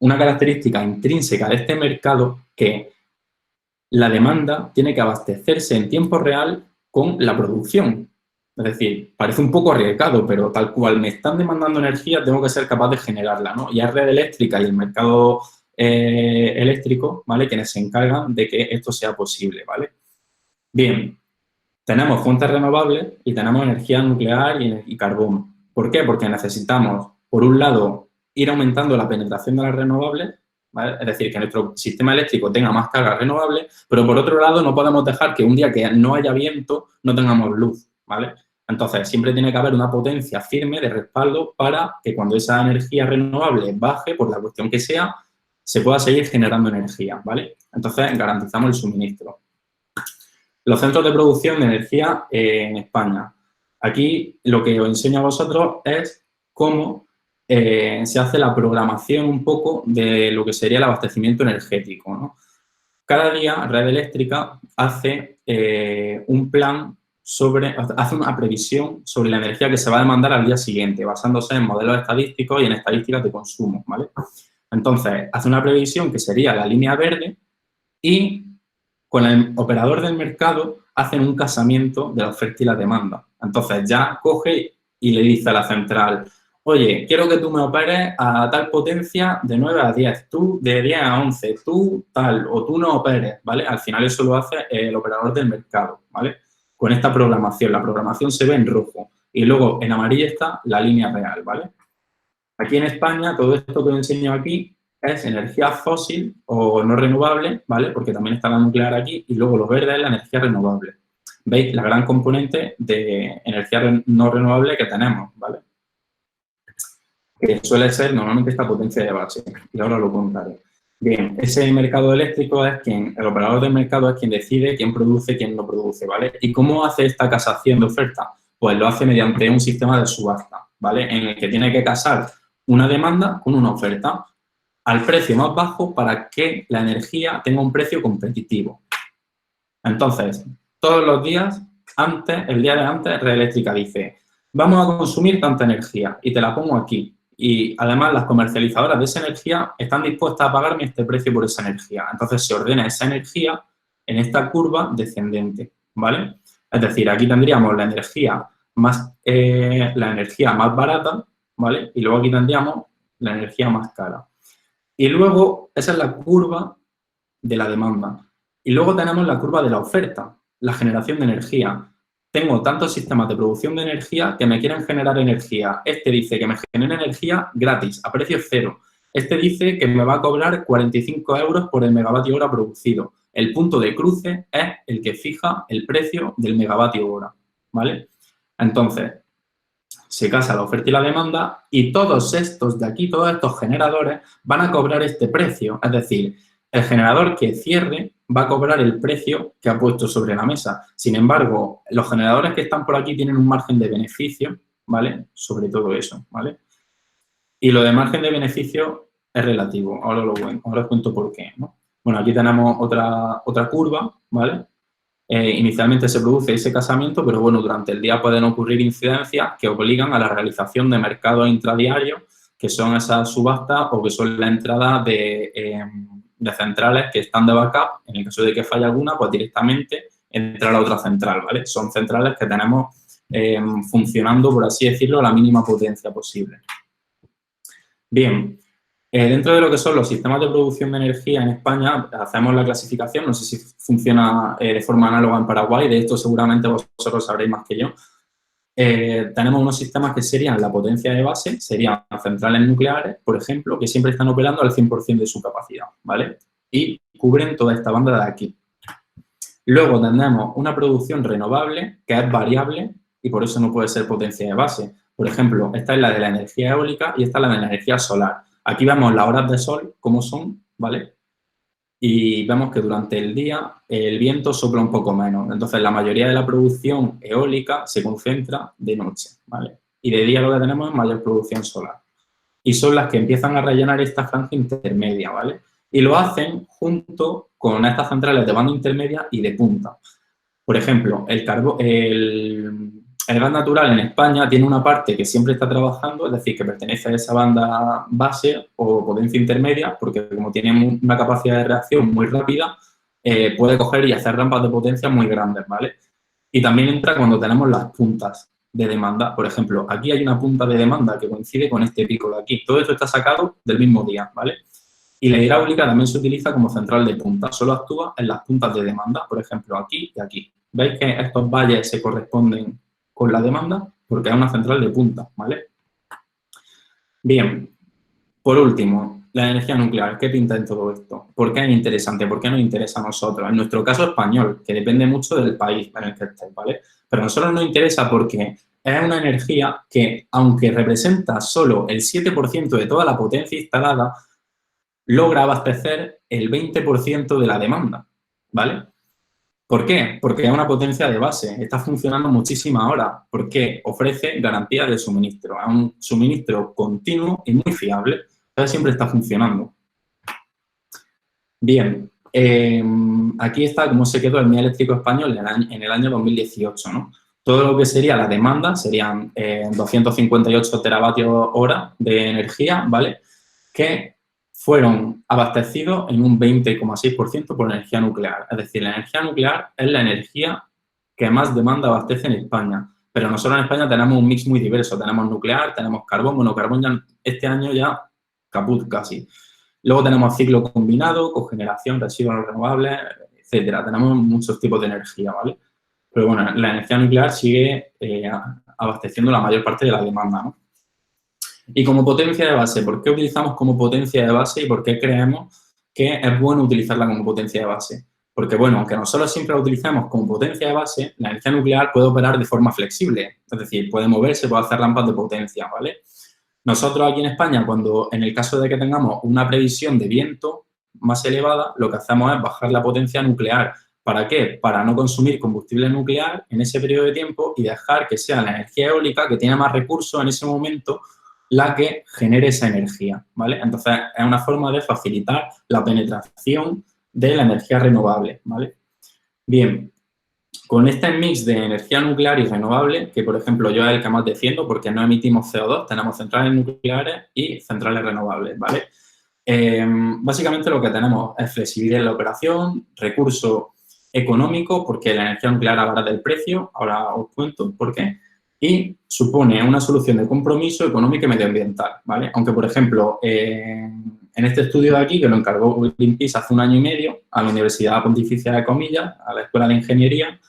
C: una característica intrínseca de este mercado que la demanda tiene que abastecerse en tiempo real con la producción. Es decir, parece un poco arriesgado, pero tal cual me están demandando energía, tengo que ser capaz de generarla, ¿no? Y es Red Eléctrica y el mercado eléctrico, ¿vale?, quienes se encargan de que esto sea posible, ¿vale? Bien, tenemos fuentes renovables y tenemos energía nuclear y carbón. ¿Por qué? Porque necesitamos por un lado, ir aumentando la penetración de las renovables, ¿vale? Es decir, que nuestro sistema eléctrico tenga más carga renovable, pero por otro lado no podemos dejar que un día que no haya viento no tengamos luz, ¿vale? Entonces, siempre tiene que haber una potencia firme de respaldo para que cuando esa energía renovable baje, por la cuestión que sea, se pueda seguir generando energía, ¿vale? Entonces, garantizamos el suministro. Los centros de producción de energía en España. Aquí lo que os enseño a vosotros es cómo se hace la programación un poco de lo que sería el abastecimiento energético, ¿no? Cada día Red Eléctrica hace un plan hace una previsión sobre la energía que se va a demandar al día siguiente, basándose en modelos estadísticos y en estadísticas de consumo, ¿vale? Entonces, hace una previsión que sería la línea verde y con el operador del mercado hacen un casamiento de la oferta y la demanda. Entonces, ya coge y le dice a la central, oye, quiero que tú me operes a tal potencia de 9 a 10, tú de 10 a 11, tú tal, o tú no operes, ¿vale? Al final eso lo hace el operador del mercado, ¿vale? Con esta programación. La programación se ve en rojo y luego en amarillo está la línea real, ¿vale? Aquí en España, todo esto que os enseño aquí es energía fósil o no renovable, ¿vale? Porque también está la nuclear aquí y luego lo verde es la energía renovable. ¿Veis? La gran componente de energía no renovable que tenemos, ¿vale? Que suele ser normalmente esta potencia de base y ahora lo contaré. Bien, ese mercado eléctrico es el operador del mercado es quien decide quién produce, quién no produce, ¿vale? ¿Y cómo hace esta casación de oferta? Pues lo hace mediante un sistema de subasta, ¿vale? En el que tiene que casar una demanda con una oferta al precio más bajo para que la energía tenga un precio competitivo. Entonces, todos los días, el día de antes, Red Eléctrica dice, vamos a consumir tanta energía y te la pongo aquí. Y además las comercializadoras de esa energía están dispuestas a pagarme este precio por esa energía. Entonces se ordena esa energía en esta curva descendente, ¿vale? Es decir, aquí tendríamos la energía más barata, ¿vale? Y luego aquí tendríamos la energía más cara. Y luego esa es la curva de la demanda. Y luego tenemos la curva de la oferta, la generación de energía. Tengo tantos sistemas de producción de energía que me quieren generar energía. Este dice que me genera energía gratis, a precio cero. Este dice que me va a cobrar 45 euros por el megavatio hora producido. El punto de cruce es el que fija el precio del megavatio hora, ¿vale? Entonces, se casa la oferta y la demanda y todos estos de aquí, todos estos generadores van a cobrar este precio. Es decir, el generador que cierre va a cobrar el precio que ha puesto sobre la mesa. Sin embargo, los generadores que están por aquí tienen un margen de beneficio, ¿vale? Sobre todo eso, ¿vale? Y lo de margen de beneficio es relativo. Ahora os cuento por qué, ¿no? Bueno, aquí tenemos otra curva, ¿vale? Inicialmente se produce ese casamiento, pero bueno, durante el día pueden ocurrir incidencias que obligan a la realización de mercados intradiarios, que son esas subastas o que son la entrada de centrales que están de backup. En el caso de que falle alguna, pues directamente entra la otra central, ¿vale? Son centrales que tenemos funcionando, por así decirlo, a la mínima potencia posible. Bien, dentro de lo que son los sistemas de producción de energía en España, hacemos la clasificación, no sé si funciona de forma análoga en Paraguay, de esto seguramente vosotros sabréis más que yo. Tenemos unos sistemas que serían la potencia de base, serían centrales nucleares, por ejemplo, que siempre están operando al 100% de su capacidad, ¿vale? Y cubren toda esta banda de aquí. Luego tenemos una producción renovable, que es variable y por eso no puede ser potencia de base. Por ejemplo, esta es la de la energía eólica y esta es la de la energía solar. Aquí vemos las horas de sol, cómo son, ¿vale? Y vemos que durante el día el viento sopla un poco menos. Entonces, la mayoría de la producción eólica se concentra de noche, ¿vale? Y de día lo que tenemos es mayor producción solar. Y son las que empiezan a rellenar esta franja intermedia, ¿vale? Y lo hacen junto con estas centrales de banda intermedia y de punta. Por ejemplo, el gas natural en España tiene una parte que siempre está trabajando, es decir, que pertenece a esa banda base o potencia intermedia, porque como tiene una capacidad de reacción muy rápida, puede coger y hacer rampas de potencia muy grandes, ¿vale? Y también entra cuando tenemos las puntas de demanda. Por ejemplo, aquí hay una punta de demanda que coincide con este pico de aquí. Todo esto está sacado del mismo día, ¿vale? Y la hidráulica también se utiliza como central de punta. Solo actúa en las puntas de demanda, por ejemplo, aquí y aquí. ¿Veis que estos valles se corresponden con la demanda? Porque es una central de punta, ¿vale? Bien, por último, la energía nuclear. ¿Qué pinta en todo esto? ¿Por qué es interesante? ¿Por qué nos interesa a nosotros? En nuestro caso español, que depende mucho del país en el que estés, ¿vale? Pero a nosotros nos interesa porque es una energía que, aunque representa solo el 7% de toda la potencia instalada, logra abastecer el 20% de la demanda, ¿vale? ¿Por qué? Porque es una potencia de base, está funcionando muchísimas horas, porque ofrece garantía de suministro, es un suministro continuo y muy fiable, entonces siempre está funcionando. Bien, aquí está cómo se quedó el mix eléctrico español en el año 2018, ¿no? Todo lo que sería la demanda serían 258 teravatios hora de energía, ¿vale? Que fueron abastecidos en un 20,6% por energía nuclear. Es decir, la energía nuclear es la energía que más demanda abastece en España. Pero nosotros en España tenemos un mix muy diverso. Tenemos nuclear, tenemos carbón. Bueno, carbón ya este año ya caput casi. Luego tenemos ciclo combinado, cogeneración, residuos renovables, etcétera. Tenemos muchos tipos de energía, ¿vale? Pero bueno, la energía nuclear sigue abasteciendo la mayor parte de la demanda, ¿no? Y como potencia de base, ¿por qué utilizamos como potencia de base y por qué creemos que es bueno utilizarla como potencia de base? Porque, bueno, aunque nosotros siempre la utilicemos como potencia de base, la energía nuclear puede operar de forma flexible. Es decir, puede moverse, puede hacer rampas de potencia, ¿vale? Nosotros aquí en España, cuando en el caso de que tengamos una previsión de viento más elevada, lo que hacemos es bajar la potencia nuclear. ¿Para qué? Para no consumir combustible nuclear en ese periodo de tiempo y dejar que sea la energía eólica, que tiene más recursos en ese momento, la que genere esa energía, ¿vale? Entonces, es una forma de facilitar la penetración de la energía renovable, ¿vale? Bien, con este mix de energía nuclear y renovable, que por ejemplo yo es el que más defiendo porque no emitimos CO2, tenemos centrales nucleares y centrales renovables, ¿vale? Básicamente lo que tenemos es flexibilidad en la operación, recurso económico, porque la energía nuclear abarata el precio, ahora os cuento por qué, y supone una solución de compromiso económico y medioambiental, ¿vale? Aunque, por ejemplo, en este estudio de aquí, que lo encargó Greenpeace hace un año y medio a la Universidad Pontificia de Comillas, a la Escuela de Ingeniería,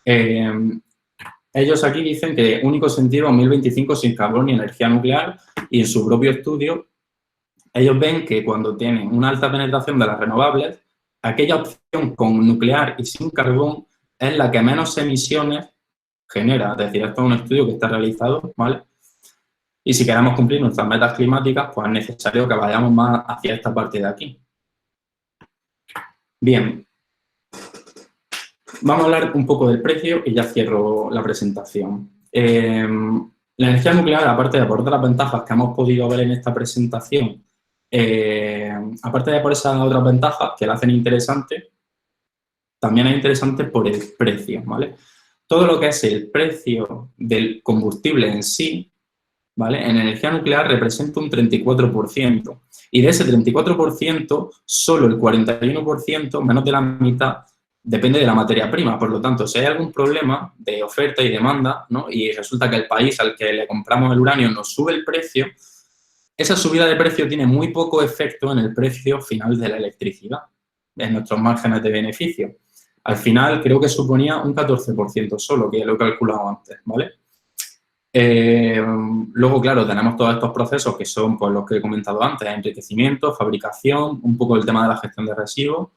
C: ellos aquí dicen que único sentido 2025 sin carbón y energía nuclear, y en su propio estudio ellos ven que cuando tienen una alta penetración de las renovables, aquella opción con nuclear y sin carbón es la que menos emisiones genera. Es decir, esto es un estudio que está realizado, ¿vale? Y si queremos cumplir nuestras metas climáticas, pues es necesario que vayamos más hacia esta parte de aquí. Bien. Vamos a hablar un poco del precio y ya cierro la presentación. La energía nuclear, aparte de por otras ventajas que hemos podido ver en esta presentación, aparte de por esas otras ventajas que la hacen interesante, también es interesante por el precio, ¿vale? Todo lo que es el precio del combustible en sí, ¿vale? En energía nuclear representa un 34%. Y de ese 34%, solo el 41%, menos de la mitad, depende de la materia prima. Por lo tanto, si hay algún problema de oferta y demanda, ¿no? Y resulta que el país al que le compramos el uranio nos sube el precio, esa subida de precio tiene muy poco efecto en el precio final de la electricidad, en nuestros márgenes de beneficio. Al final, creo que suponía un 14% solo, que lo he calculado antes, ¿vale? Luego, claro, tenemos todos estos procesos que son pues, los que he comentado antes, enriquecimiento, fabricación, un poco el tema de la gestión de residuos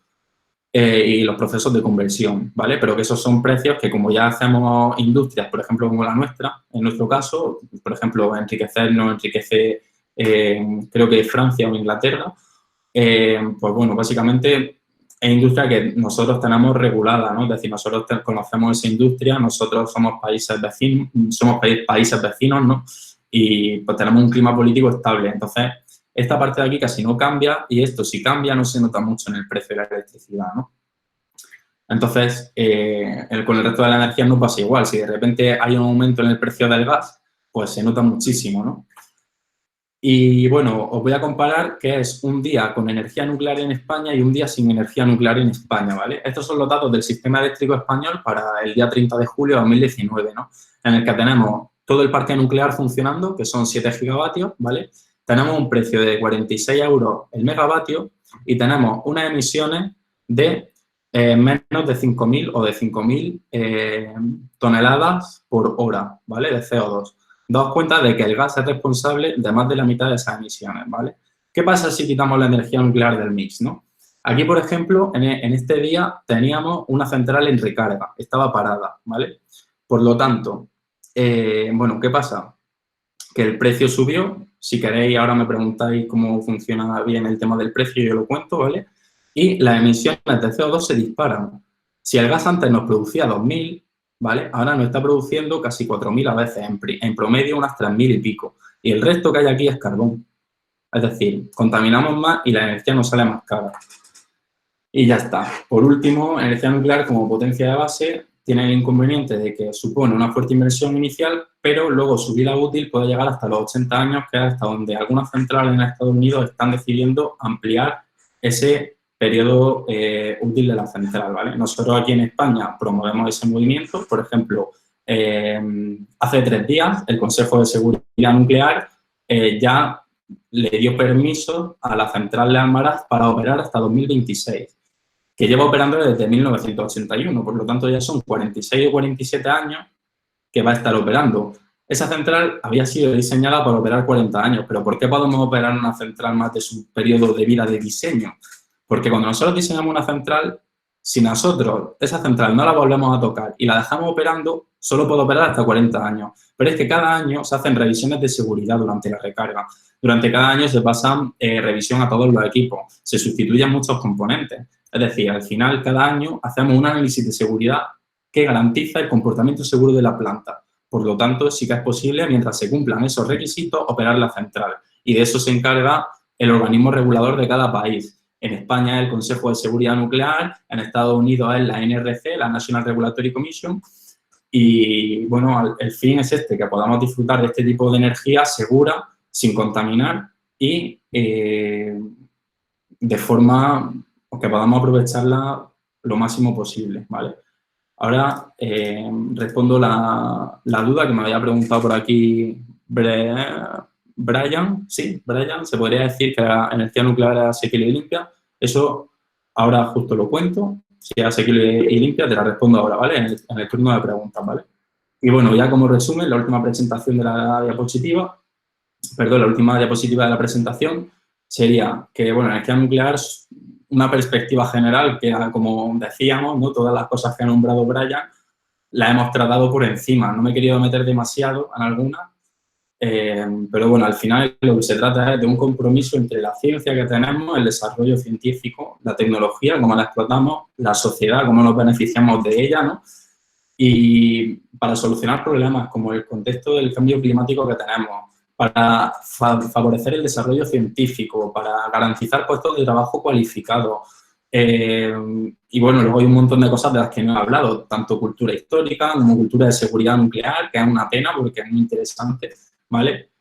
C: y los procesos de conversión, ¿vale? Pero que esos son precios que como ya hacemos industrias, por ejemplo, como la nuestra, en nuestro caso, por ejemplo, enriquecer no enriquece, creo que Francia o Inglaterra, pues bueno, básicamente es industria que nosotros tenemos regulada, ¿no? Es decir, nosotros conocemos esa industria, nosotros somos países vecinos, ¿no? Y pues tenemos un clima político estable. Entonces, esta parte de aquí casi no cambia y esto, si cambia, no se nota mucho en el precio de la electricidad, ¿no? Entonces, con el resto de la energía no pasa igual. Si de repente hay un aumento en el precio del gas, pues se nota muchísimo, ¿no? Y bueno, os voy a comparar qué es un día con energía nuclear en España y un día sin energía nuclear en España, ¿vale? Estos son los datos del sistema eléctrico español para el día 30 de julio de 2019, ¿no? En el que tenemos todo el parque nuclear funcionando, que son 7 gigavatios, ¿vale? Tenemos un precio de 46 euros el megavatio y tenemos unas emisiones de menos de 5.000 o de 5.000 toneladas por hora, ¿vale? De CO2. daos cuenta de que el gas es responsable de más de la mitad de esas emisiones, ¿vale? ¿Qué pasa si quitamos la energía nuclear del mix, no? Aquí, por ejemplo, en este día teníamos una central en recarga, estaba parada, ¿vale? Por lo tanto, bueno, ¿qué pasa? Que el precio subió. Si queréis, ahora me preguntáis cómo funciona bien el tema del precio, yo lo cuento, ¿vale? Y las emisiones de CO2 se disparan. Si el gas antes nos producía 2.000, ¿vale? Ahora nos está produciendo casi 4.000 a veces, en promedio unas 3.000 y pico. Y el resto que hay aquí es carbón. Es decir, contaminamos más y la energía nos sale más cara. Y ya está. Por último, energía nuclear como potencia de base tiene el inconveniente de que supone una fuerte inversión inicial, pero luego su vida útil puede llegar hasta los 80 años, que es hasta donde algunas centrales en Estados Unidos están decidiendo ampliar ese periodo útil de la central, ¿vale? Nosotros aquí en España promovemos ese movimiento. Por ejemplo, hace 3 días el Consejo de Seguridad Nuclear ya le dio permiso a la central de Almaraz para operar hasta 2026. Que lleva operando desde 1981, por lo tanto ya son 46 o 47 años que va a estar operando. Esa central había sido diseñada para operar 40 años, pero ¿por qué podemos operar una central más de su periodo de vida de diseño? Porque cuando nosotros diseñamos una central, si nosotros esa central no la volvemos a tocar y la dejamos operando, solo puede operar hasta 40 años. Pero es que cada año se hacen revisiones de seguridad durante la recarga. Durante cada año se pasan revisión a todos los equipos, se sustituyen muchos componentes. Es decir, al final, cada año hacemos un análisis de seguridad que garantiza el comportamiento seguro de la planta. Por lo tanto, sí que es posible, mientras se cumplan esos requisitos, operar la central. Y de eso se encarga el organismo regulador de cada país. En España es el Consejo de Seguridad Nuclear, en Estados Unidos es la NRC, la National Regulatory Commission. Y, bueno, el fin es este, que podamos disfrutar de este tipo de energía segura, sin contaminar y de forma que podamos aprovecharla lo máximo posible, ¿vale? Ahora respondo la duda que me había preguntado por aquí Brian. Sí, Brian, se podría decir que la energía nuclear es asequible y limpia. Eso ahora justo lo cuento. Si es asequible y limpia, te la respondo ahora, ¿vale? En el turno de preguntas, ¿vale? Y bueno, ya como resumen, la última presentación de la diapositiva, perdón, la última diapositiva de la presentación sería que, bueno, la energía nuclear es una perspectiva general que, como decíamos, ¿no? Todas las cosas que ha nombrado Brian las hemos tratado por encima. No me he querido meter demasiado en algunas, pero bueno, al final lo que se trata es de un compromiso entre la ciencia que tenemos, el desarrollo científico, la tecnología, cómo la explotamos, la sociedad, cómo nos beneficiamos de ella, ¿no? Y para solucionar problemas como el contexto del cambio climático que tenemos, para favorecer el desarrollo científico, para garantizar puestos de trabajo cualificados. Y bueno, luego hay un montón de cosas de las que no he hablado, tanto cultura histórica como cultura de seguridad nuclear, que es una pena porque es muy interesante, ¿vale?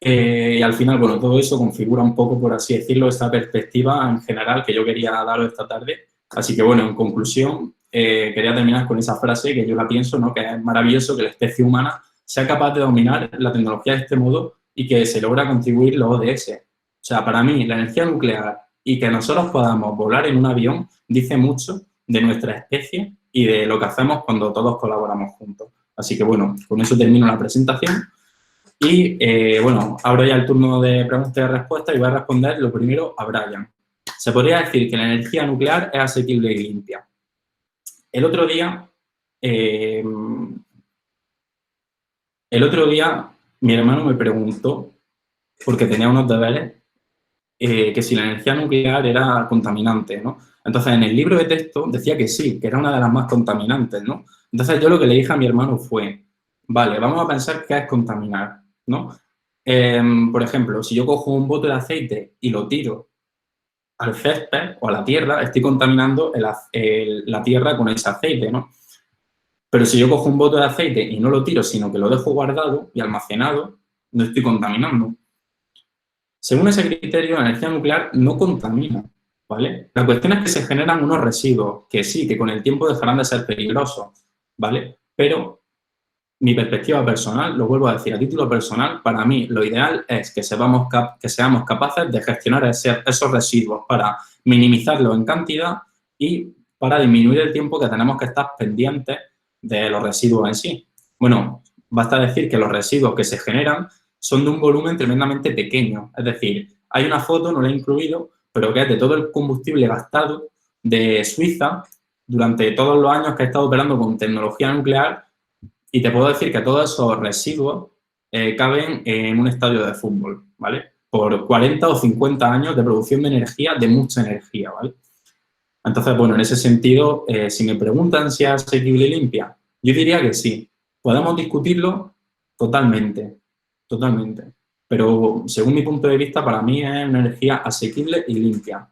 C: Y al final, bueno, todo eso configura un poco, por así decirlo, esta perspectiva en general que yo quería daros esta tarde. Así que, bueno, en conclusión, quería terminar con esa frase que yo la pienso, ¿no? Que es maravilloso que la especie humana sea capaz de dominar la tecnología de este modo y que se logra contribuir los ODS. O sea, para mí, la energía nuclear y que nosotros podamos volar en un avión dice mucho de nuestra especie y de lo que hacemos cuando todos colaboramos juntos. Así que, bueno, con eso termino la presentación. Y, bueno, abro ya el turno de preguntas y respuestas y voy a responder lo primero a Brian. Se podría decir que la energía nuclear es asequible y limpia. El otro día mi hermano me preguntó, porque tenía unos deberes, que si la energía nuclear era contaminante, ¿no? Entonces, en el libro de texto decía que sí, que era una de las más contaminantes, ¿no? Entonces, yo lo que le dije a mi hermano fue, vale, vamos a pensar qué es contaminar, ¿no? Por ejemplo, si yo cojo un bote de aceite y lo tiro al césped o a la tierra, estoy contaminando la tierra con ese aceite, ¿no? Pero si yo cojo un bote de aceite y no lo tiro, sino que lo dejo guardado y almacenado, no estoy contaminando. Según ese criterio, la energía nuclear no contamina, ¿vale? La cuestión es que se generan unos residuos que sí, que con el tiempo dejarán de ser peligrosos, ¿vale? Pero mi perspectiva personal, lo vuelvo a decir, a título personal, para mí lo ideal es que seamos capaces de gestionar esos residuos para minimizarlos en cantidad y para disminuir el tiempo que tenemos que estar pendientes de los residuos en sí. Bueno, basta decir que los residuos que se generan son de un volumen tremendamente pequeño. Es decir, hay una foto, no la he incluido, pero que es de todo el combustible gastado de Suiza durante todos los años que ha estado operando con tecnología nuclear, y te puedo decir que todos esos residuos caben en un estadio de fútbol, ¿vale? Por 40 o 50 años de producción de energía, de mucha energía, ¿vale? Entonces, bueno, en ese sentido, si me preguntan si es asequible y limpia, yo diría que sí. Podemos discutirlo totalmente, totalmente. Pero, según mi punto de vista, para mí es una energía asequible y limpia,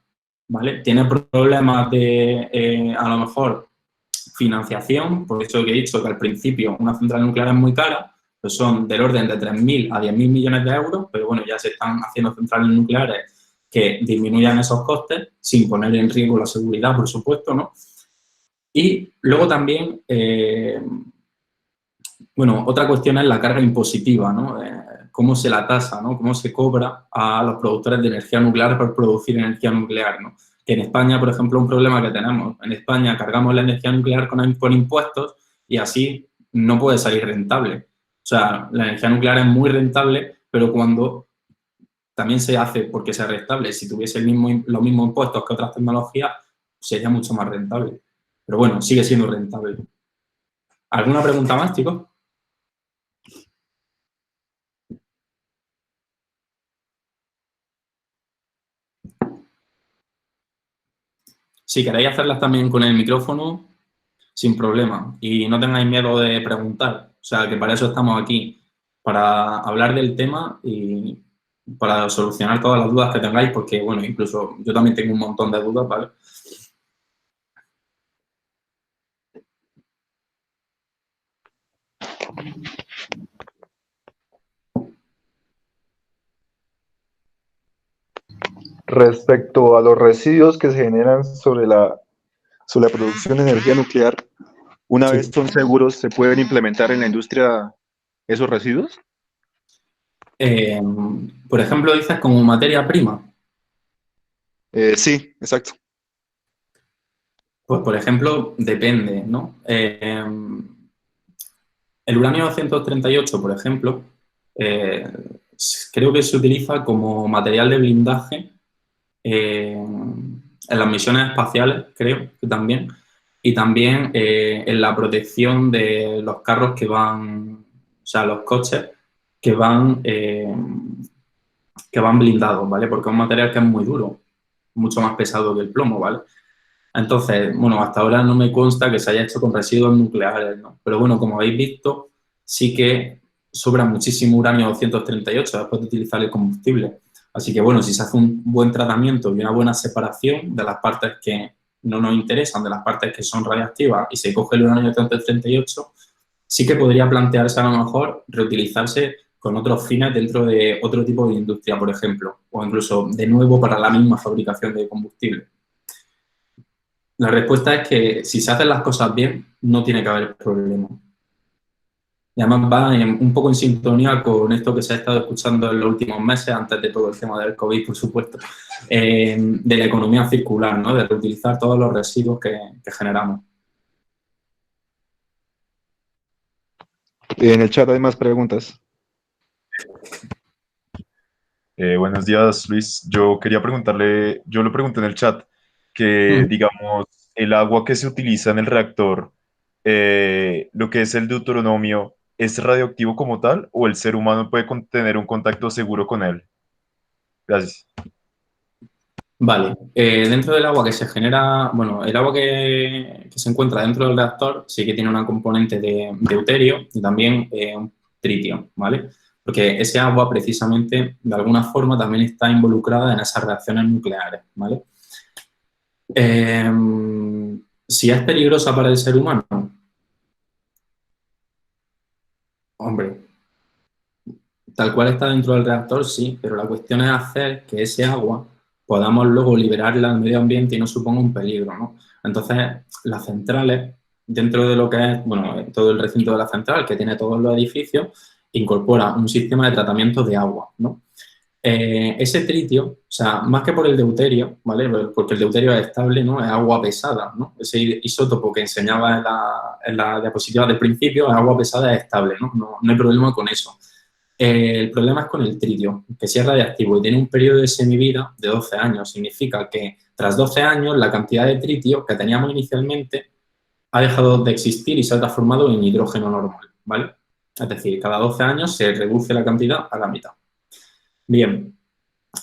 C: ¿vale? Tiene problemas de, a lo mejor, financiación, por eso que he dicho que al principio una central nuclear es muy cara, pues son del orden de 3.000 a 10.000 millones de euros, pero bueno, ya se están haciendo centrales nucleares que disminuyan esos costes sin poner en riesgo la seguridad, por supuesto, ¿no? Y luego también, bueno, otra cuestión es la carga impositiva, ¿no? Cómo se la tasa, ¿no? Cómo se cobra a los productores de energía nuclear por producir energía nuclear, ¿no? Que en España, por ejemplo, un problema que tenemos. En España cargamos la energía nuclear con impuestos y así no puede salir rentable. O sea, la energía nuclear es muy rentable, pero cuando también se hace porque sea rentable. Si tuviese los mismos impuestos que otras tecnologías, sería mucho más rentable. Pero bueno, sigue siendo rentable. ¿Alguna pregunta más, chicos? Si queréis hacerlas también con el micrófono, sin problema. Y no tengáis miedo de preguntar. O sea, que para eso estamos aquí, para hablar del tema y para solucionar todas las dudas que tengáis, porque, bueno, incluso yo también tengo un montón de dudas, ¿vale?
A: Respecto a los residuos que se generan sobre la producción de energía nuclear, una
C: Sí.
A: vez son seguros, ¿se pueden implementar en la industria esos residuos?
C: Por ejemplo, dices como materia prima.
A: Sí, exacto.
C: Pues, por ejemplo, depende, ¿no? El uranio 238, por ejemplo, creo que se utiliza como material de blindaje en las misiones espaciales, creo que también, y también en la protección de los carros que van, o sea, los coches que van blindados, ¿vale? Porque es un material que es muy duro, mucho más pesado que el plomo, ¿vale? Entonces, bueno, hasta ahora no me consta que se haya hecho con residuos nucleares, ¿no? Pero bueno, como habéis visto, sí que sobra muchísimo uranio 238 después de utilizar el combustible. Así que, bueno, si se hace un buen tratamiento y una buena separación de las partes que no nos interesan, de las partes que son radiactivas, y se coge el uranio 238, sí que podría plantearse a lo mejor reutilizarse con otros fines dentro de otro tipo de industria, por ejemplo, o incluso de nuevo para la misma fabricación de combustible. La respuesta es que si se hacen las cosas bien, no tiene que haber problema. Y además va un poco en sintonía con esto que se ha estado escuchando en los últimos meses, antes de todo el tema del COVID, por supuesto, de la economía circular, ¿no? De reutilizar todos los residuos que generamos.
A: En el chat hay más preguntas.
E: Buenos días, Luis. Yo quería preguntarle, yo lo pregunté en el chat, que digamos, el agua que se utiliza en el reactor, lo que es el deuteronomio, ¿es radioactivo como tal o el ser humano puede tener un contacto seguro con él? Gracias.
C: Vale, dentro del agua que se genera, bueno, el agua que se encuentra dentro del reactor sí que tiene una componente de deuterio y también un tritio, ¿vale? Porque ese agua precisamente de alguna forma también está involucrada en esas reacciones nucleares, ¿vale? Si es peligrosa para el ser humano, hombre, tal cual está dentro del reactor, sí, pero la cuestión es hacer que ese agua podamos luego liberarla al medio ambiente y no suponga un peligro, ¿no? Entonces, las centrales, dentro de lo que es, bueno, todo el recinto de la central, que tiene todos los edificios, incorpora un sistema de tratamiento de agua, ¿no? ese tritio, o sea, más que por el deuterio, ¿vale? Porque el deuterio es estable, ¿no? Es agua pesada, ¿no? Ese isótopo que enseñaba en la diapositiva del principio, es agua pesada, es estable, ¿no? No hay problema con eso. El problema es con el tritio, que si es radiactivo y tiene un periodo de semivida de 12 años, significa que tras 12 años la cantidad de tritio que teníamos inicialmente ha dejado de existir y se ha transformado en hidrógeno normal, ¿vale? Es decir, cada 12 años se reduce la cantidad a la mitad. Bien,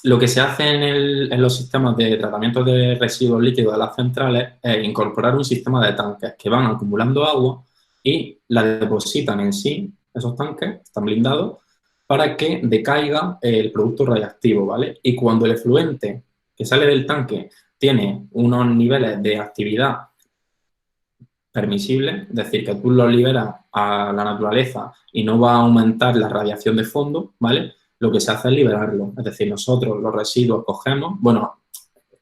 C: lo que se hace en los sistemas de tratamiento de residuos líquidos de las centrales es incorporar un sistema de tanques que van acumulando agua y la depositan en sí, esos tanques están blindados, para que decaiga el producto radiactivo, ¿vale? Y cuando el efluente que sale del tanque tiene unos niveles de actividad permisibles, es decir, que tú lo liberas a la naturaleza y no va a aumentar la radiación de fondo, ¿vale? Lo que se hace es liberarlo. Es decir, nosotros los residuos cogemos, bueno,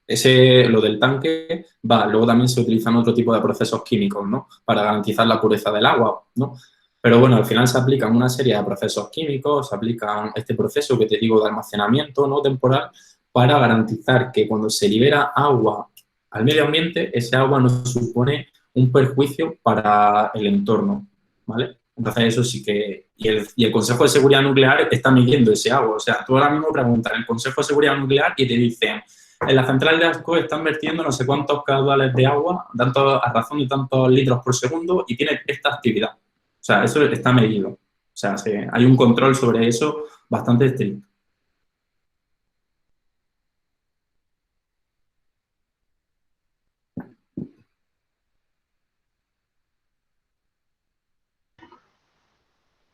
C: lo del tanque va, luego también se utilizan otro tipo de procesos químicos, ¿no? Para garantizar la pureza del agua, ¿no? Pero bueno, al final se aplican una serie de procesos químicos, se aplican este proceso que te digo de almacenamiento no temporal para garantizar que cuando se libera agua al medio ambiente, ese agua no supone un perjuicio para el entorno, ¿vale? Entonces eso sí que... Y el Consejo de Seguridad Nuclear está midiendo ese agua. O sea, tú ahora mismo preguntas en el Consejo de Seguridad Nuclear y te dicen, en la central de Ascó están vertiendo no sé cuántos caudales de agua a razón de tantos litros por segundo y tiene esta actividad. O sea, eso está medido. O sea, hay un control sobre eso bastante estricto.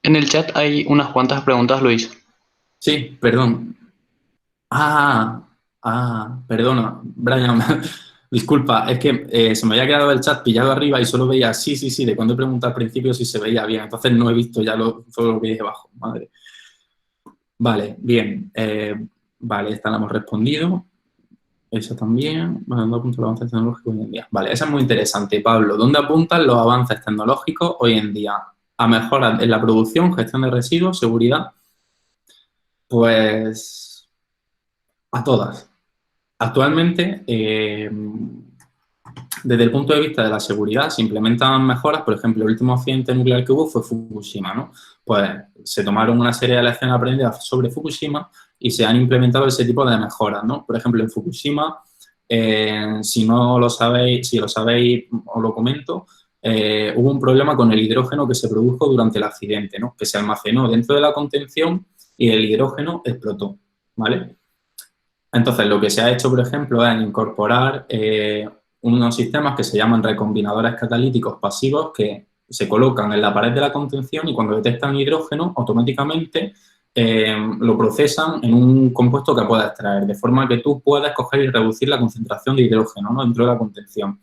B: En el chat hay unas cuantas preguntas, Luis.
C: Sí, perdón. Perdona, Brian. Disculpa, es que se me había quedado el chat pillado arriba y solo veía sí, de cuando he preguntado al principio si se veía bien. Entonces no he visto ya todo lo que dije abajo. Madre. Vale, bien. Vale, esta la hemos respondido. Esa también. Bueno, ¿dónde apuntan los avances tecnológicos hoy en día? Vale, esa es muy interesante, Pablo. ¿Dónde apuntan los avances tecnológicos hoy en día? A mejoras en la producción, gestión de residuos, seguridad. Pues a todas. Actualmente, desde el punto de vista de la seguridad, se implementan mejoras. Por ejemplo, el último accidente nuclear que hubo fue Fukushima, ¿no? Pues se tomaron una serie de lecciones aprendidas sobre Fukushima y se han implementado ese tipo de mejoras, ¿no? Por ejemplo, en Fukushima, si no lo sabéis, si lo sabéis, os lo comento, hubo un problema con el hidrógeno que se produjo durante el accidente, ¿no? Que se almacenó dentro de la contención y el hidrógeno explotó, ¿vale? Entonces, lo que se ha hecho, por ejemplo, es incorporar unos sistemas que se llaman recombinadores catalíticos pasivos que se colocan en la pared de la contención y cuando detectan hidrógeno, automáticamente lo procesan en un compuesto que pueda extraer, de forma que tú puedas coger y reducir la concentración de hidrógeno, ¿no? Dentro de la contención.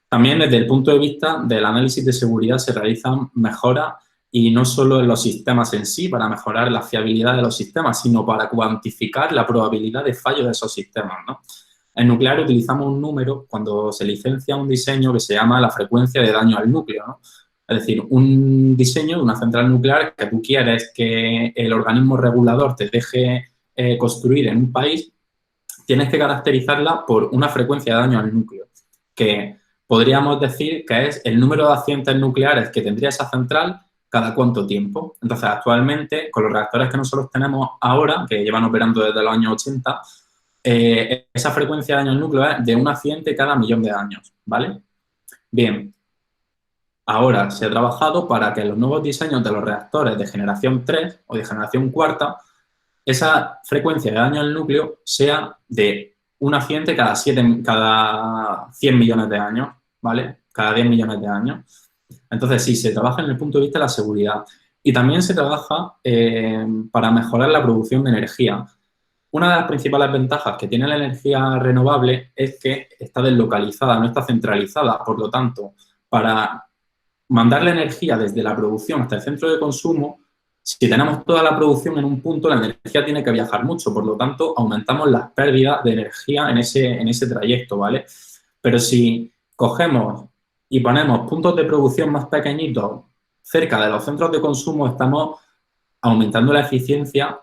C: También desde el punto de vista del análisis de seguridad se realizan mejoras y no solo en los sistemas en sí para mejorar la fiabilidad de los sistemas, sino para cuantificar la probabilidad de fallo de esos sistemas, ¿no? En nuclear utilizamos un número cuando se licencia un diseño que se llama la frecuencia de daño al núcleo, ¿no? Es decir, un diseño de una central nuclear que tú quieres que el organismo regulador te deje construir en un país, tienes que caracterizarla por una frecuencia de daño al núcleo, que podríamos decir que es el número de accidentes nucleares que tendría esa central cada cuánto tiempo. Entonces, actualmente, con los reactores que nosotros tenemos ahora, que llevan operando desde los años 80, esa frecuencia de daño al núcleo es de un accidente cada 1.000.000 de años, ¿vale? Bien, ahora se ha trabajado para que los nuevos diseños de los reactores de generación 3 o de generación cuarta, esa frecuencia de daño al núcleo sea de un accidente cada 100 millones de años, ¿vale? Cada 10 millones de años. Entonces, sí, se trabaja en el punto de vista de la seguridad. Y también se trabaja para mejorar la producción de energía. Una de las principales ventajas que tiene la energía renovable es que está deslocalizada, no está centralizada. Por lo tanto, para mandar la energía desde la producción hasta el centro de consumo, si tenemos toda la producción en un punto, la energía tiene que viajar mucho. Por lo tanto, aumentamos las pérdidas de energía en ese trayecto, ¿vale? Pero si cogemos y ponemos puntos de producción más pequeñitos cerca de los centros de consumo, estamos aumentando la eficiencia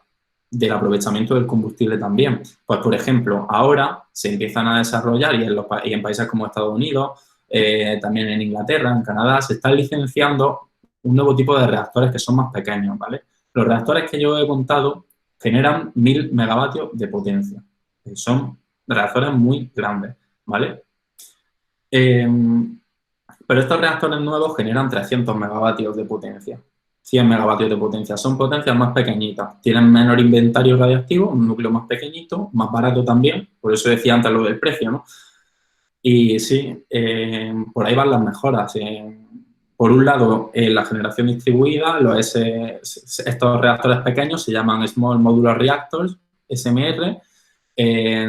C: del aprovechamiento del combustible también. Pues, por ejemplo, ahora se empiezan a desarrollar, y en países como Estados Unidos, también en Inglaterra, en Canadá, se están licenciando un nuevo tipo de reactores que son más pequeños, ¿vale? Los reactores que yo he contado generan 1000 megavatios de potencia. Son reactores muy grandes, ¿vale? Pero estos reactores nuevos generan 300 megavatios de potencia, 100 megavatios de potencia. Son potencias más pequeñitas, tienen menor inventario radiactivo, un núcleo más pequeñito, más barato también, por eso decía antes lo del precio, ¿no? Y sí, por ahí van las mejoras. Por un lado, la generación distribuida, estos reactores pequeños se llaman Small Modular Reactors, SMR.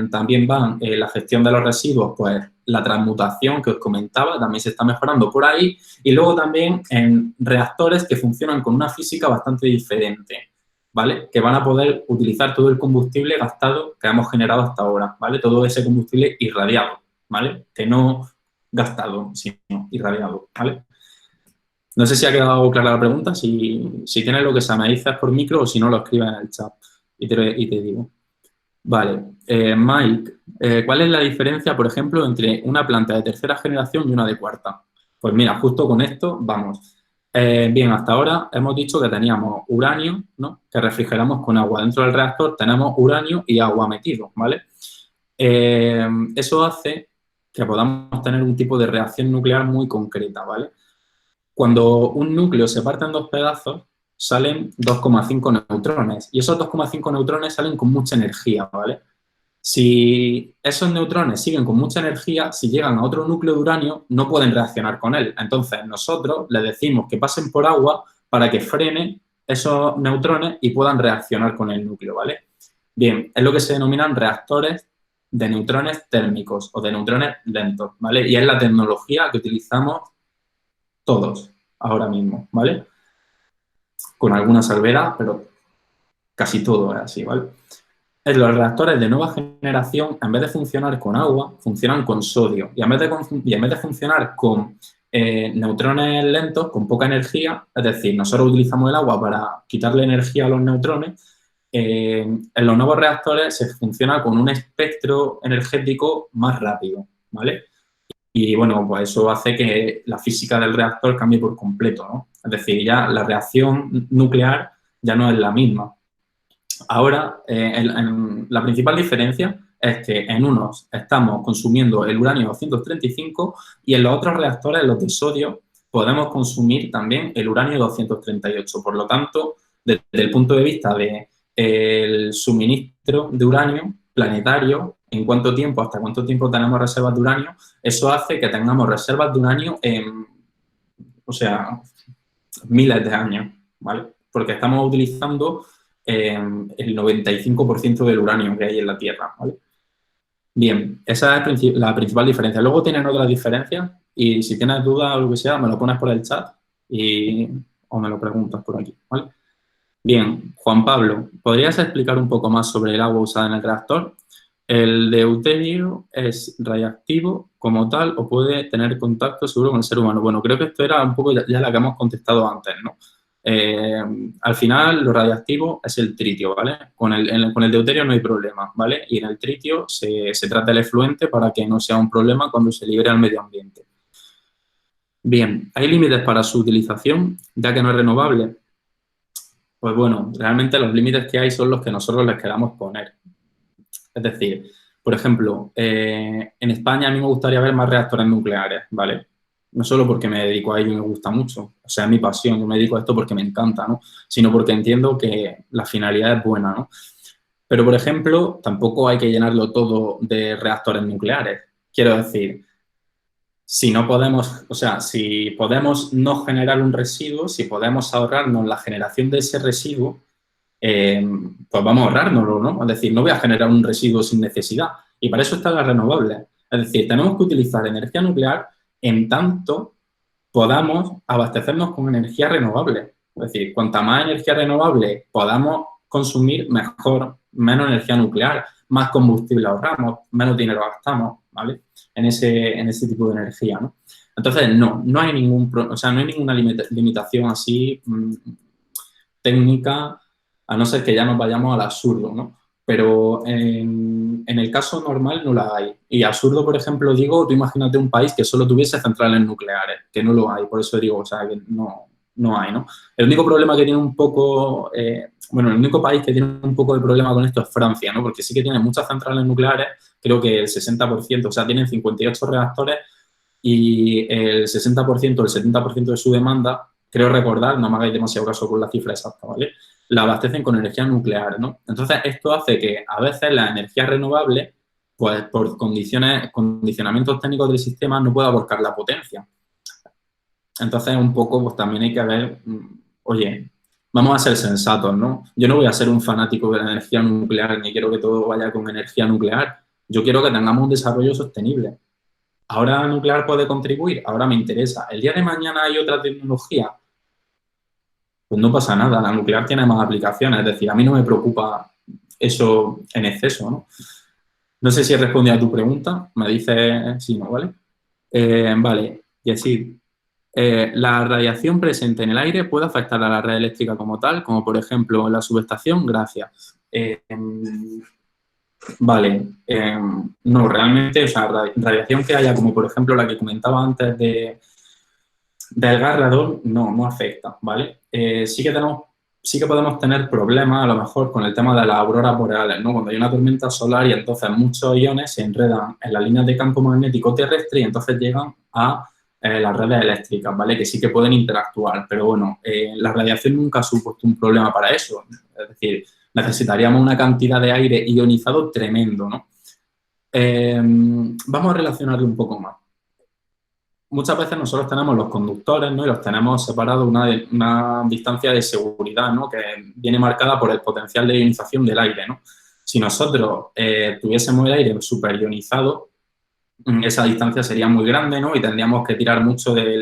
C: También van la gestión de los residuos, pues la transmutación que os comentaba, también se está mejorando por ahí. Y luego también en reactores que funcionan con una física bastante diferente, ¿vale? Que van a poder utilizar todo el combustible gastado que hemos generado hasta ahora, ¿vale? Todo ese combustible irradiado, ¿vale? Que no gastado, sino irradiado, ¿vale? No sé si ha quedado clara la pregunta. Si tienes lo que sea, me dices por micro, o si no, lo escribes en el chat y te digo. Vale. Mike, ¿cuál es la diferencia, por ejemplo, entre una planta de tercera generación y una de cuarta? Pues mira, justo con esto vamos. Bien, hasta ahora hemos dicho que teníamos uranio, ¿no? Que refrigeramos con agua. Dentro del reactor tenemos uranio y agua metido, ¿vale? Eso hace que podamos tener un tipo de reacción nuclear muy concreta, ¿vale? Cuando un núcleo se parte en dos pedazos, salen 2,5 neutrones. Y esos 2,5 neutrones salen con mucha energía, ¿vale? Si esos neutrones siguen con mucha energía, si llegan a otro núcleo de uranio, no pueden reaccionar con él. Entonces, nosotros les decimos que pasen por agua para que frene esos neutrones y puedan reaccionar con el núcleo, ¿vale? Bien, es lo que se denominan reactores de neutrones térmicos o de neutrones lentos, ¿vale? Y es la tecnología que utilizamos todos ahora mismo, ¿vale? Con alguna salvedad, pero casi todo es así, ¿vale? Los reactores de nueva generación, en vez de funcionar con agua, funcionan con sodio. Y en vez de funcionar con neutrones lentos, con poca energía, es decir, nosotros utilizamos el agua para quitarle energía a los neutrones, en los nuevos reactores se funciona con un espectro energético más rápido, ¿vale? Y, bueno, pues eso hace que la física del reactor cambie por completo, ¿no? Es decir, ya la reacción nuclear ya no es la misma. Ahora, la principal diferencia es que en unos estamos consumiendo el uranio 235 y en los otros reactores, los de sodio, podemos consumir también el uranio 238. Por lo tanto, desde el punto de vista del suministro de uranio planetario, en cuánto tiempo, hasta cuánto tiempo tenemos reservas de uranio, eso hace que tengamos reservas de uranio en, o sea, miles de años, ¿vale? Porque estamos utilizando el 95% del uranio que hay en la Tierra, ¿vale? Bien, esa es la principal diferencia. Luego tienen otras diferencias y si tienes dudas o lo que sea, me lo pones por el chat o me lo preguntas por aquí, ¿vale? Bien, Juan Pablo, ¿podrías explicar un poco más sobre el agua usada en el reactor? ¿El deuterio es radiactivo como tal o puede tener contacto seguro con el ser humano? Bueno, creo que esto era un poco ya la que hemos contestado antes, ¿no? Al final, lo radiactivo es el tritio, ¿vale? Con el deuterio no hay problema, ¿vale? Y en el tritio se trata el efluente para que no sea un problema cuando se libere al medio ambiente. Bien, ¿hay límites para su utilización, ya que no es renovable? Pues bueno, realmente los límites que hay son los que nosotros les queramos poner. Es decir, por ejemplo, en España a mí me gustaría ver más reactores nucleares, ¿vale? No solo porque me dedico a ello y me gusta mucho, o sea, es mi pasión, yo me dedico a esto porque me encanta, ¿no? Sino porque entiendo que la finalidad es buena, ¿no? Pero, por ejemplo, tampoco hay que llenarlo todo de reactores nucleares. Quiero decir, si no podemos, o sea, si podemos no generar un residuo, si podemos ahorrarnos la generación de ese residuo, pues vamos a ahorrárnoslo, ¿no? Es decir, no voy a generar un residuo sin necesidad. Y para eso están las renovables. Es decir, tenemos que utilizar energía nuclear en tanto podamos abastecernos con energía renovable. Es decir, cuanta más energía renovable podamos consumir, mejor, menos energía nuclear, más combustible ahorramos, menos dinero gastamos, ¿vale? En ese tipo de energía, ¿no? Entonces, no hay no hay ninguna limitación así técnica a no ser que ya nos vayamos al absurdo, ¿no? Pero en el caso normal no la hay. Y absurdo, por ejemplo, digo, tú imagínate un país que solo tuviese centrales nucleares, que no lo hay, por eso digo, o sea, que no hay, ¿no? El único problema que tiene un poco, bueno, el único país que tiene un poco de problema con esto es Francia, ¿no? Porque sí que tiene muchas centrales nucleares, creo que el 60%, o sea, tienen 58 reactores y el 60% o el 70% de su demanda, creo recordar, no me hagáis demasiado caso con la cifra exacta, ¿vale? La abastecen con energía nuclear, ¿no? Entonces, esto hace que a veces la energía renovable, pues por condicionamientos técnicos del sistema, no pueda abarcar la potencia. Entonces, un poco, pues también hay que ver, oye, vamos a ser sensatos, ¿no? Yo no voy a ser un fanático de la energía nuclear, ni quiero que todo vaya con energía nuclear. Yo quiero que tengamos un desarrollo sostenible. ¿Ahora nuclear puede contribuir? Ahora me interesa. ¿El día de mañana hay otra tecnología? Pues no pasa nada, la nuclear tiene más aplicaciones, es decir, a mí no me preocupa eso en exceso, ¿no? No sé si he respondido a tu pregunta, me dices sí, ¿no? ¿Vale? Vale, y así, la radiación presente en el aire puede afectar a la red eléctrica como tal, como por ejemplo en la subestación, gracias. Vale, no, realmente, o sea, radiación que haya, como por ejemplo la que comentaba antes del gas radón, no afecta, ¿vale? Sí que podemos tener problemas a lo mejor con el tema de las auroras boreales, ¿no? Cuando hay una tormenta solar y entonces muchos iones se enredan en las líneas de campo magnético terrestre y entonces llegan a las redes eléctricas, ¿vale? Que sí que pueden interactuar, pero bueno, la radiación nunca ha supuesto un problema para eso, es decir, necesitaríamos una cantidad de aire ionizado tremendo, ¿no? Vamos a relacionarlo un poco más. Muchas veces nosotros tenemos los conductores, ¿no? Y los tenemos separados una distancia de seguridad, ¿no? Que viene marcada por el potencial de ionización del aire, ¿no? Si nosotros tuviésemos el aire superionizado, esa distancia sería muy grande, ¿no? Y tendríamos que tirar mucho creo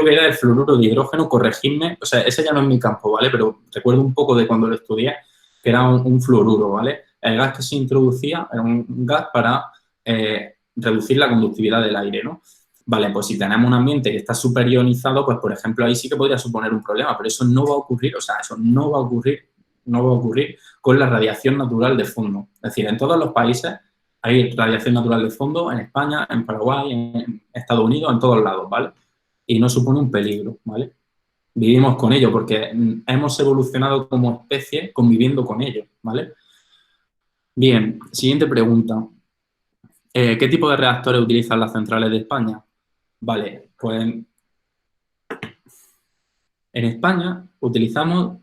C: que era el fluoruro de hidrógeno, corregidme, o sea, ese ya no es mi campo, ¿vale? Pero recuerdo un poco de cuando lo estudié, que era un fluoruro, ¿vale? El gas que se introducía era un gas para reducir la conductividad del aire, ¿no? Vale, pues si tenemos un ambiente que está súper ionizado, pues por ejemplo ahí sí que podría suponer un problema, pero eso no va a ocurrir, o sea, eso no va a ocurrir con la radiación natural de fondo. Es decir, en todos los países hay radiación natural de fondo, en España, en Paraguay, en Estados Unidos, en todos lados, ¿vale? Y no supone un peligro, ¿vale? Vivimos con ello porque hemos evolucionado como especie conviviendo con ello, ¿vale? Bien, siguiente pregunta. ¿Qué tipo de reactores utilizan las centrales de España? Vale, pues en España utilizamos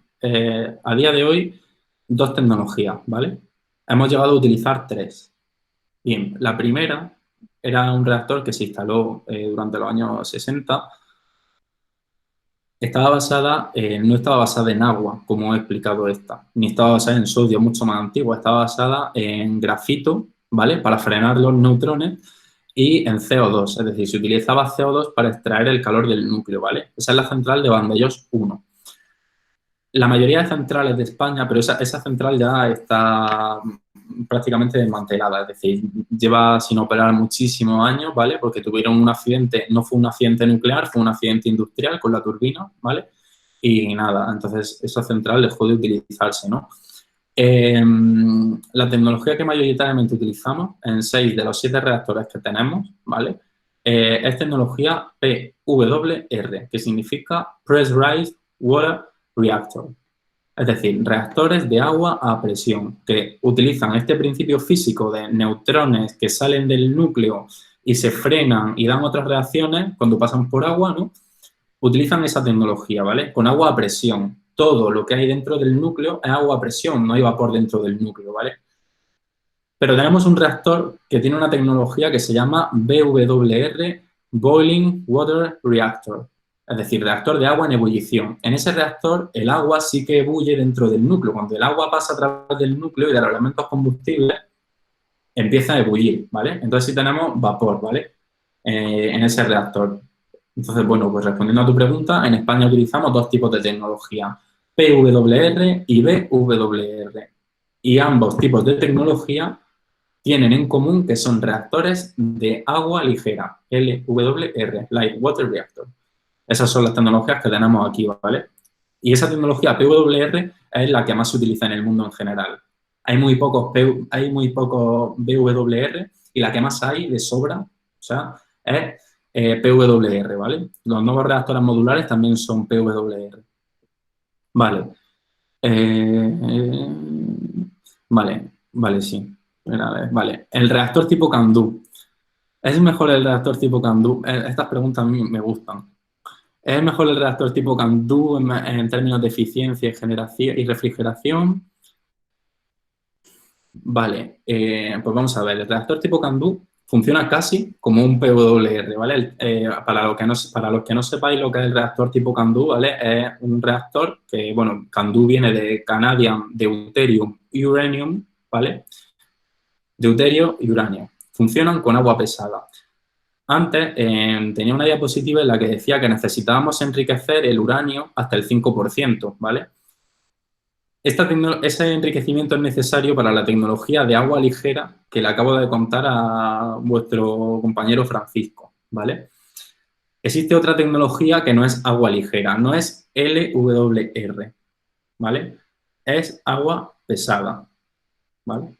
C: a día de hoy 2 tecnologías, ¿vale? Hemos llegado a utilizar 3. Bien, la primera era un reactor que se instaló durante los años 60. No estaba basada en agua, como he explicado esta, ni estaba basada en sodio, mucho más antigua, estaba basada en grafito, ¿vale? Para frenar los neutrones y en CO2, es decir, se utilizaba CO2 para extraer el calor del núcleo, ¿vale? Esa es la central de Vandellós 1. La mayoría de centrales de España, pero esa central ya está prácticamente desmantelada, es decir, lleva sin operar muchísimos años, ¿vale? Porque tuvieron un accidente, no fue un accidente nuclear, fue un accidente industrial con la turbina, ¿vale? Y nada, entonces esa central dejó de utilizarse, ¿no? La tecnología que mayoritariamente utilizamos en 6 de los 7 reactores que tenemos, ¿vale? Es tecnología PWR, que significa Pressurized Water Reactor. Es decir, reactores de agua a presión que utilizan este principio físico de neutrones que salen del núcleo y se frenan y dan otras reacciones cuando pasan por agua, ¿no? Utilizan esa tecnología, ¿vale? Con agua a presión. Todo lo que hay dentro del núcleo es agua a presión, no hay vapor dentro del núcleo, ¿vale? Pero tenemos un reactor que tiene una tecnología que se llama BWR, Boiling Water Reactor. Es decir, reactor de agua en ebullición. En ese reactor, el agua sí que ebulle dentro del núcleo. Cuando el agua pasa a través del núcleo y de los elementos combustibles, empieza a ebullir, ¿vale? Entonces sí tenemos vapor, ¿vale? En ese reactor. Entonces, bueno, pues respondiendo a tu pregunta, en España utilizamos 2 tipos de tecnología, PWR y BWR. Y ambos tipos de tecnología tienen en común que son reactores de agua ligera, LWR, Light Water Reactor. Esas son las tecnologías que tenemos aquí, ¿vale? Y esa tecnología PWR es la que más se utiliza en el mundo en general. Hay muy pocos BWR y la que más hay de sobra, o sea, es PWR, ¿vale? Los nuevos reactores modulares también son PWR. Vale. Vale, sí. Vale. El reactor tipo CANDU. ¿Es mejor el reactor tipo CANDU? Estas preguntas a mí me gustan. ¿Es mejor el reactor tipo CANDU en términos de eficiencia y generación y refrigeración? Vale, pues vamos a ver. El reactor tipo CANDU funciona casi como un PWR, ¿vale? Para los que no sepáis lo que es el reactor tipo CANDU, ¿vale? Es un reactor que, bueno, CANDU viene de Canadian Deuterium Uranium, ¿vale? Deuterio y uranio. Funcionan con agua pesada. Antes tenía una diapositiva en la que decía que necesitábamos enriquecer el uranio hasta el 5%, ¿vale? Ese enriquecimiento es necesario para la tecnología de agua ligera que le acabo de contar a vuestro compañero Francisco, ¿vale? Existe otra tecnología que no es agua ligera, no es LWR, ¿vale? Es agua pesada, ¿vale?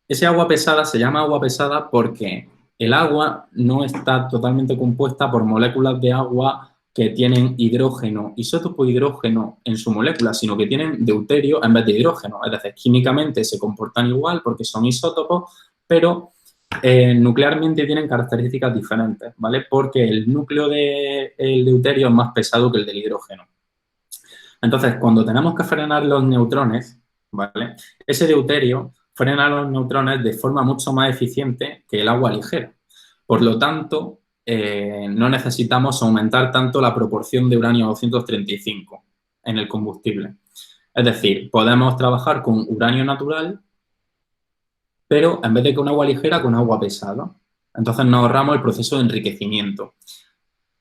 C: Ese agua pesada se llama agua pesada porque el agua no está totalmente compuesta por moléculas de agua que tienen hidrógeno, isótopo hidrógeno en su molécula, sino que tienen deuterio en vez de hidrógeno. Es decir, químicamente se comportan igual porque son isótopos, pero nuclearmente tienen características diferentes, ¿vale? Porque el núcleo del deuterio es más pesado que el del hidrógeno. Entonces, cuando tenemos que frenar los neutrones, ¿vale? Ese deuterio frena los neutrones de forma mucho más eficiente que el agua ligera. Por lo tanto, no necesitamos aumentar tanto la proporción de uranio 235 en el combustible. Es decir, podemos trabajar con uranio natural, pero en vez de con agua ligera, con agua pesada. Entonces nos ahorramos el proceso de enriquecimiento.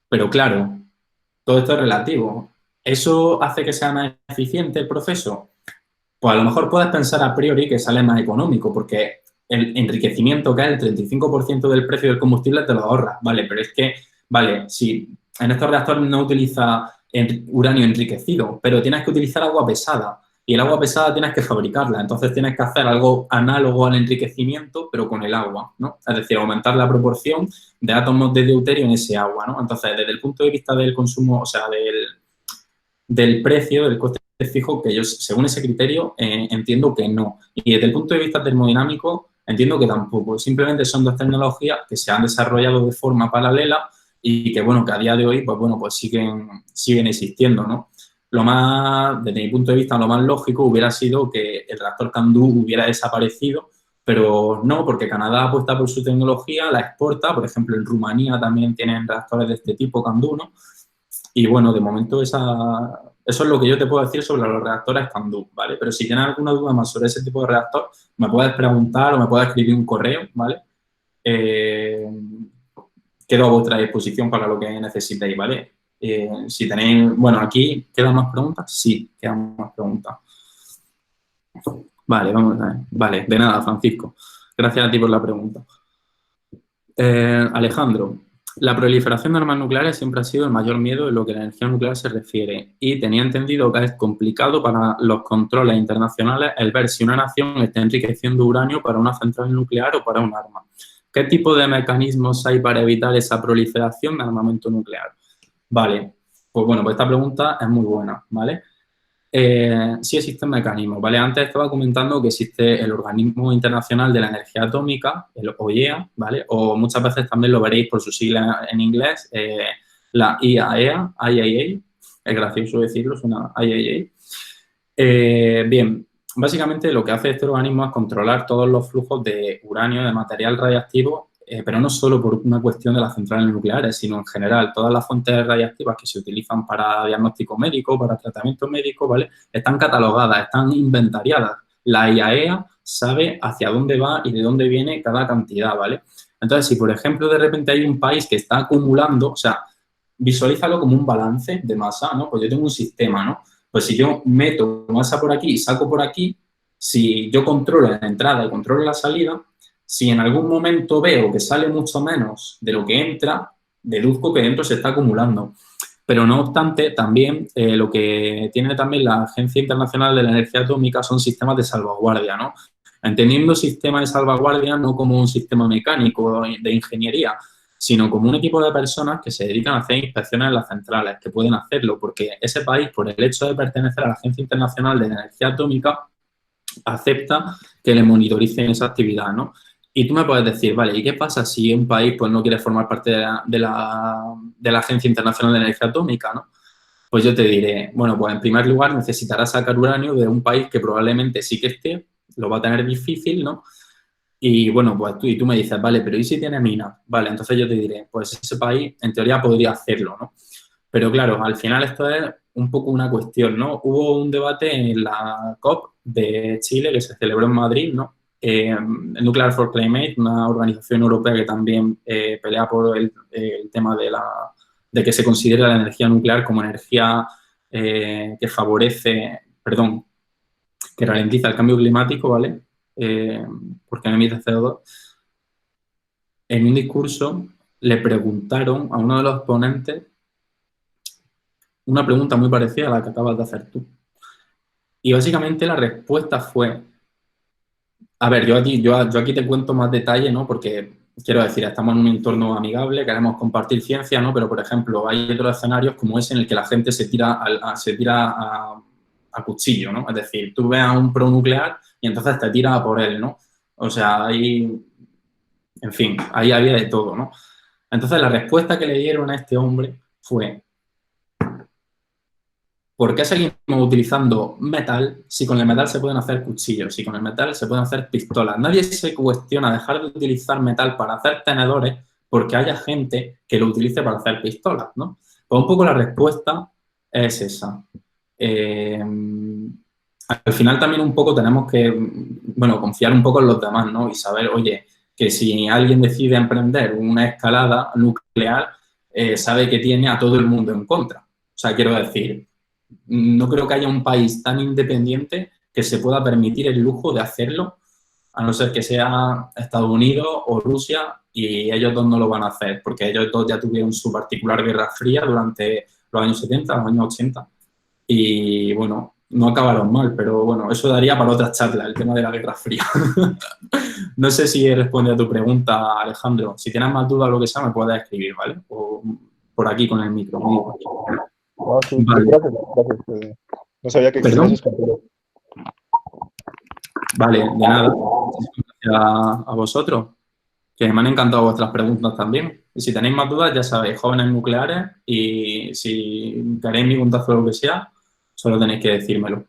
C: Pero claro, todo esto es relativo. ¿Eso hace que sea más eficiente el proceso? Pues a lo mejor puedes pensar a priori que sale más económico, porque el enriquecimiento, que es el 35% del precio del combustible, te lo ahorras, ¿vale? Pero es que, vale, si en estos reactores no utiliza uranio enriquecido, pero tienes que utilizar agua pesada, y el agua pesada tienes que fabricarla, entonces tienes que hacer algo análogo al enriquecimiento, pero con el agua, ¿no? Es decir, aumentar la proporción de átomos de deuterio en ese agua, ¿no? Entonces, desde el punto de vista del consumo, o sea, del precio, del coste fijo, que yo, según ese criterio, entiendo que no. Y desde el punto de vista termodinámico, entiendo que tampoco. Simplemente son dos tecnologías que se han desarrollado de forma paralela y que, bueno, que a día de hoy, pues bueno, pues siguen existiendo, ¿no? Lo más, desde mi punto de vista, lo más lógico hubiera sido que el reactor CANDU hubiera desaparecido, pero no, porque Canadá apuesta por su tecnología, la exporta, por ejemplo, en Rumanía también tienen reactores de este tipo CANDU, ¿no? Y bueno, de momento eso es lo que yo te puedo decir sobre los reactores CANDU, ¿vale? Pero si tienes alguna duda más sobre ese tipo de reactor, me puedes preguntar o me puedes escribir un correo, ¿vale? Quedo a vuestra disposición para lo que necesitéis, ¿vale? Si tenéis, bueno, aquí, ¿quedan más preguntas? Sí, quedan más preguntas. Vale, vamos a ver. Vale, de nada, Francisco. Gracias a ti por la pregunta. Alejandro, la proliferación de armas nucleares siempre ha sido el mayor miedo en lo que a la energía nuclear se refiere y tenía entendido que es complicado para los controles internacionales el ver si una nación está enriqueciendo uranio para una central nuclear o para un arma. ¿Qué tipo de mecanismos hay para evitar esa proliferación de armamento nuclear? Vale, pues bueno, pues esta pregunta es muy buena, ¿vale? Sí existen mecanismos, ¿vale? Antes estaba comentando que existe el Organismo Internacional de la Energía Atómica, el OIEA, ¿vale? O muchas veces también lo veréis por su sigla en inglés, la IAEA, es gracioso decirlo, suena IAEA. Bien, básicamente lo que hace este organismo es controlar todos los flujos de uranio, de material radiactivo, pero no solo por una cuestión de las centrales nucleares, sino en general. Todas las fuentes radiactivas que se utilizan para diagnóstico médico, para tratamiento médico, ¿vale? Están catalogadas, están inventariadas. La IAEA sabe hacia dónde va y de dónde viene cada cantidad, ¿vale? Entonces, si por ejemplo de repente hay un país que está acumulando, o sea, visualízalo como un balance de masa, ¿no? Pues yo tengo un sistema, ¿no? Pues si yo meto masa por aquí y saco por aquí, si yo controlo la entrada y controlo la salida, si en algún momento veo que sale mucho menos de lo que entra, deduzco que dentro se está acumulando. Pero no obstante, también lo que tiene también la Agencia Internacional de la Energía Atómica son sistemas de salvaguardia, ¿no? Entendiendo sistema de salvaguardia no como un sistema mecánico de ingeniería, sino como un equipo de personas que se dedican a hacer inspecciones en las centrales, que pueden hacerlo, porque ese país, por el hecho de pertenecer a la Agencia Internacional de la Energía Atómica, acepta que le monitoricen esa actividad, ¿no? Y tú me puedes decir, vale, ¿y qué pasa si un país pues, no quiere formar parte de la Agencia Internacional de Energía Atómica, ¿no? Pues yo te diré, bueno, pues en primer lugar necesitarás sacar uranio de un país que probablemente sí que esté, lo va a tener difícil, ¿no? Y bueno, pues tú me dices, vale, pero ¿y si tiene minas? Vale, entonces yo te diré, pues ese país en teoría podría hacerlo, ¿no? Pero claro, al final esto es un poco una cuestión, ¿no? Hubo un debate en la COP de Chile que se celebró en Madrid, ¿no? Nuclear for Climate, una organización europea que también pelea por el tema de que se considere la energía nuclear como energía que favorece, perdón, que ralentiza el cambio climático, ¿vale? Porque emite CO2. En un discurso le preguntaron a uno de los ponentes una pregunta muy parecida a la que acabas de hacer tú. Y básicamente la respuesta fue, a ver, yo aquí te cuento más detalle, ¿no? Porque quiero decir, estamos en un entorno amigable, queremos compartir ciencia, ¿no? Pero, por ejemplo, hay otros escenarios como ese en el que la gente se tira a cuchillo, ¿no? Es decir, tú ves a un pronuclear y entonces te tiras a por él, ¿no? O sea, en fin, ahí había de todo, ¿no? Entonces, la respuesta que le dieron a este hombre fue, ¿por qué seguimos utilizando metal si con el metal se pueden hacer cuchillos, si con el metal se pueden hacer pistolas? Nadie se cuestiona dejar de utilizar metal para hacer tenedores porque haya gente que lo utilice para hacer pistolas, ¿no? Pues un poco la respuesta es esa. Al final también un poco tenemos que, bueno, confiar un poco en los demás, ¿no? Y saber, oye, que si alguien decide emprender una escalada nuclear, sabe que tiene a todo el mundo en contra. O sea, quiero decir, no creo que haya un país tan independiente que se pueda permitir el lujo de hacerlo, a no ser que sea Estados Unidos o Rusia, y ellos dos no lo van a hacer, porque ellos dos ya tuvieron su particular guerra fría durante los años 70, los años 80, y bueno, no acabaron mal, pero bueno, eso daría para otra charla, el tema de la guerra fría. No sé si responde a tu pregunta, Alejandro. Si tienes más dudas o lo que sea, me puedes escribir, ¿vale? O por aquí con el micro.
A: Ah, sí,
C: Vale.
A: gracias, gracias. No sabía que existían
C: ¿Perdón?
A: esos capítulos.
C: Vale, de nada. Muchas gracias a vosotros, que me han encantado vuestras preguntas también. Y si tenéis más dudas, ya sabéis, jóvenes nucleares, y si queréis mi contacto o lo que sea, solo tenéis que decírmelo.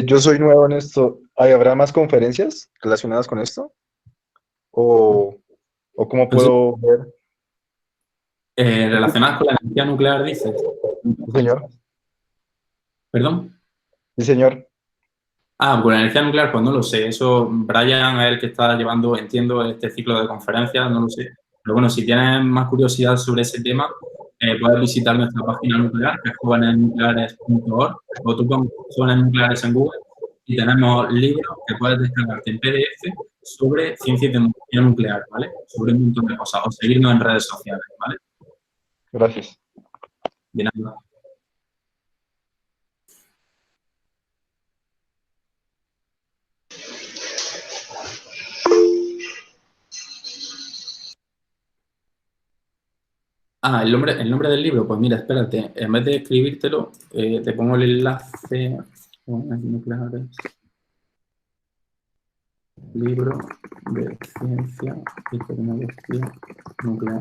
A: Yo soy nuevo en esto. ¿Habrá más conferencias relacionadas con esto? ¿O cómo
C: Pues sí,
A: puedo ver?
C: relacionadas con la energía nuclear, dices.
A: Sí, señor.
C: ¿Perdón?
A: Sí, señor.
C: Ah, con la energía nuclear, pues no lo sé. Eso, Brian es el que está llevando, entiendo, este ciclo de conferencias, no lo sé. Pero bueno, si tienes más curiosidad sobre ese tema, puedes visitar nuestra página nuclear, que es jovenesnucleares.org, o tú pones jóvenes nucleares en Google y tenemos libros que puedes descargarte en PDF sobre ciencia y tecnología nuclear, ¿vale? Sobre un montón de cosas, o seguirnos en redes sociales, ¿vale?
A: Gracias.
C: De nada. Ah, el nombre del libro, pues mira, espérate, en vez de escribírtelo, te pongo el enlace. Nucleares, libro de ciencia y tecnología nuclear.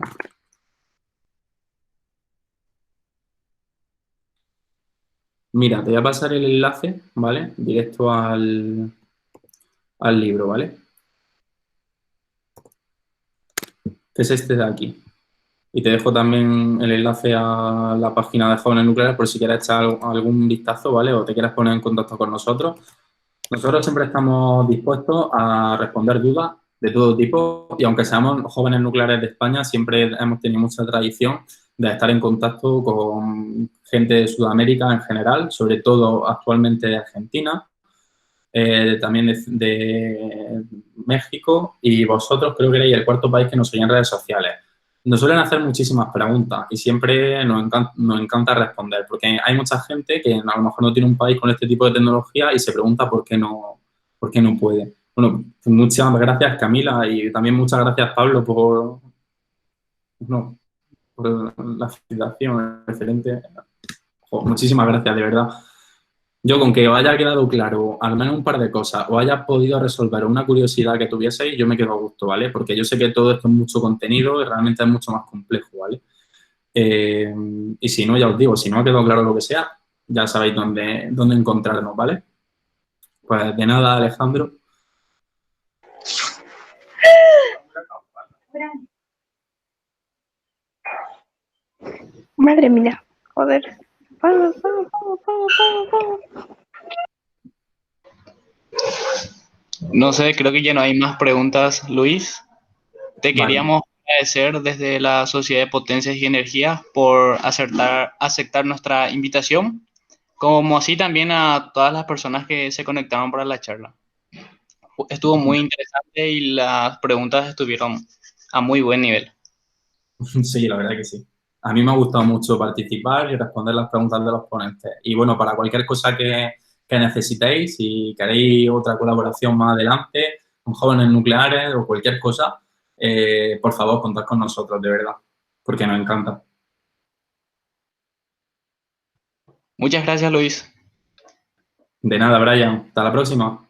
C: Mira, te voy a pasar el enlace, ¿vale? Directo al libro, ¿vale? Que es este de aquí. Y te dejo también el enlace a la página de Jóvenes Nucleares por si quieres echar algún vistazo, ¿vale? O te quieres poner en contacto con nosotros. Nosotros siempre estamos dispuestos a responder dudas de todo tipo y aunque seamos jóvenes nucleares de España, siempre hemos tenido mucha tradición de estar en contacto con gente de Sudamérica en general, sobre todo actualmente de Argentina, también de México, y vosotros creo que erais el cuarto país que nos seguía en redes sociales. nos suelen hacer muchísimas preguntas y siempre nos encanta responder, porque hay mucha gente que a lo mejor no tiene un país con este tipo de tecnología y se pregunta por qué no puede. Bueno, pues muchas gracias, Camila, y también muchas gracias, Pablo, no, por la felicitación, excelente. Jo, muchísimas gracias, de verdad. Yo con que os haya quedado claro al menos un par de cosas o hayas podido resolver una curiosidad que tuvieseis, yo me quedo a gusto, ¿vale? Porque yo sé que todo esto es mucho contenido y realmente es mucho más complejo, ¿vale? Y si no, ya os digo, si no ha quedado claro lo que sea, ya sabéis dónde encontrarnos, ¿vale? Pues de nada, Alejandro.
F: Madre mía, joder.
B: No sé, creo que ya no hay más preguntas, Luis. Te
C: Vale.
B: queríamos agradecer desde la Sociedad de Potencias y Energías por aceptar nuestra invitación, como así también a todas las personas que se conectaron para la charla. Estuvo muy interesante y las preguntas estuvieron a muy buen nivel.
C: Sí, la verdad que sí. A mí me ha gustado mucho participar y responder las preguntas de los ponentes. Y bueno, para cualquier cosa que necesitéis, si queréis otra colaboración más adelante con jóvenes nucleares o cualquier cosa, por favor, contad con nosotros, de verdad, porque nos encanta.
B: Muchas gracias, Luis.
C: De nada, Brian. Hasta la próxima.